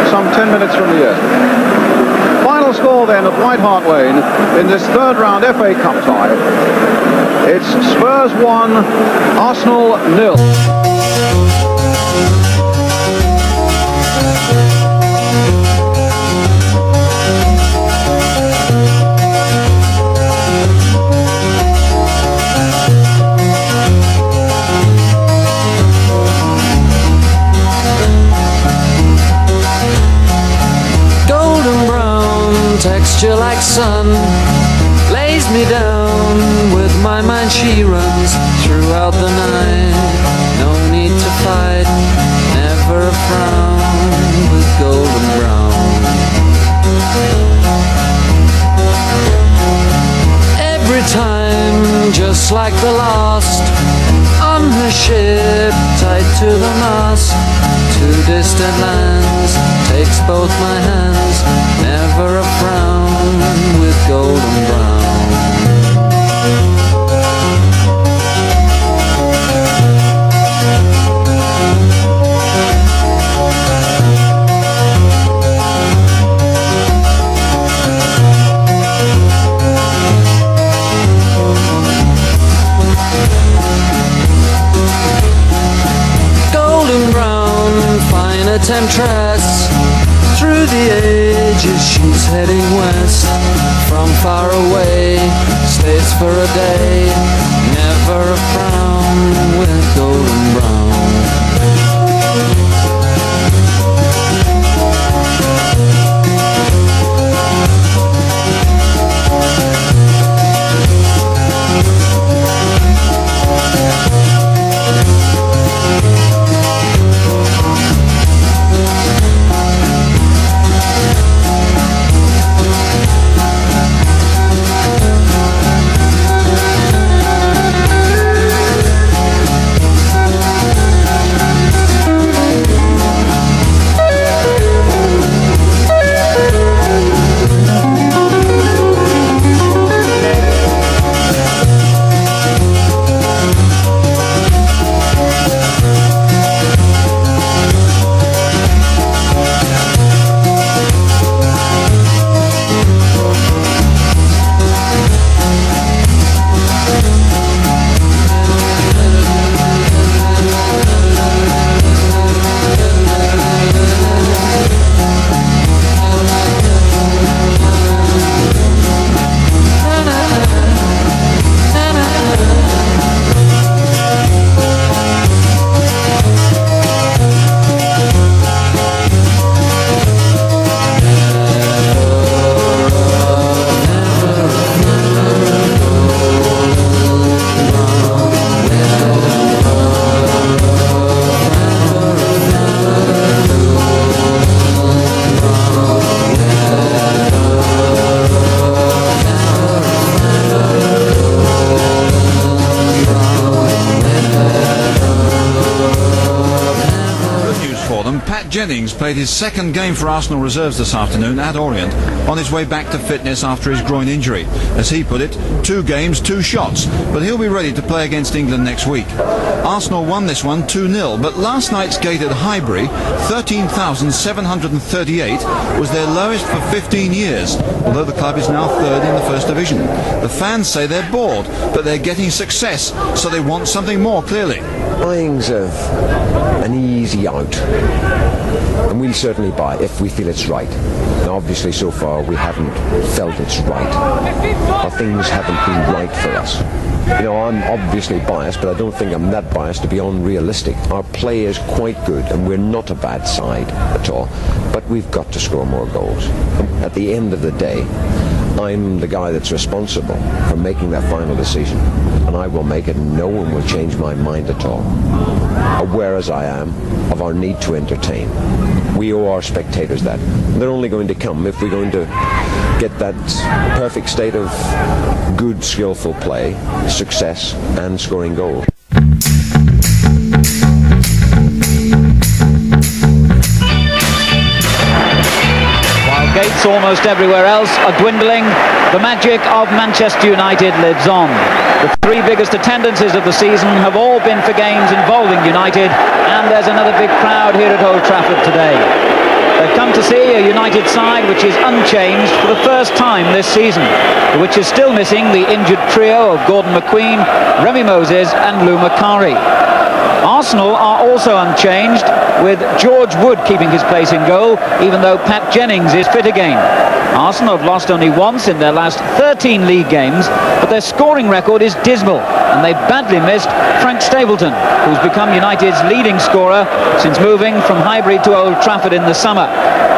some 10 minutes from the end. Final score then at White Hart Lane in this third round FA Cup tie. It's Spurs 1, Arsenal 0. Texture like sun lays me down. With my mind she runs throughout the night. No need to fight, never a frown. With golden brown, every time just like the last. On her ship tied to the mast, to distant lands, takes both my hands. Never a frown, with golden brown. Golden brown, fine a temptress. Through the ages she's heading west. From far away, stays for a day. Never a frown, with golden brown. Jennings played his second game for Arsenal reserves this afternoon at Orient on his way back to fitness after his groin injury. As he put it, 2 games, 2 shots, but he'll be ready to play against England next week. Arsenal won this one 2-0, but last night's gate at Highbury, 13,738, was their lowest for 15 years, although the club is now 3rd in the First Division. The fans say they're bored, but they're getting success, so they want something more, clearly. Buying's an easy out, and we'll certainly buy if we feel it's right. Now obviously so far we haven't felt it's right, or things haven't been right for us. You know, I'm obviously biased, but I don't think I'm that biased to be unrealistic. Our play is quite good, and we're not a bad side at all, but we've got to score more goals. At the end of the day, I'm the guy that's responsible for making that final decision, and I will make it, and no one will change my mind at all. Aware as I am of our need to entertain. We owe our spectators that. They're only going to come if we're going to get that perfect state of good, skillful play, success, and scoring goals. Gates almost everywhere else are dwindling. The magic of Manchester United lives on. The 3 biggest attendances of the season have all been for games involving United, and there's another big crowd here at Old Trafford today. They've come to see a United side which is unchanged for the first time this season, which is still missing the injured trio of Gordon McQueen, Remy Moses and Lou Macari. Arsenal are also unchanged, with George Wood keeping his place in goal, even though Pat Jennings is fit again. Arsenal have lost only once in their last 13 league games, but their scoring record is dismal, and they badly missed Frank Stapleton, who's become United's leading scorer since moving from Highbury to Old Trafford in the summer,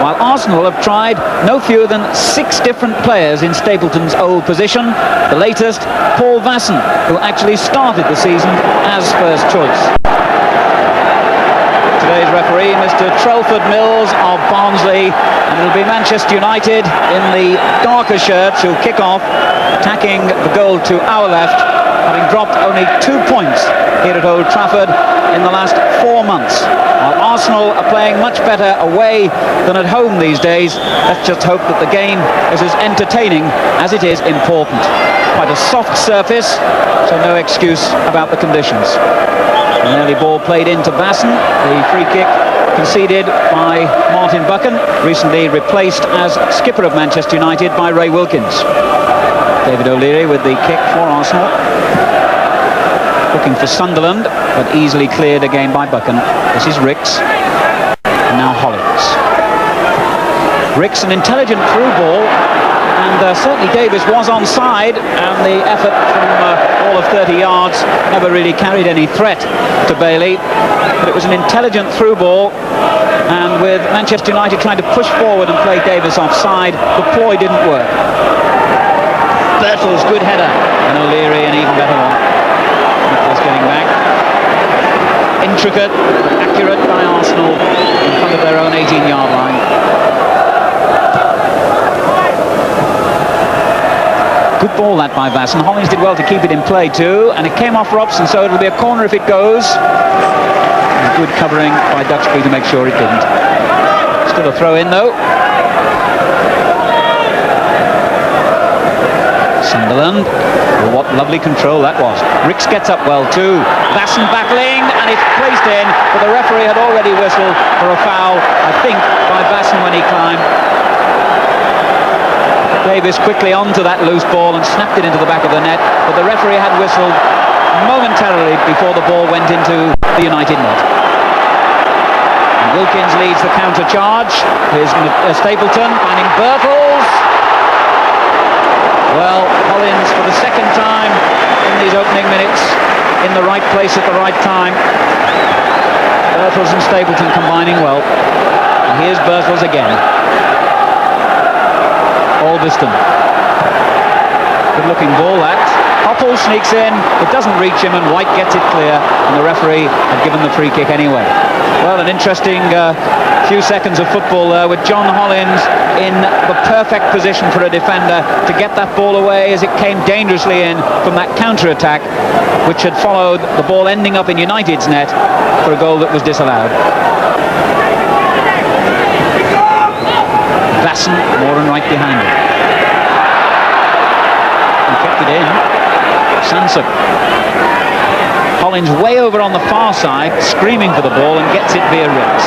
while Arsenal have tried no fewer than 6 different players in Stapleton's old position, the latest, Paul Vasson, who actually started the season as first choice. Today's referee, Mr. Trelford Mills of Barnsley, and it'll be Manchester United in the darker shirts who'll kick off, attacking the goal to our left, having dropped only 2 points here at Old Trafford in the last 4 months. While Arsenal are playing much better away than at home these days, let's just hope that the game is as entertaining as it is important. Quite a soft surface, so no excuse about the conditions. An early ball played into Basson, the free kick conceded by Martin Buchan, recently replaced as skipper of Manchester United by Ray Wilkins. David O'Leary with the kick for Arsenal. Looking for Sunderland, but easily cleared again by Buchan. This is Ricks, and now Hollins. Ricks, an intelligent through ball, and certainly Davis was onside, and the effort from all of 30 yards never really carried any threat to Bailey, but it was an intelligent through ball, and with Manchester United trying to push forward and play Davis offside, the ploy didn't work. Birtles, good header, and O'Leary an even better one. Nicholas getting back. Intricate, accurate by Arsenal in front of their own 18-yard line. Good ball that by Vasson. Hollins did well to keep it in play too, and it came off Robson, so it'll be a corner if it goes. And good covering by Duxbury to make sure it didn't. Still a throw in though. Sunderland. Well, what lovely control that was. Ricks gets up well too. Vasson battling, and it's placed in, but the referee had already whistled for a foul, I think, by Vasson when he climbed. Davis quickly onto that loose ball and snapped it into the back of the net, but the referee had whistled momentarily before the ball went into the United net. And Wilkins leads the counter charge. Here's Stapleton finding Birtles. Well, Hollins for the second time in these opening minutes in the right place at the right time. Birtles and Stapleton combining well. And here's Birtles again. Alveston. Good looking ball that. Hoppel sneaks in, it doesn't reach him, and White gets it clear, and the referee had given the free kick anyway. Well, an interesting few seconds of football there with John Hollins in the perfect position for a defender to get that ball away as it came dangerously in from that counter-attack, which had followed the ball ending up in United's net for a goal that was disallowed. Vasson, Moran right behind him. He kept it in. Sansom. Collins way over on the far side, screaming for the ball, and gets it via ribs.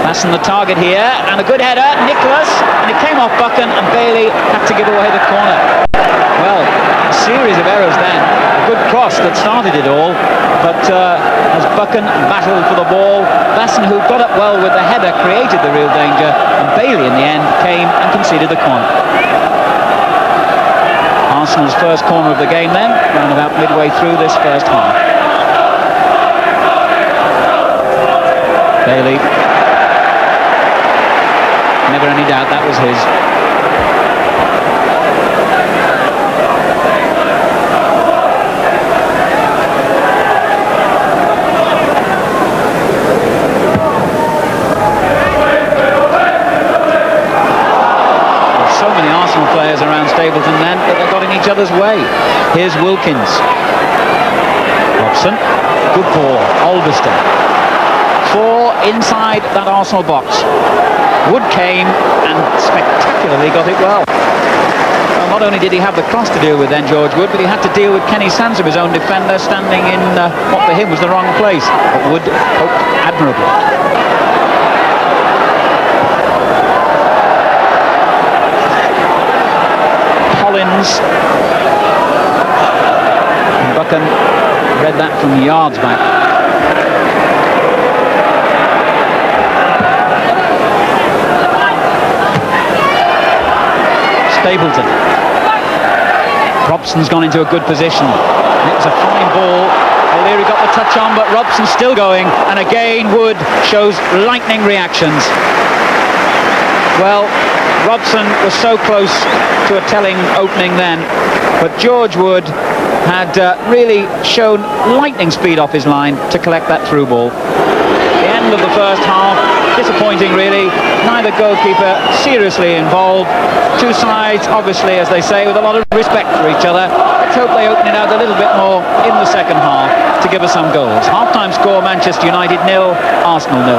Vasson the target here, and a good header, Nicholas, and it came off Buchan, and Bailey had to give away the corner. Well, a series of errors then. A good cross that started it all, but as Buchan battled for the ball, Vasson, who got up well with the header, created the real danger, and Bailey in the end came and conceded the corner. Arsenal's first corner of the game then, around about midway through this first half. Bailey. Never any doubt that was his. So many Arsenal players around Stapleton then that they got in each other's way. Here's Wilkins. Robson. Good ball. Alveston. 4 inside that Arsenal box. Wood came and spectacularly got it well. Well, not only did he have the cross to deal with then, George Wood, but he had to deal with Kenny Sansom, his own defender, standing in what for him was the wrong place. But Wood coped admirably. Collins. And Buchan read that from yards back. Stapleton. Robson's gone into a good position. It was a fine ball. O'Leary got the touch on, but Robson's still going, and again Wood shows lightning reactions. Well, Robson was so close to a telling opening then, but George Wood had really shown lightning speed off his line to collect that through ball. The end of the first half, disappointing really. Neither goalkeeper seriously involved. Two sides, obviously, as they say, with a lot of respect for each other. Let's hope they open it out a little bit more in the second half to give us some goals. Half-time score, Manchester United 0, Arsenal 0.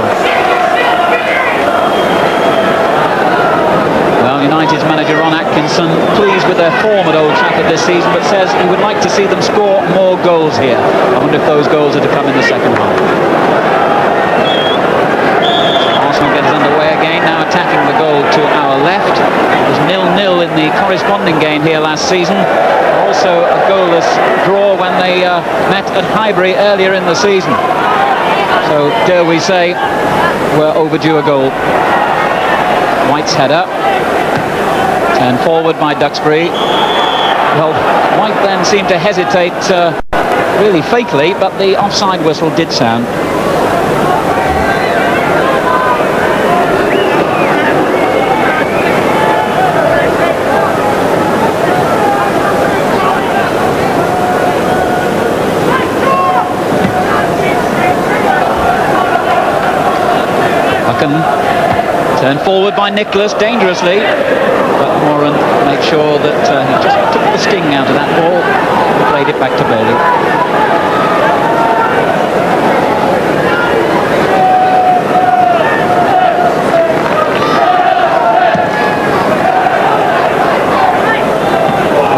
Well, United's manager Ron Atkinson pleased with their form at Old Trafford this season, but says he would like to see them score more goals here. I wonder if those goals are to come in the second half. Arsenal gets underway again, now attacking the goal to our left. It was 0-0 in the corresponding game here last season. Also a goalless draw when they met at Highbury earlier in the season. So, dare we say, we're overdue a goal. White's header. Turned forward by Duxbury. Well, White then seemed to hesitate really fakely, but the offside whistle did sound. Turned forward by Nicholas, dangerously, but Moran made sure that he just took the sting out of that ball and played it back to Bailey.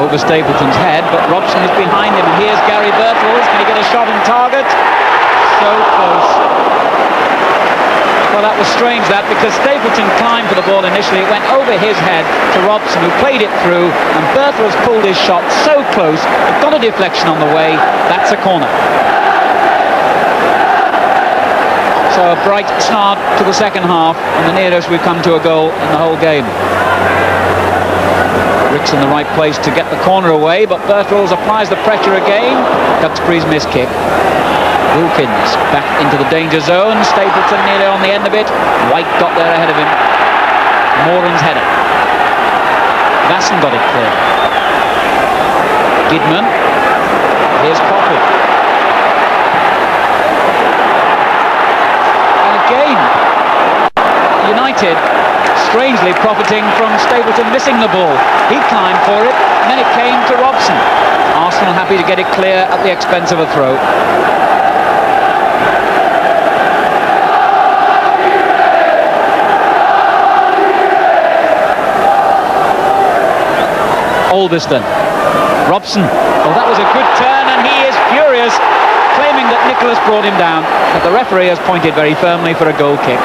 Over Stapleton's head, but Robson is behind him, and here's Gary Birtles. Can he get a shot on target? So close. Well, that was strange, that, because Stapleton climbed for the ball initially. It went over his head to Robson, who played it through, and Birtles pulled his shot so close. It got a deflection on the way. That's a corner. So a bright start to the second half, and the nearest we've come to a goal in the whole game. Rick's in the right place to get the corner away, but Birtles applies the pressure again. Duxbury's missed kick. Wilkins back into the danger zone. Stapleton nearly on the end of it. White got there ahead of him. Moran's header. Vasson got it clear. Gidman. Here's Coffey. And again, United strangely profiting from Stapleton missing the ball. He climbed for it, and then it came to Robson. Arsenal happy to get it clear at the expense of a throw. Olbiston. Robson. Oh, that was a good turn, and he is furious, claiming that Nicholas brought him down. But the referee has pointed very firmly for a goal kick.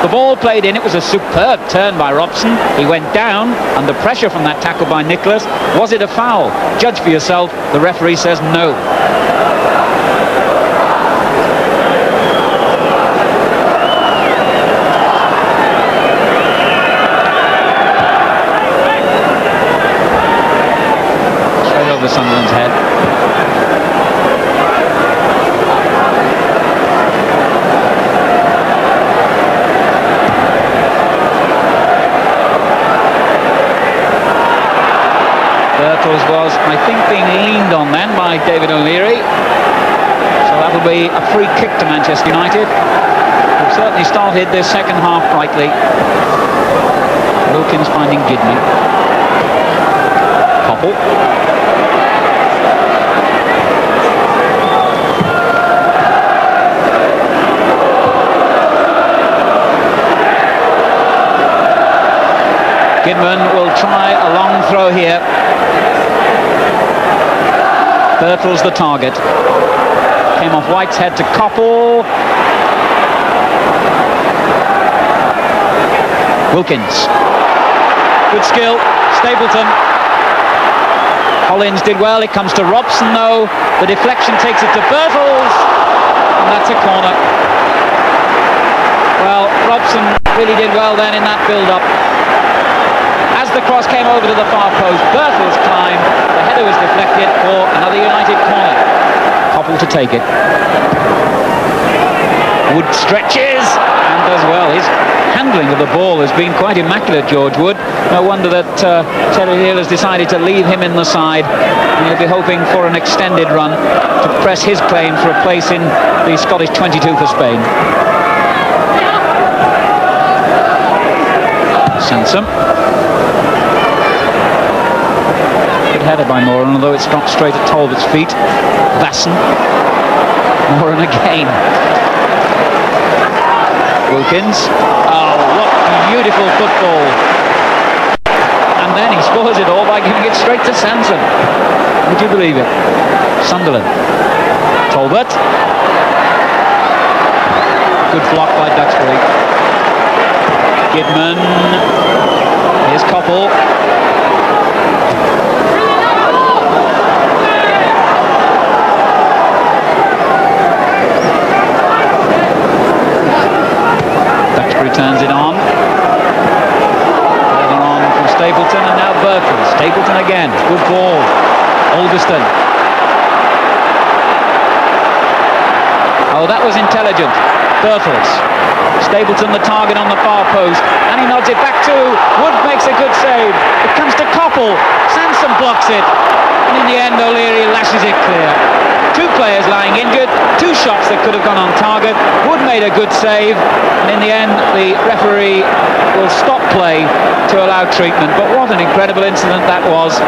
The ball played in. It was a superb turn by Robson. He went down under pressure from that tackle by Nicholas. Was it a foul? Judge for yourself. The referee says no. Over Sunderland's head. Birtles was, I think, being leaned on then by David O'Leary. So that'll be a free kick to Manchester United. We've certainly started this second half brightly. Wilkins finding Gidney. Koppel. Kidman will try a long throw here. Birtles the target. Came off White's head to Koppel. Wilkins. Good skill. Stapleton. Collins did well. It comes to Robson though. The deflection takes it to Birtles. And that's a corner. Well, Robson really did well then in that build-up. As the cross came over to the far post, Birtles climbed, the header was deflected for another United corner. Koppel to take it. Wood stretches and does well. His handling of the ball has been quite immaculate, George Wood. No wonder that Terry Hill has decided to leave him in the side, and he'll be hoping for an extended run to press his claim for a place in the Scottish 22 for Spain. Sansom. Good header by Moran, although it's dropped straight at Talbot's feet. Vasson. Moran again. Wilkins. Oh, what beautiful football. And then he scores it all by giving it straight to Sansom. Would you believe it? Sunderland. Talbot. Good block by Duxbury. Kidman. Here's Koppel. Duxbury turns it on. Further on from Stapleton, and now Birtles. Stapleton again. Good ball. Olbiston. Oh, that was intelligent. Birtles. Stapleton the target on the far post, and he nods it back to Wood. Makes a good save. It comes to Koppel. Sansom blocks it, and in the end O'Leary lashes it clear. Two players lying injured, two shots that could have gone on target. Wood made a good save, and in the end the referee will stop play to allow treatment. But what an incredible incident that was,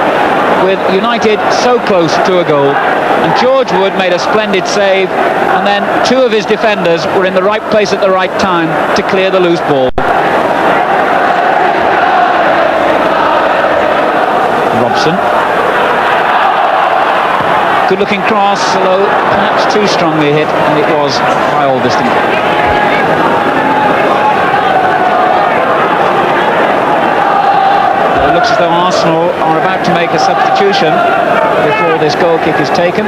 with United so close to a goal. And George Wood made a splendid save, and then two of his defenders were in the right place at the right time to clear the loose ball. Robson. Good looking cross, although perhaps too strongly hit, and it was by Olbiston. It looks as though Arsenal are about to make a substitution before this goal kick is taken.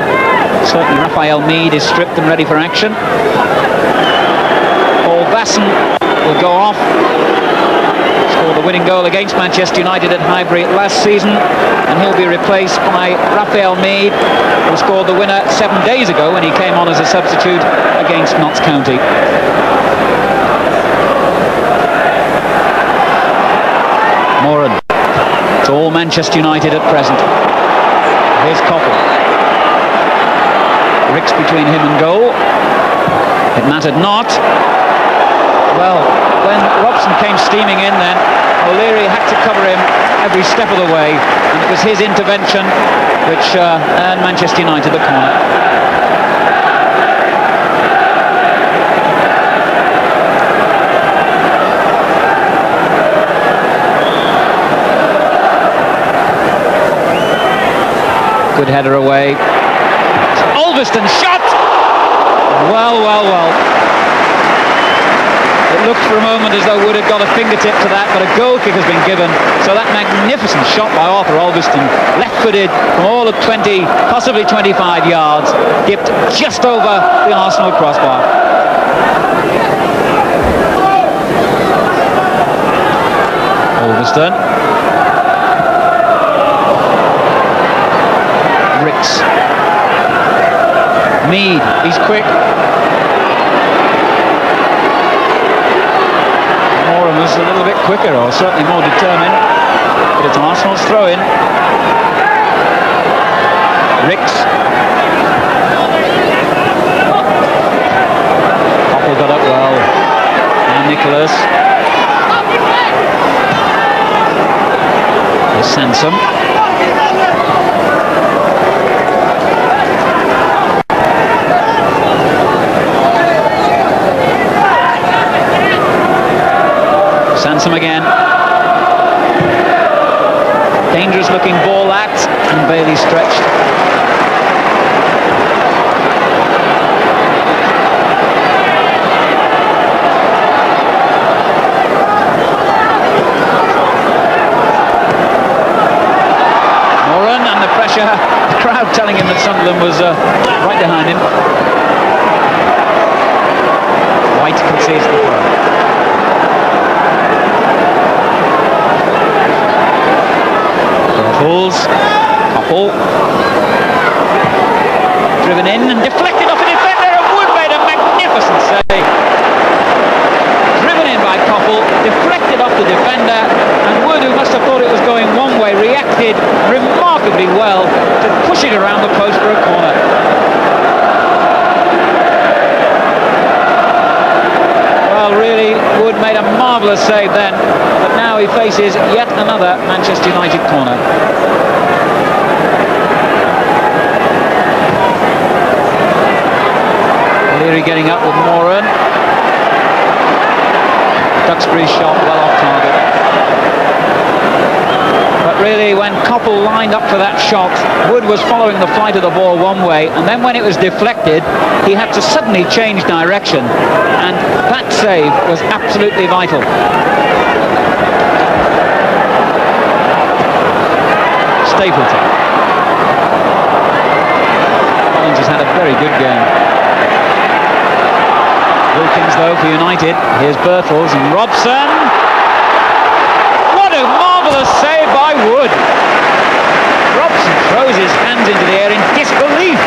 Certainly Raphael Meade is stripped and ready for action. Paul Vasson will go off. Scored the winning goal against Manchester United at Highbury last season, and he'll be replaced by Raphael Meade, who scored the winner 7 days ago when he came on as a substitute against Notts County. Moran. It's all Manchester United at present. Here's Koppel. Ricks between him and goal. It mattered not. Well, when Robson came steaming in then, O'Leary had to cover him every step of the way, and it was his intervention which earned Manchester United the corner. Good header away. Ulverston shot! Well. It looked for a moment as though Wood had got a fingertip to that, but a goal kick has been given. So that magnificent shot by Arthur Ulverston, left-footed from all of 20, possibly 25 yards, dipped just over the Arsenal crossbar. Ulverston. Ricks. Mead, he's quick. Moran was a little bit quicker, or certainly more determined. But it's Arsenal's throw-in. Ricks. Koppel got up well. And Nicholas. There's Sansom. Sansom again. Dangerous looking ball act, and Bailey stretched. Moran, and the pressure, the crowd telling him that Sunderland was right behind him. White concedes the throw. Koppel driven in and deflected off a defender, and Wood made a magnificent save. Driven in by Koppel, deflected off the defender, and Wood, who must have thought it was going one way, reacted remarkably well to push it around the post for a corner. Well, really, Wood made a marvellous save then, but now he faces yet another Manchester United corner. Leary getting up with Moran. Duxbury's shot well off target. But really, when Koppel lined up for that shot, Wood was following the flight of the ball one way, and then when it was deflected, he had to suddenly change direction, and that save was absolutely vital. Stapleton. Collins has had a very good game. Wilkins, though, for United. Here's Birtles and Robson. What a marvellous save by Wood. Robson throws his hands into the air in disbelief.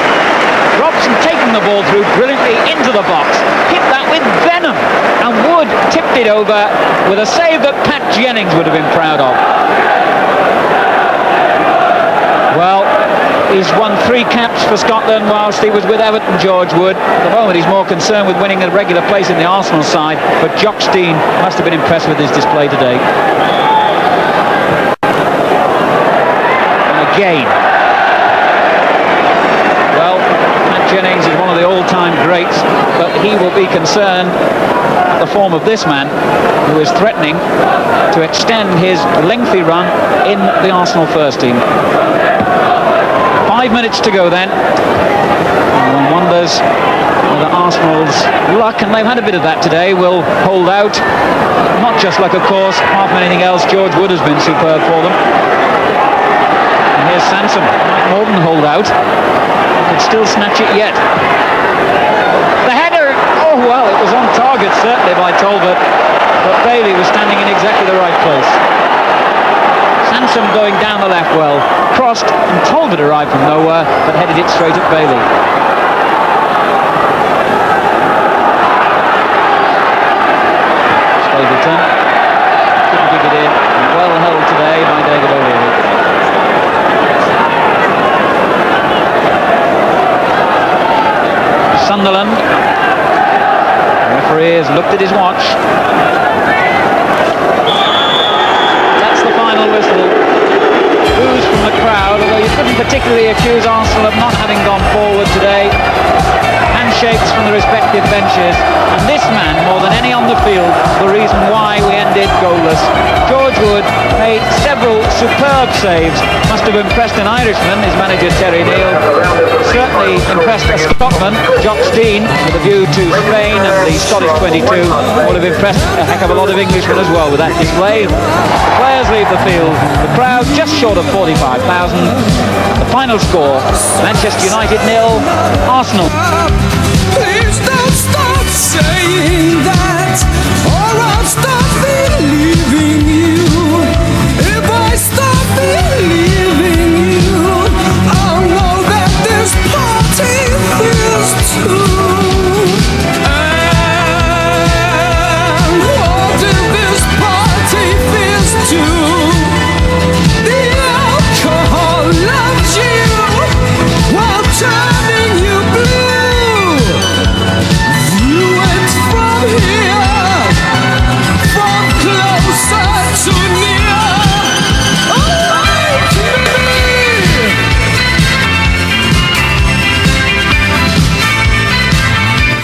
Robson taking the ball through brilliantly into the box. Hit that with venom. And Wood tipped it over with a save that Pat Jennings would have been proud of. Well, he's won 3 caps for Scotland whilst he was with Everton, George Wood. At the moment he's more concerned with winning a regular place in the Arsenal side, but Jock Stein must have been impressed with his display today. And again. Well, Matt Jennings is one of the all-time greats, but he will be concerned at the form of this man, who is threatening to extend his lengthy run in the Arsenal first team. 5 minutes to go then. And one wonders whether Arsenal's luck, and they've had a bit of that today, will hold out. Not just luck, of course, apart from anything else, George Wood has been superb for them. And here's Sansom. Might more than hold out. Could still snatch it yet. The header, oh well, it was on target certainly by Talbot, but Bailey was standing in exactly the right place. Sansom going down the left well, crossed, and Talbot arrived from nowhere, but headed it straight at Bailey. Stapleton couldn't kick it in, well held today by David O'Leary. Sunderland. The referee has looked at his watch. Whistle. Boos from the crowd, although you couldn't particularly accuse Arsenal of not having gone forward today. Handshakes from the respective United benches, and this man, more than any on the field, the reason why we ended goalless. George Wood made several superb saves, must have impressed an Irishman, his manager Terry Neal, certainly impressed a Scotsman, Jock Stein, with a view to Spain and the Scottish 22, would have impressed a heck of a lot of Englishmen as well with that display. The players leave the field, the crowd just short of 45,000. The final score, Manchester United 0, Arsenal. Please don't stop saying that, or I'll stop believing you. If I stop believing you, I'll know that this party feels too. And what if this party feels too? The alcohol loves you while turning you blue. You went from here, from closer to near. Like me.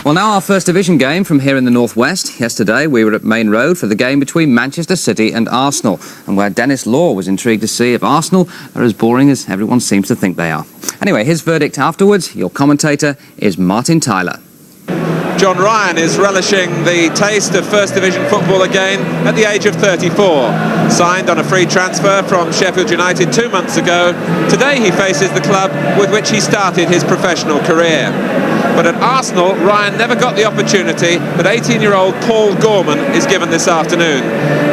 Well, now our first division game from here in the northwest. Yesterday we were at Main Road for the game between Manchester City and Arsenal, and where Dennis Law was intrigued to see if Arsenal are as boring as everyone seems to think they are. Anyway, his verdict afterwards, your commentator is Martin Tyler. John Ryan is relishing the taste of First Division football again at the age of 34. Signed on a free transfer from Sheffield United 2 months ago, today he faces the club with which he started his professional career. But at Arsenal, Ryan never got the opportunity that 18-year-old Paul Gorman is given this afternoon.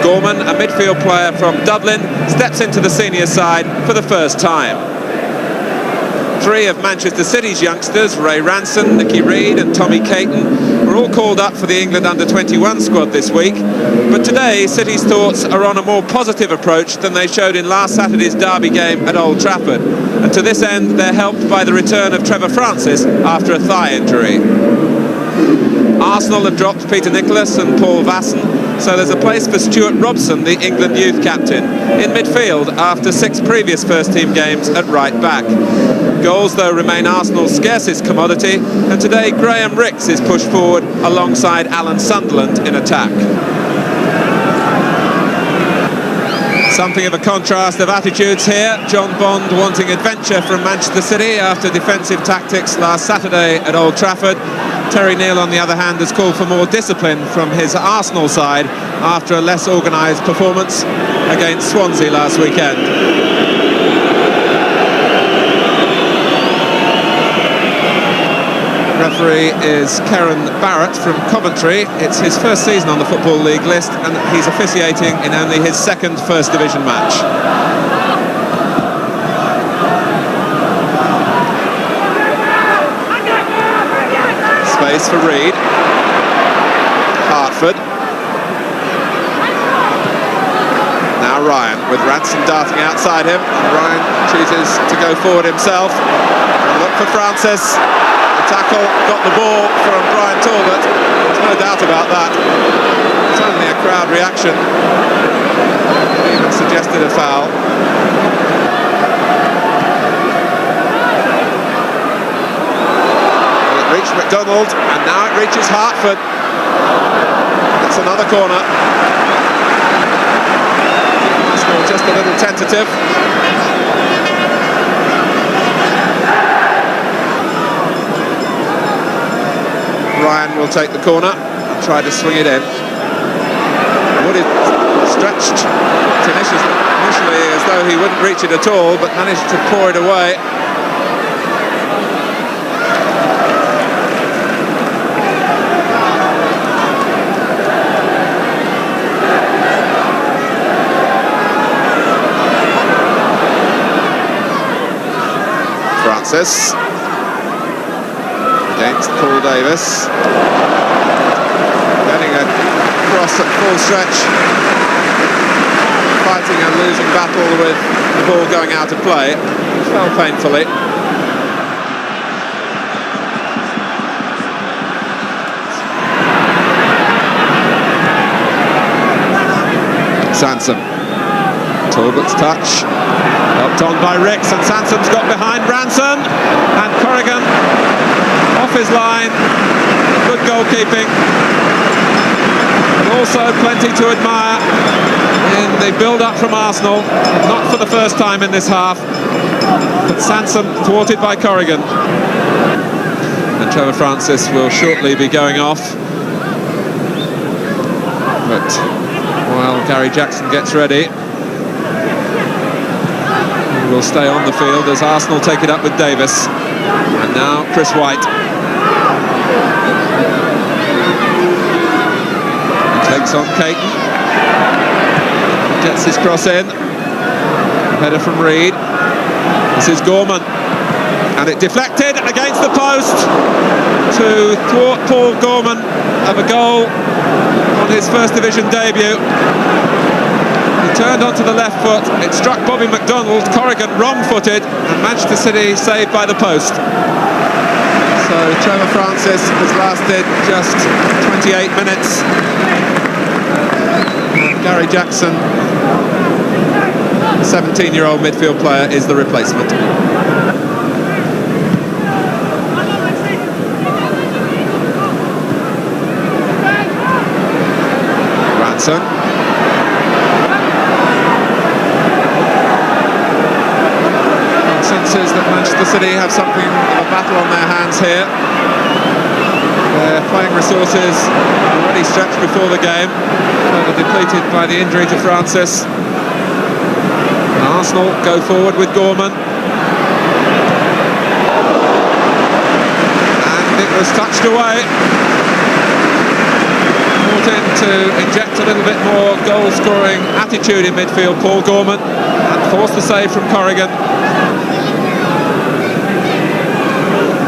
Gorman, a midfield player from Dublin, steps into the senior side for the first time. Three of Manchester City's youngsters, Ray Ranson, Nicky Reed and Tommy Caton, were all called up for the England under-21 squad this week. But today, City's thoughts are on a more positive approach than they showed in last Saturday's derby game at Old Trafford. And to this end, they're helped by the return of Trevor Francis after a thigh injury. Arsenal have dropped Peter Nicholas and Paul Vasson, so there's a place for Stuart Robson, the England youth captain, in midfield after 6 previous first-team games at right back. Goals, though, remain Arsenal's scarcest commodity, and today Graham Rix is pushed forward alongside Alan Sunderland in attack. Something of a contrast of attitudes here. John Bond wanting adventure from Manchester City after defensive tactics last Saturday at Old Trafford. Terry Neal, on the other hand, has called for more discipline from his Arsenal side after a less organised performance against Swansea last weekend. Referee is Karen Barrett from Coventry. It's his first season on the Football League list, and he's officiating in only his second First Division match. Space for Reed. Hartford. Now Ryan, with Ranson darting outside him. Ryan chooses to go forward himself. Look for Francis. Tackle, got the ball from Brian Talbot. There's no doubt about that. It's only a crowd reaction. Even suggested a foul. Well, it reached McDonald, and now it reaches Hartford. It's another corner. Arsenal just a little tentative. Ryan will take the corner and try to swing it in. Wood is stretched initially as though he wouldn't reach it at all, but managed to pour it away. Francis against Paul Davis, getting a cross at full stretch, fighting a losing battle with the ball going out of play. He fell painfully. Sansom, Talbot's touch, helped on by Rix, and Sansom's got behind Ranson, and Corrigan off his line. Good good goalkeeping, but also plenty to admire in the build-up from Arsenal, not for the first time in this half, but Sanson thwarted by Corrigan. And Trevor Francis will shortly be going off, but while Gary Jackson gets ready, he will stay on the field as Arsenal take it up with Davis. And now Chris White. He takes on Caton. Gets his cross in. Header from Reed. This is Gorman. And it deflected against the post to thwart Paul Gorman of a goal on his First Division debut. He turned onto the left foot. It struck Bobby McDonald. Corrigan wrong-footed, and Manchester City saved by the post. So Trevor Francis has lasted just 28 minutes. And Gary Jackson, 17-year-old midfield player, is the replacement. Ranson. Senses that Manchester City have something of a battle on their hands here. Their playing resources already stretched before the game, further depleted by the injury to Francis. And Arsenal go forward with Gorman. And it was touched away. Brought in to inject a little bit more goal-scoring attitude in midfield, Paul Gorman, and forced the save from Corrigan.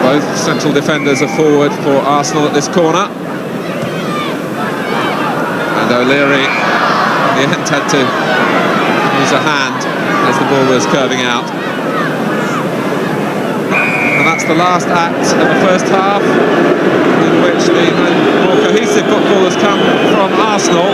Both central defenders are forward for Arsenal at this corner. And O'Leary in the end had to use a hand as the ball was curving out. And that's the last act of the first half, in which the more cohesive football has come from Arsenal.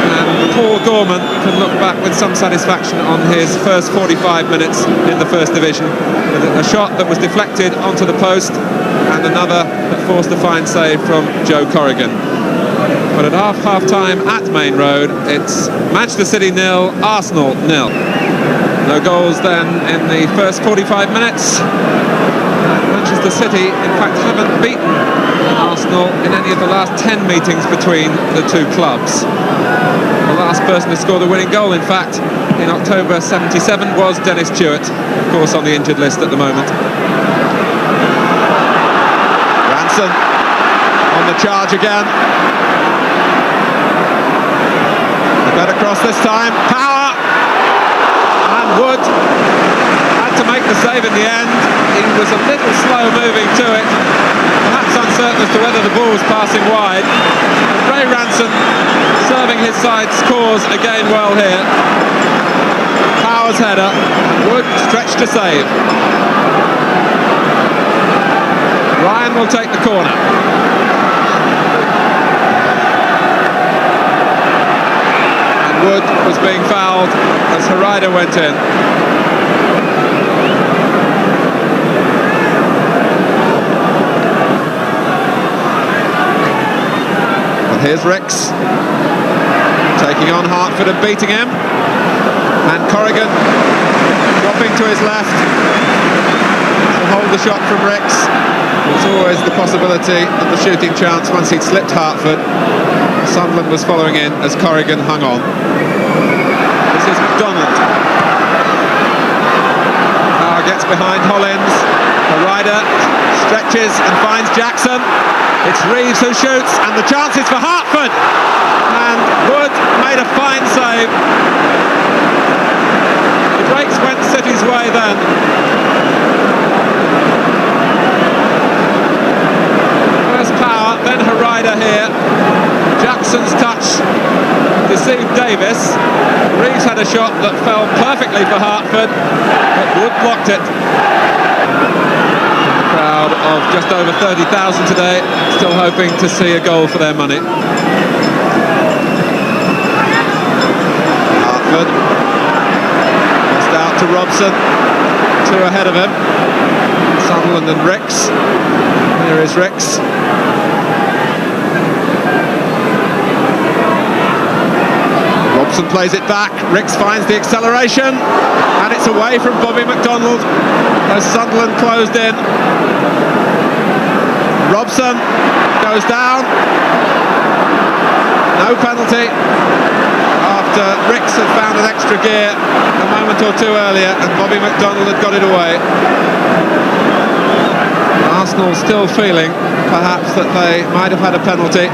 And Paul Gorman can look back with some satisfaction on his first 45 minutes in the First Division, with a shot that was deflected onto the post and another that forced a fine save from Joe Corrigan. But at half-time at Main Road, it's Manchester City 0, Arsenal 0. No goals then in the first 45 minutes. Manchester City, in fact, haven't beaten Arsenal in any of the last 10 meetings between the two clubs. The last person to score the winning goal, in fact, in October '77 was Dennis Stewart, of course on the injured list at the moment. Ranson on the charge again. A better cross this time. Power! And Wood had to make the save in the end. He was a little slow moving to it, perhaps uncertain as to whether the ball was passing wide. Ray Ranson, serving his side's cause again well here. Power's header, Wood stretched to save. Ryan will take the corner. And Wood was being fouled as Harida went in. Here's Ricks taking on Hartford and beating him, and Corrigan dropping to his left to hold the shot from Ricks. There's always the possibility of the shooting chance once he'd slipped Hartford. Sunderland was following in as Corrigan hung on. This is McDonald. Now gets behind Hollins. Harida stretches and finds Jackson. It's Reeves who shoots, and the chance is for Hartford. And Wood made a fine save. The breaks went City's way then. First Power, then Harida here. Jackson's touch deceived Davis. Reeves had a shot that fell perfectly for Hartford, but Wood blocked it. Crowd of just over 30,000 today, still hoping to see a goal for their money. Hartford lost out to Robson, two ahead of him. Sunderland and Ricks. Here is Ricks. Robson plays it back. Ricks finds the acceleration, and it's away from Bobby McDonald as Sunderland closed in. Robson goes down. No penalty after Ricks had found an extra gear a moment or two earlier, and Bobby McDonald had got it away. Arsenal still feeling perhaps that they might have had a penalty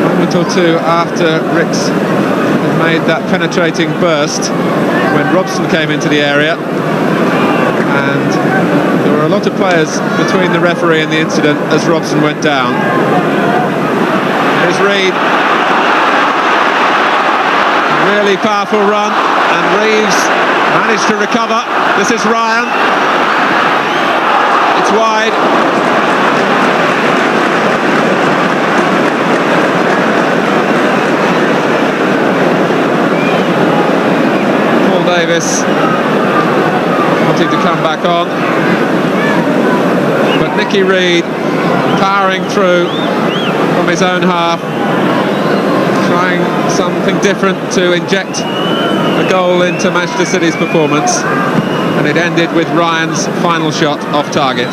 a moment or two after Ricks had made that penetrating burst when Robson came into the area, and there were a lot of players between the referee and the incident as Robson went down. Here's Reid. Really powerful run, and Reeves managed to recover. This is Ryan. It's wide. Paul Davis wanting to come back on, but Nicky Reid powering through from his own half, trying something different to inject a goal into Manchester City's performance, and it ended with Ryan's final shot off target.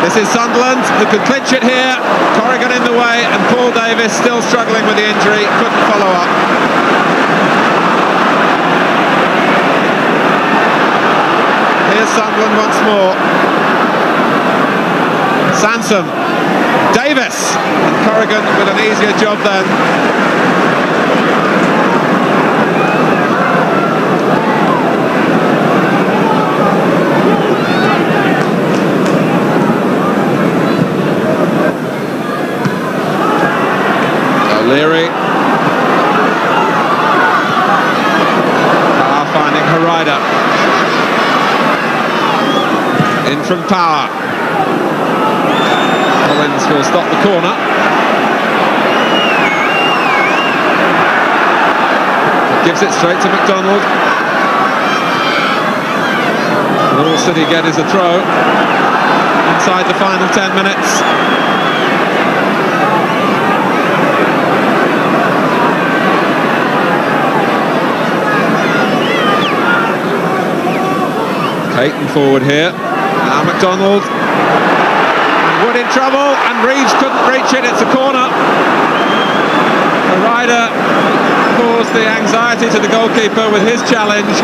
This is Sunderland who can clinch it here. Corrigan in the way, and Paul Davis still struggling with the injury, couldn't follow up. Here's Sunderland once more. Sansom, Davis, and Corrigan with an easier job then. O'Leary. Finding Harida. In from Power. Collins will stop the corner. Gives it straight to McDonald. And all City get is a throw inside the final 10 minutes. Hayton forward here. Now McDonald. Wood in trouble, and Reeves couldn't reach it. It's a corner. The rider caused the anxiety to the goalkeeper with his challenge,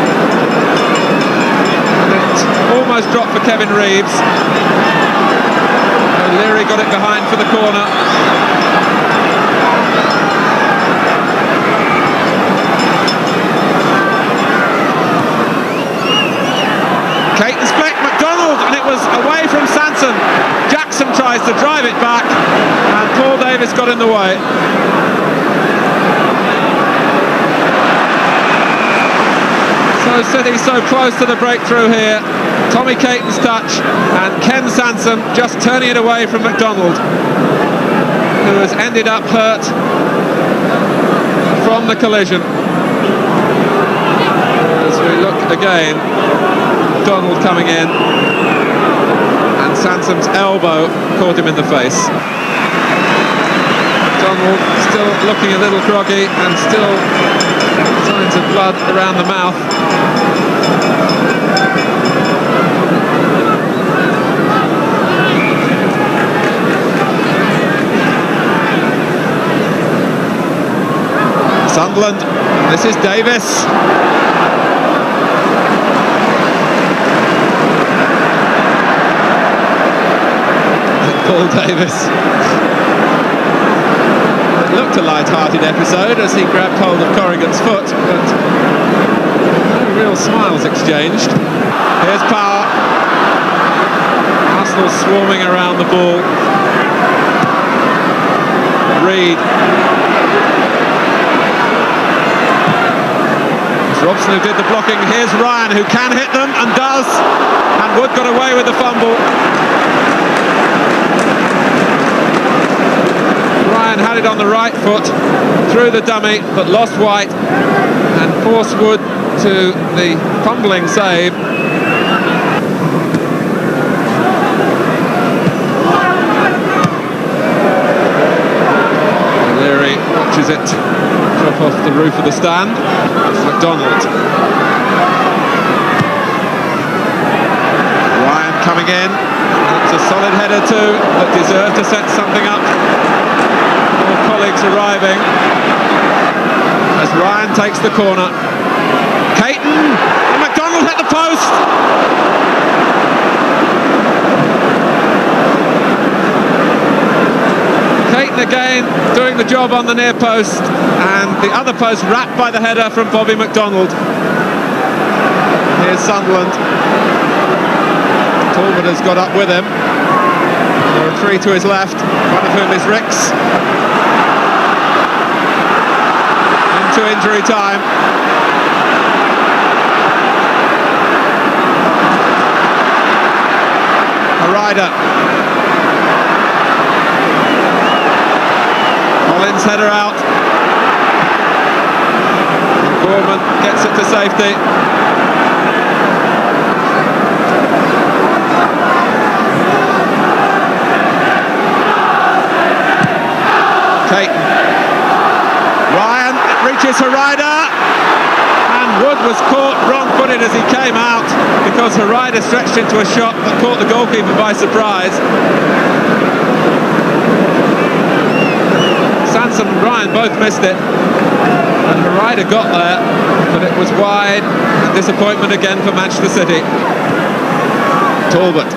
and it almost dropped for Kevin Reeves. O'Leary got it behind for the corner. Caton split, McDonald, and it was away from Sanson. Jackson tries to drive it back, and Paul Davis got in the way. So City so close to the breakthrough here. Tommy Caton's touch, and Ken Sansom just turning it away from McDonald, who has ended up hurt from the collision. As we look again, McDonald coming in, and Sansom's elbow caught him in the face. McDonald still looking a little groggy, and still signs of blood around the mouth. Sunderland, this is Davis. Paul Davis. It looked a light-hearted episode as he grabbed hold of Corrigan's foot, but no real smiles exchanged. Here's Power. Arsenal swarming around the ball. Reid. It's Robson who did the blocking. Here's Ryan, who can hit them and does, and Wood got away with the fumble. Ryan had it on the right foot, through the dummy, but lost White and forced Wood to the fumbling save. Watches it drop off the roof of the stand. It's McDonald. Ryan coming in. It's a solid header too, that deserved to set something up. More colleagues arriving as Ryan takes the corner. Caton, and McDonald hit the post. Caton again doing the job on the near post, and the other post wrapped by the header from Bobby McDonald. Here's Sunderland. Talbot has got up with him. There are three to his left, one of whom is Ricks. Into injury time. A rider. Collins header out. Gorman gets it to safety. Caton. Ryan reaches Harida, and Wood was caught wrong-footed as he came out because Harida stretched into a shot that caught the goalkeeper by surprise. Sanson and Ryan both missed it, and Harida got there, but it was wide. A disappointment again for Manchester City. Talbot.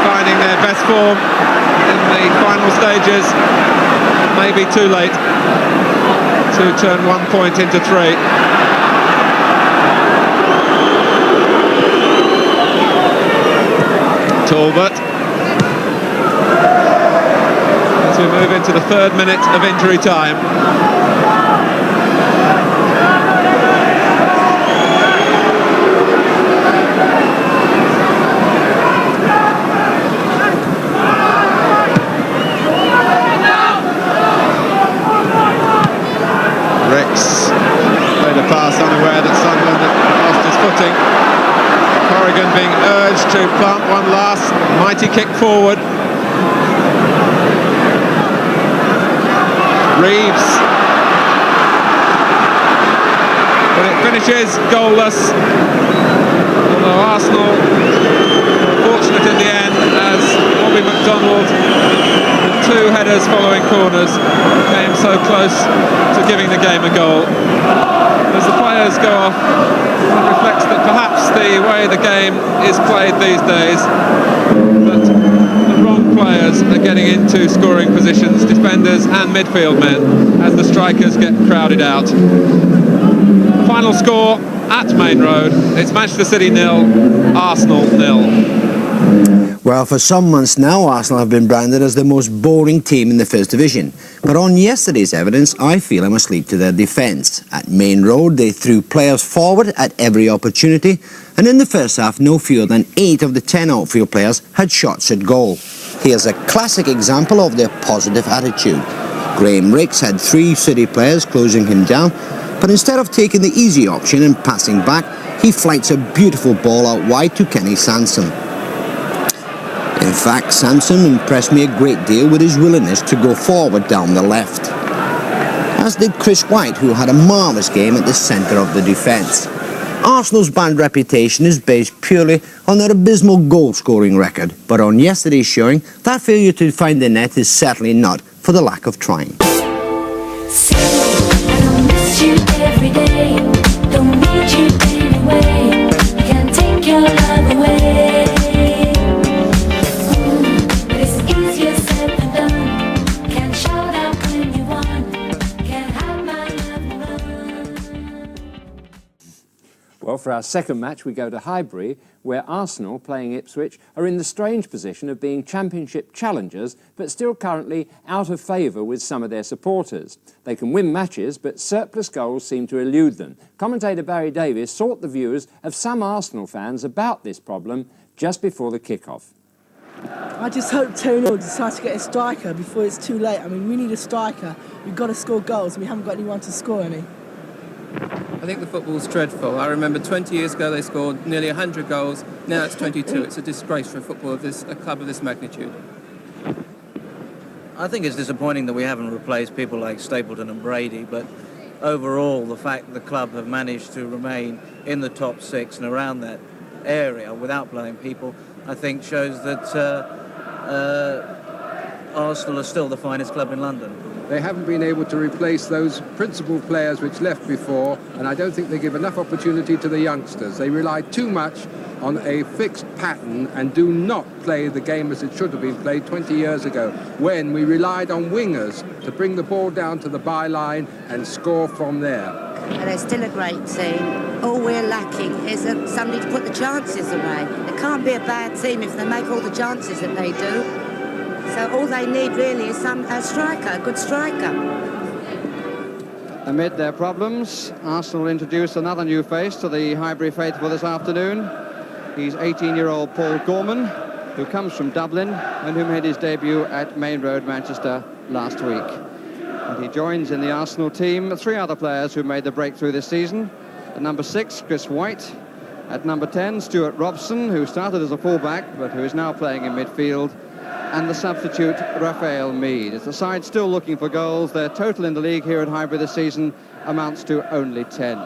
Finding their best form in the final stages. Maybe too late to turn 1 point into 3. Talbot. As we move into the 3rd minute of injury time. Ricks played a pass unaware that Sunderland had lost his footing. Corrigan being urged to plant one last mighty kick forward. Reeves. But it finishes goalless. Although Arsenal were fortunate in the end as Bobby McDonald, with 2 headers following corners, came so close to giving the game a goal. As the players go off, it reflects that perhaps the way the game is played these days, that the wrong players are getting into scoring positions, defenders and midfield men, as the strikers get crowded out. The final score at Main Road, it's Manchester City 0, Arsenal 0. Well, for some months now, Arsenal have been branded as the most boring team in the First Division. But on yesterday's evidence, I feel I must leap to their defence. At Main Road, they threw players forward at every opportunity, and in the first half, no fewer than 8 of the 10 outfield players had shots at goal. Here's a classic example of their positive attitude. Graham Ricks had 3 City players closing him down, but instead of taking the easy option and passing back, he flights a beautiful ball out wide to Kenny Sansom. In fact, Sansom impressed me a great deal with his willingness to go forward down the left. As did Chris White, who had a marvellous game at the centre of the defence. Arsenal's bad reputation is based purely on their abysmal goal-scoring record, but on yesterday's showing, that failure to find the net is certainly not for the lack of trying. Well, for our second match, we go to Highbury, where Arsenal, playing Ipswich, are in the strange position of being championship challengers, but still currently out of favour with some of their supporters. They can win matches, but surplus goals seem to elude them. Commentator Barry Davies sought the views of some Arsenal fans about this problem just before the kick-off. I just hope Tony will decide to get a striker before it's too late. I mean, we need a striker. We've got to score goals. We haven't got anyone to score any. I think the football's dreadful. I remember 20 years ago they scored nearly 100 goals. Now it's 22. It's a disgrace for a club of this magnitude. I think it's disappointing that we haven't replaced people like Stapleton and Brady, but overall the fact that the club have managed to remain in the top 6 and around that area without playing people, I think shows that Arsenal are still the finest club in London. They haven't been able to replace those principal players which left before, and I don't think they give enough opportunity to the youngsters. They rely too much on a fixed pattern and do not play the game as it should have been played 20 years ago, when we relied on wingers to bring the ball down to the byline and score from there. And they're still a great team. All we're lacking is somebody to put the chances away. It can't be a bad team if they make all the chances that they do. So all they need really is a striker, a good striker. Amid their problems, Arsenal introduced another new face to the Highbury faithful this afternoon. He's 18-year-old Paul Gorman, who comes from Dublin and who made his debut at Main Road, Manchester last week. And he joins in the Arsenal team 3 other players who made the breakthrough this season. At number 6, Chris White. At number 10, Stuart Robson, who started as a fullback but who is now playing in midfield. And the substitute, Raphael Mead. It's the side still looking for goals. Their total in the league here at Highbury this season amounts to only 10.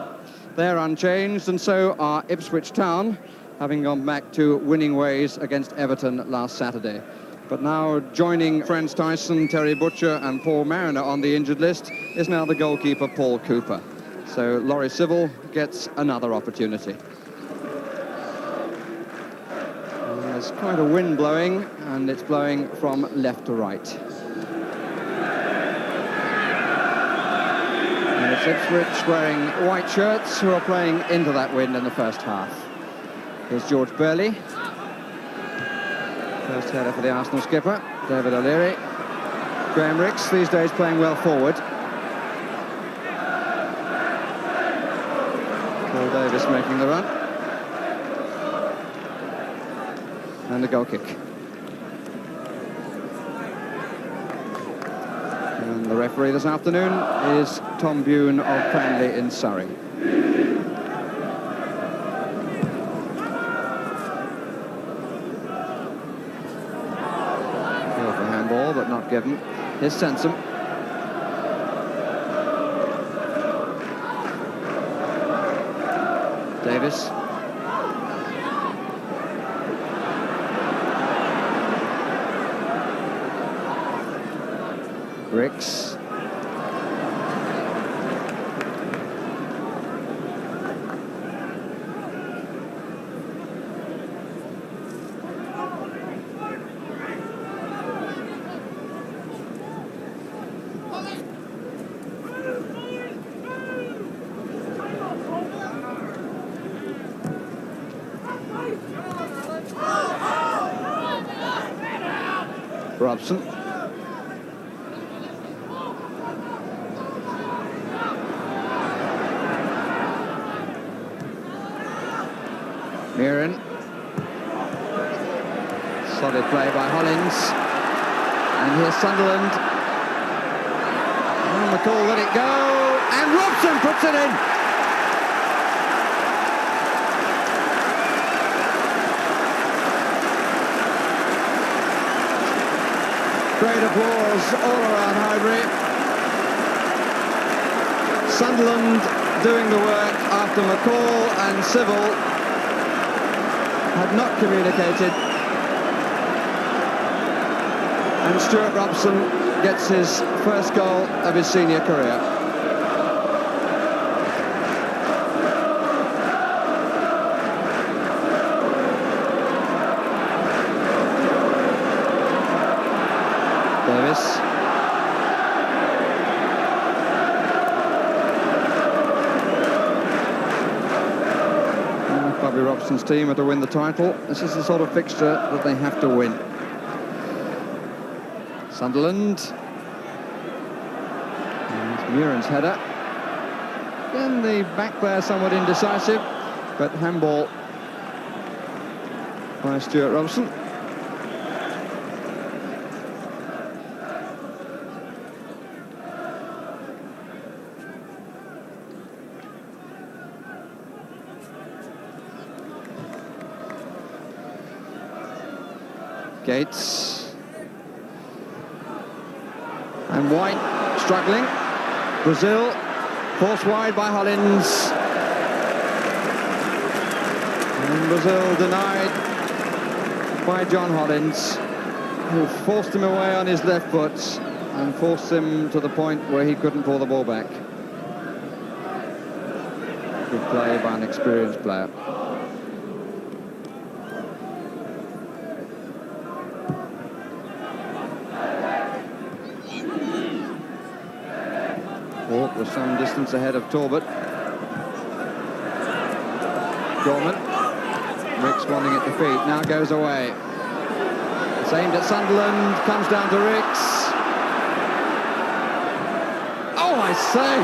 They're unchanged, and so are Ipswich Town, having gone back to winning ways against Everton last Saturday. But now joining friends Tyson, Terry Butcher and Paul Mariner on the injured list is now the goalkeeper Paul Cooper. So Laurie Civil gets another opportunity. There's quite a wind blowing, and it's blowing from left to right. And it's Ipswich wearing white shirts who are playing into that wind in the first half. Here's George Burley. First header for the Arsenal skipper, David O'Leary. Graham Ricks, these days playing well forward. Paul Davis making the run. And a goal kick. And the referee this afternoon is Tom Bune of Cranley in Surrey. Call for handball, but not given. Here's Sansom. Davis. Ricks. Robson. Mirren. Solid play by Hollins. And here's Sunderland. And McCall let it go. And Robson puts it in. Great applause all around Highbury. Sunderland doing the work after McCall and Civil had not communicated, and Stuart Robson gets his first goal of his senior career. Davis. Bobby Robson's team are to win the title. This is the sort of fixture that they have to win. Sunderland. And Muren's header. Again, the back player somewhat indecisive, but handball by Stuart Robson. Gates. And White struggling. Brazil forced wide by Hollins. And Brazil denied by John Hollins, who forced him away on his left foot and forced him to the point where he couldn't pull the ball back. Good play by an experienced player. Walk was some distance ahead of Talbot. Gorman. Ricks wanting it to feet, now goes away. It's aimed at Sunderland, comes down to Ricks. Oh, I say!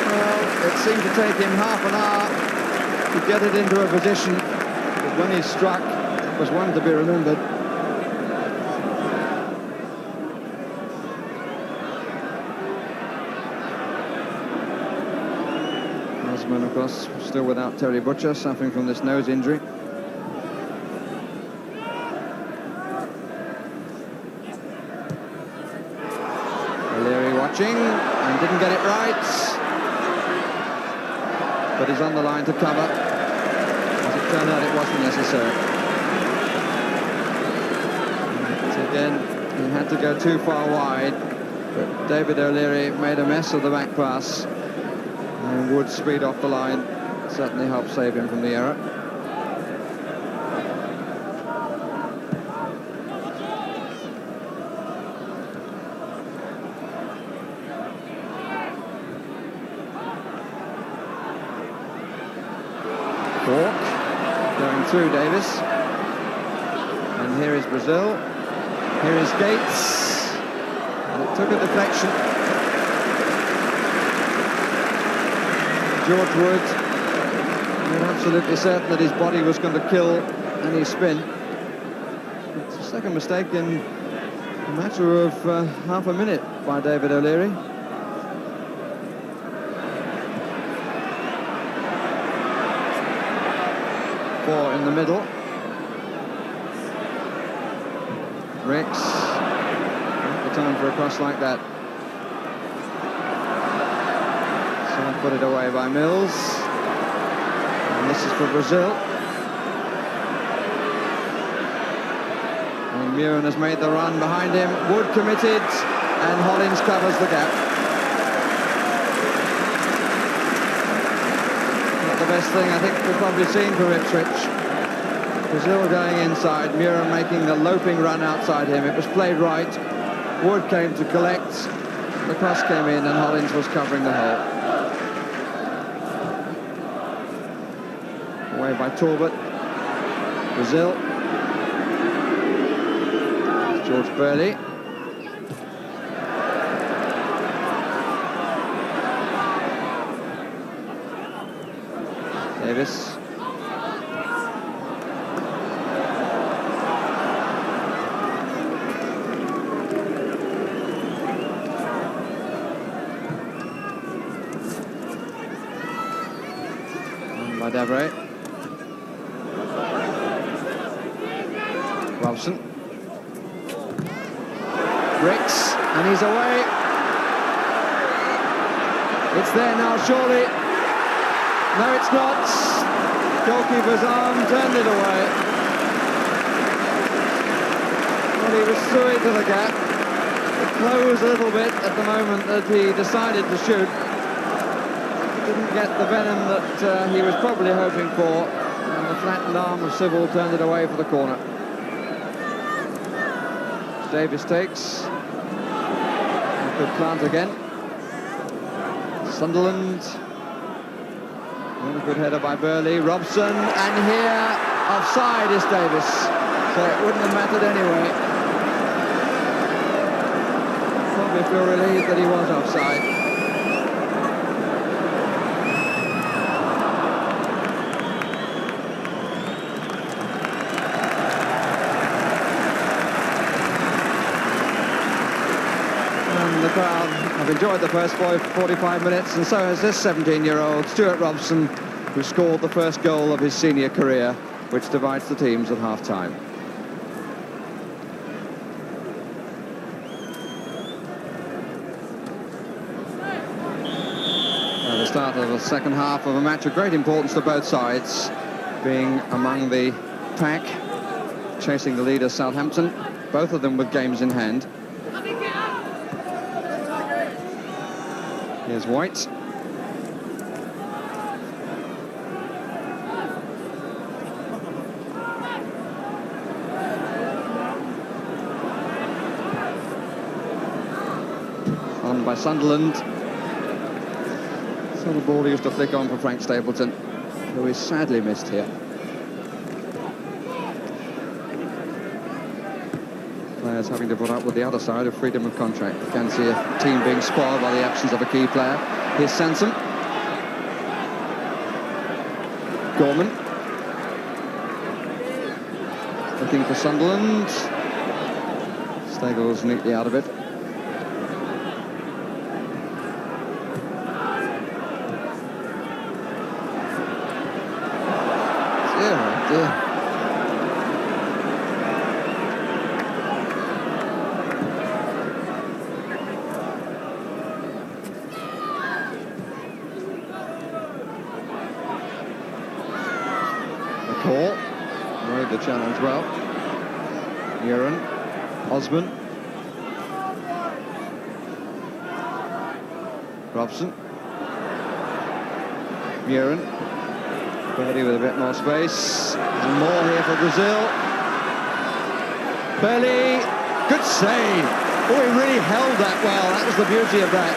Well, it seemed to take him half an hour to get it into a position, but when he struck, it was one to be remembered. Of course, still without Terry Butcher, suffering from this nose injury. O'Leary watching and didn't get it right, but he's on the line to cover. As it turned out, it wasn't necessary. And again, he had to go too far wide, but David O'Leary made a mess of the back pass. And Wood's speed off the line certainly helped save him from the error. Falk going through Davis. And here is Brazil. Here is Gates. And it took a deflection. George Wood, I'm absolutely certain that his body was going to kill any spin. It's a second mistake in a matter of half a minute by David O'Leary. Four in the middle. Ricks, not the time for a cross like that. Put it away by Mills. And this is for Brazil. And Muren has made the run behind him. Wood committed, and Hollins covers the gap. Not the best thing I think we've probably seen for Ipswich. Brazil going inside, Muren making the loping run outside him. It was played right. Wood came to collect. The cross came in, and Hollins was covering the hole. Away by Talbot. Brazil. George Burley. Davis. And by Davray. Robson. Ricks, and he's away. It's there now, surely. No, it's not. Goalkeeper's arm turned it away. Well, he was through it to the gap. It closed a little bit at the moment that he decided to shoot. Didn't get the venom that he was probably hoping for, and the flattened arm of Civil turned it away for the corner. Davis takes. Good plant again. Sunderland. And a good header by Burley. Robson, and here offside is Davis. So it wouldn't have mattered anyway. Probably feel relieved that he was offside. The crowd have enjoyed the first 45 minutes, and so has this 17-year-old Stuart Robson, who scored the first goal of his senior career, which divides the teams at half-time. The start of the second half of a match of great importance to both sides, being among the pack, chasing the leader Southampton, both of them with games in hand. Here's White. On by Sunderland. So the ball used to flick on for Frank Stapleton, who is sadly missed here. Players having to put up with the other side of freedom of contract. You can see a team being spoiled by the absence of a key player. Here's Sansom. Gorman. Looking for Sunderland. Stegall's neatly out of it. Dear. McCall rode the challenge well. Muren, Osman, Robson, Muren. Paddy with a bit more space, and more here for Brazil. Bailey, good save. Oh, he really held that well. That was the beauty of that.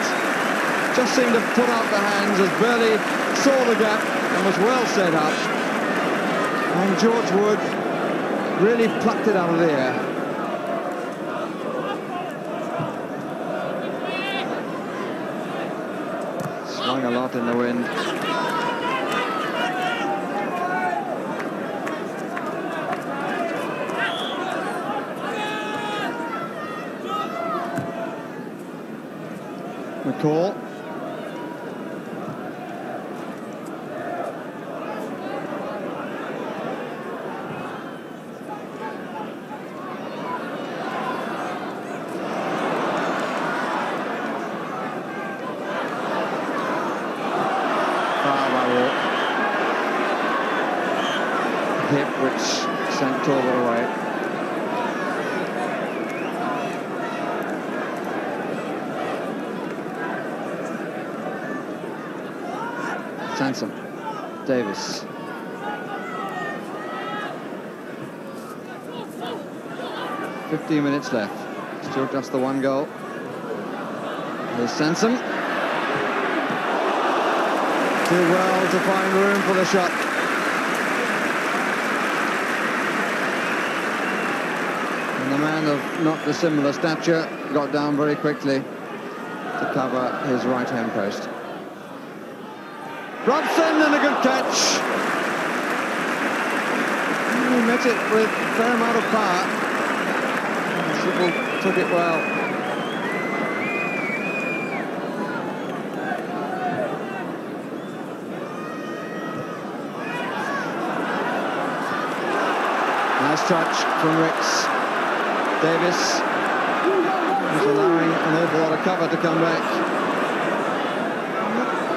Just seemed to put out the hands as Burley saw the gap and was well set up. And George Wood really plucked it out of the air. Swung a lot in the wind. McCall. Hip which sent Talbot away. Sansom, Davis. "15 minutes left. Still just the one goal. Here's Sansom. Too well to find room for the shot. And the man of not dissimilar stature got down very quickly to cover his right-hand post. Robson, and a good catch. He met it with a fair amount of power. Sybil took it well. Nice touch from Ricks. Davis is allowing an awful lot of cover to come back.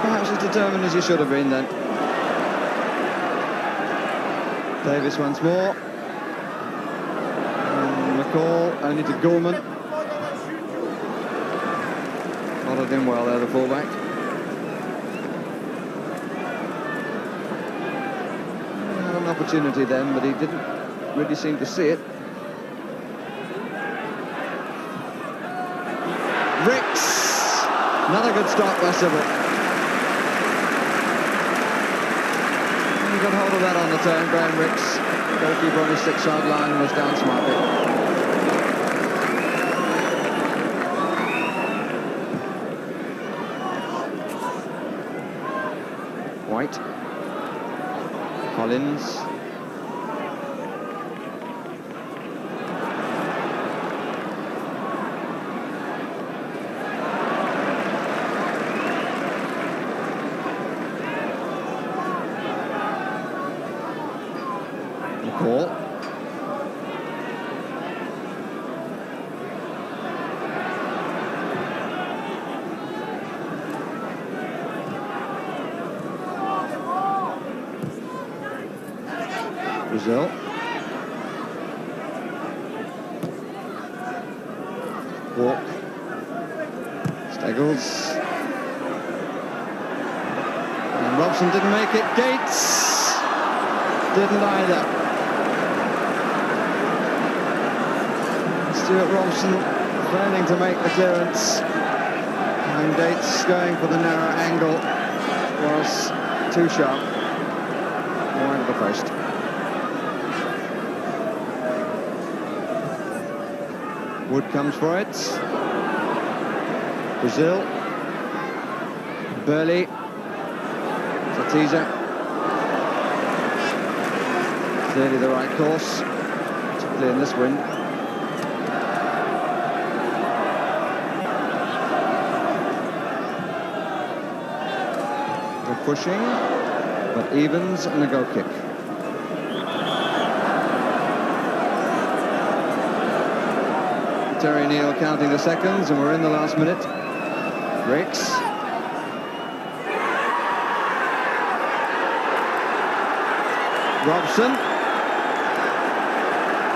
Perhaps as determined as he should have been then. Davis once more. And McCall only to Gorman. Followed him well there, the fullback. He had an opportunity then, but he didn't really seem to see it. Ricks! Another good stop by Sybil. He got hold of that on the turn. Graham Ricks, goalkeeper on his 6-yard line, and was down smartly. White. Collins. call. Brazil. Walk. Steggles. And Robson didn't make it. Gates didn't either. Stuart Robson failing to make the clearance. And Gates going for the narrow angle was too sharp. Wide of the post. Wood comes for it. Brazil. Burley. Teaser. Clearly the right course, particularly in this wind. They're pushing, but evens and a goal kick. Terry Neal counting the seconds, and we're in the last minute. Ricks. Robson.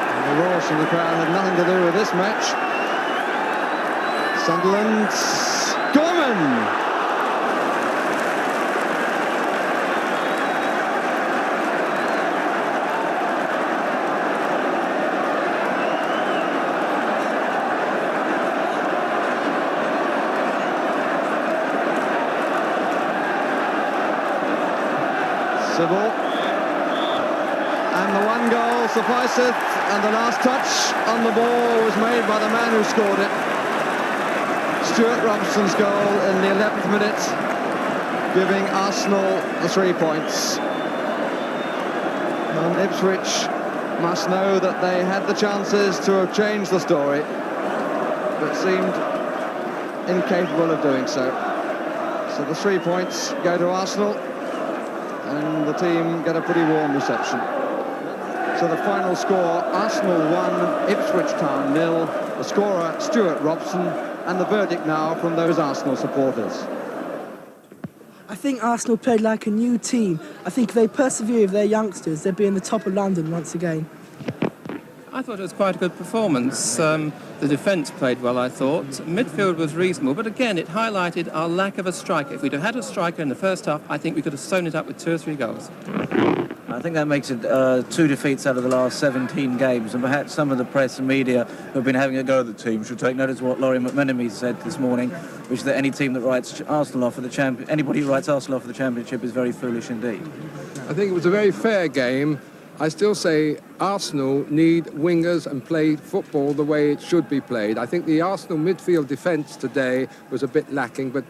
And the roars from the crowd had nothing to do with this match. Sunderland. Gorman! Sybil. And the one goal sufficeth, and the last touch on the ball was made by the man who scored it. Stuart Robson's goal in the 11th minute, giving Arsenal the 3 points. And Ipswich must know that they had the chances to have changed the story, but seemed incapable of doing so. So the 3 points go to Arsenal, and the team get a pretty warm reception. So the final score, Arsenal 1, Ipswich Town 0, the scorer Stuart Robson, and the verdict now from those Arsenal supporters. I think Arsenal played like a new team. I think if they persevere with their youngsters, they'll be in the top of London once again. I thought it was quite a good performance. The defence played well, I thought. Midfield was reasonable, but again, it highlighted our lack of a striker. If we'd have had a striker in the first half, I think we could have sewn it up with 2 or 3 goals. I think that makes it 2 defeats out of the last 17 games, and perhaps some of the press and media who have been having a go at the team should take notice of what Laurie McMenemy said this morning, which is that any team that writes Arsenal off for the anybody who writes Arsenal off for the championship is very foolish indeed. I think it was a very fair game. I still say Arsenal need wingers and play football the way it should be played. I think the Arsenal midfield defence today was a bit lacking, but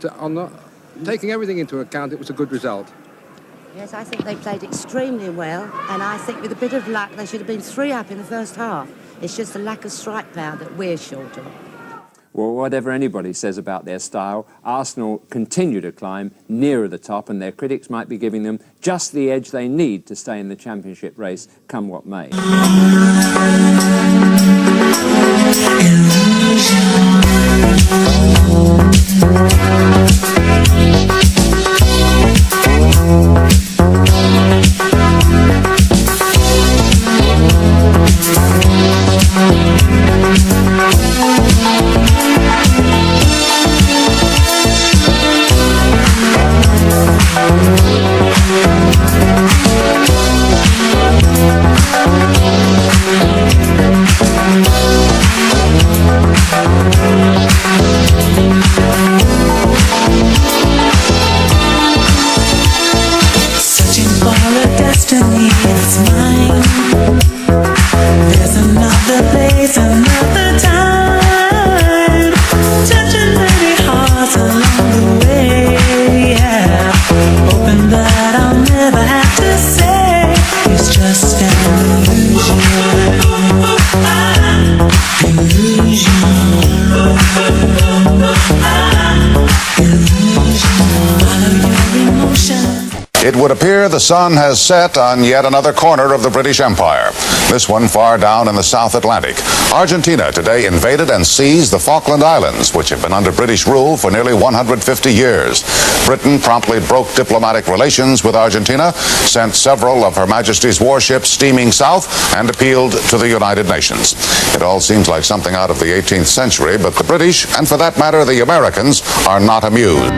taking everything into account, it was a good result. Yes, I think they played extremely well, and I think with a bit of luck they should have been 3 up in the first half. It's just the lack of strike power that we're short of. Well, whatever anybody says about their style, Arsenal continue to climb nearer the top, and their critics might be giving them just the edge they need to stay in the championship race, come what may. It would appear the sun has set on yet another corner of the British Empire, this one far down in the South Atlantic. Argentina today invaded and seized the Falkland Islands, which have been under British rule for nearly 150 years. Britain promptly broke diplomatic relations with Argentina, sent several of Her Majesty's warships steaming south, and appealed to the United Nations. It all seems like something out of the 18th century, but the British, and for that matter the Americans, are not amused.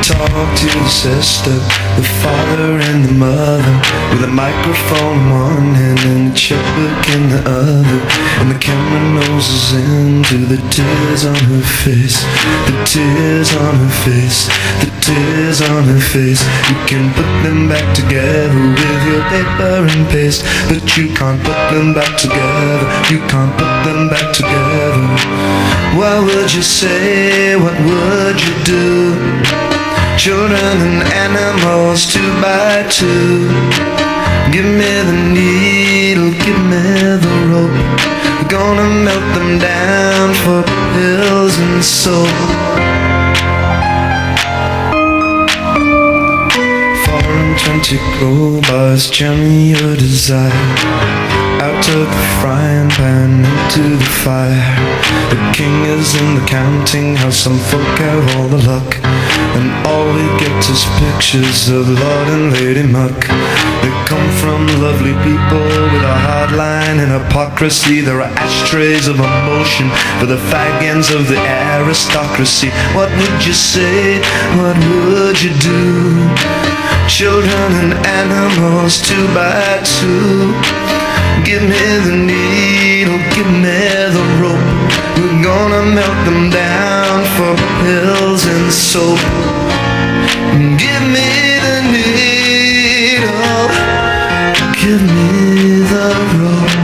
Talk to the sister, the father and the mother, with a microphone in one hand and a checkbook in the other, and the camera noses into the tears on her face, the tears on her face, the tears on her face. You can put them back together with your paper and paste, but you can't put them back together, you can't put them back together. What would you say, what would you do? Children and animals, 2 by 2. Give me the needle, give me the rope. We're gonna melt them down for pills and soap. 4 and 20 crowbars, jamming your desire out of the frying pan into the fire. The king is in the counting house, some folk have all the luck, and all we get is pictures of Lord and Lady Muck. They come from lovely people with a hard line and hypocrisy. There are ashtrays of emotion for the fag ends of the aristocracy. What would you say? What would you do? Children and animals, 2 by 2. Give me the needle, give me the rope. We're gonna melt them down for pills and soap. Give me the needle, give me the rope.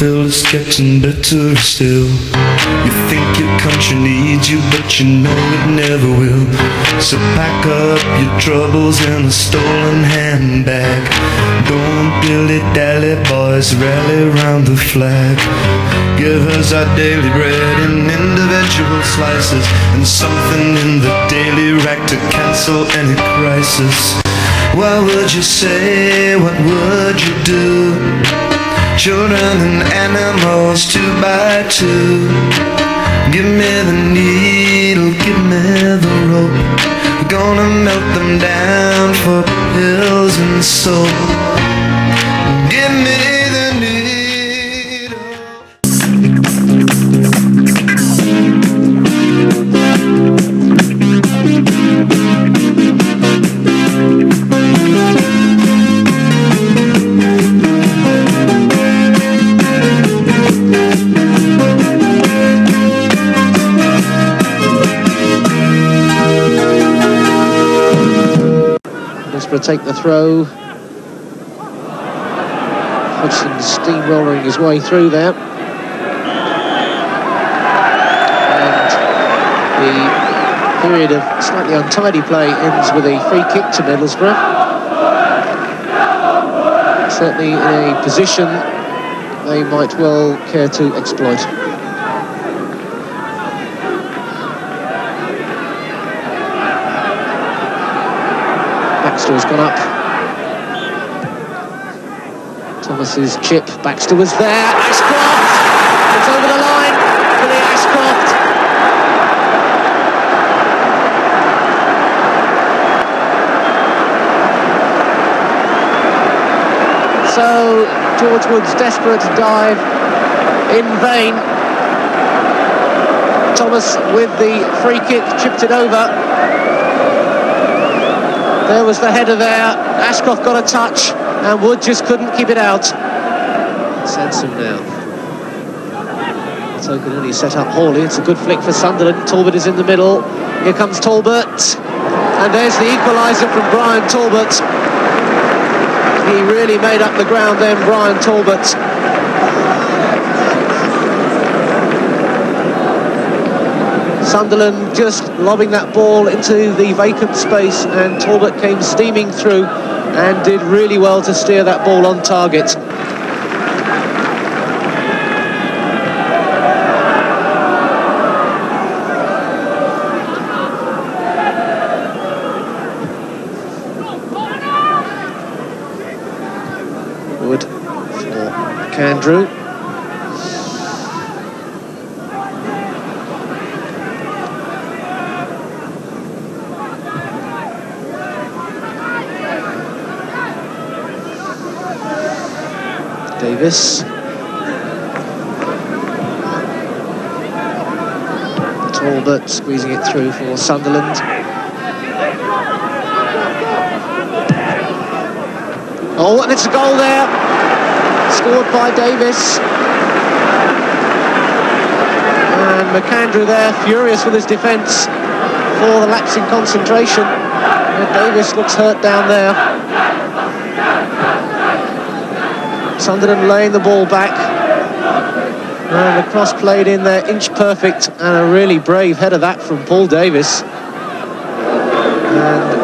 Pill is getting better still. You think your country needs you, but you know it never will. So pack up your troubles in a stolen handbag. Don't dilly-dally, boys, rally round the flag. Give us our daily bread in individual slices, and something in the daily rack to cancel any crisis. What would you say? What would you do? Children and animals, 2 by 2. Give me the needle, give me the rope. We're gonna melt them down for pills and soap. Give me the needle. Take the throw. Hudson steamrolling his way through there. And the period of slightly untidy play ends with a free kick to Middlesbrough. Certainly in a position they might well care to exploit. Baxter has gone up. Thomas's chip. Baxter was there. Ashcroft! It's over the line. Billy Ashcroft. So George Wood's desperate dive in vain. Thomas with the free kick, chipped it over. There was the header there. Ashcroft got a touch, and Wood just couldn't keep it out. Sansom now. So can only set up Hawley. It's a good flick for Sunderland. Talbot is in the middle. Here comes Talbot, and there's the equaliser from Brian Talbot. He really made up the ground then, Brian Talbot. Sunderland just lobbing that ball into the vacant space, and Talbot came steaming through and did really well to steer that ball on target. Wood for McAndrew. Davis. Talbot squeezing it through for Sunderland. Oh, and it's a goal there. Scored by Davis. And McAndrew there, furious with his defence for the lapse in concentration. And Davis looks hurt down there. Sunderland laying the ball back, and the cross played in there, inch perfect, and a really brave header that from Paul Davis. And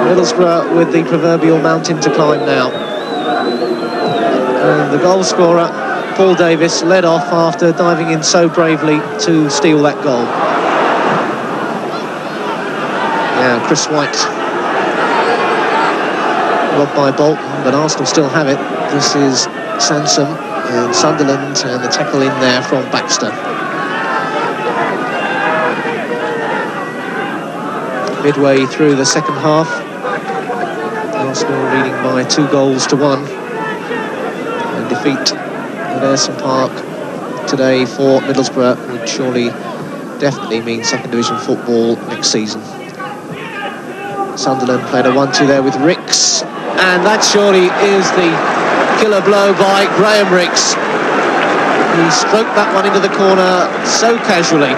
Middlesbrough with the proverbial mountain to climb now. And the goal scorer, Paul Davis, led off after diving in so bravely to steal that goal. Yeah, Chris White robbed by Bolton, but Arsenal still have it. This is Sansom and Sunderland, and the tackle in there from Baxter. Midway through the second half, Arsenal leading by 2-1, and defeat at Ayresome Park today for Middlesbrough would surely definitely mean second division football next season. Sunderland played a 1-2 there with Ricks, and that surely is the killer blow by Graham Ricks. He stroked that one into the corner so casually.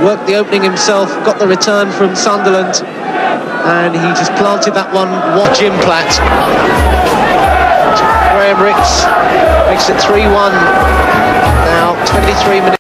Worked the opening himself, got the return from Sunderland, and he just planted that one. What Jim Platt. Graham Ricks makes it 3-1. Now 23 minutes.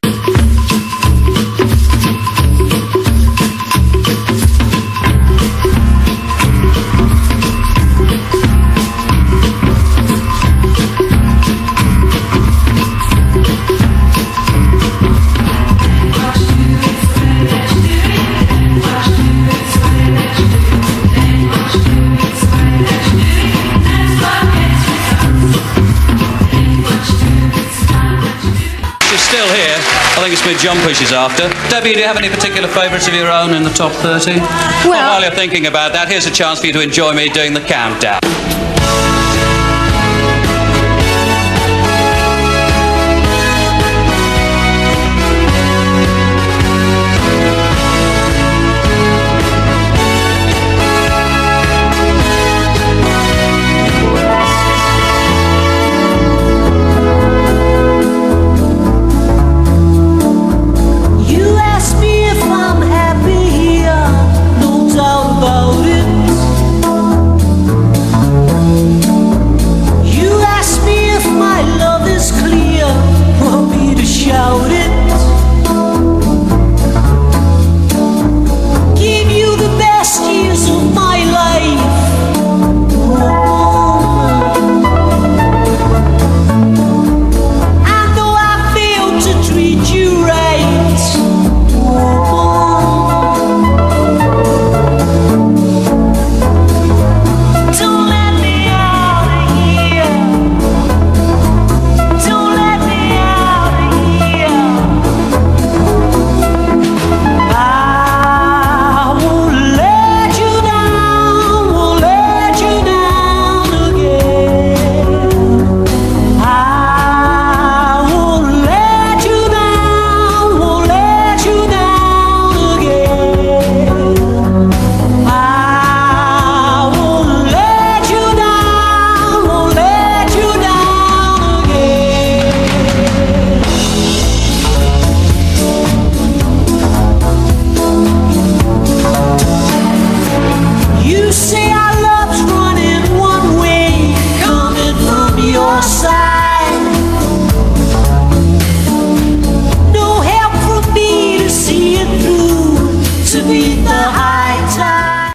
Still here. I think it's with John Push is after. Debbie, do you have any particular favourites of your own in the top 30? Well, while you're thinking about that, here's a chance for you to enjoy me doing the countdown.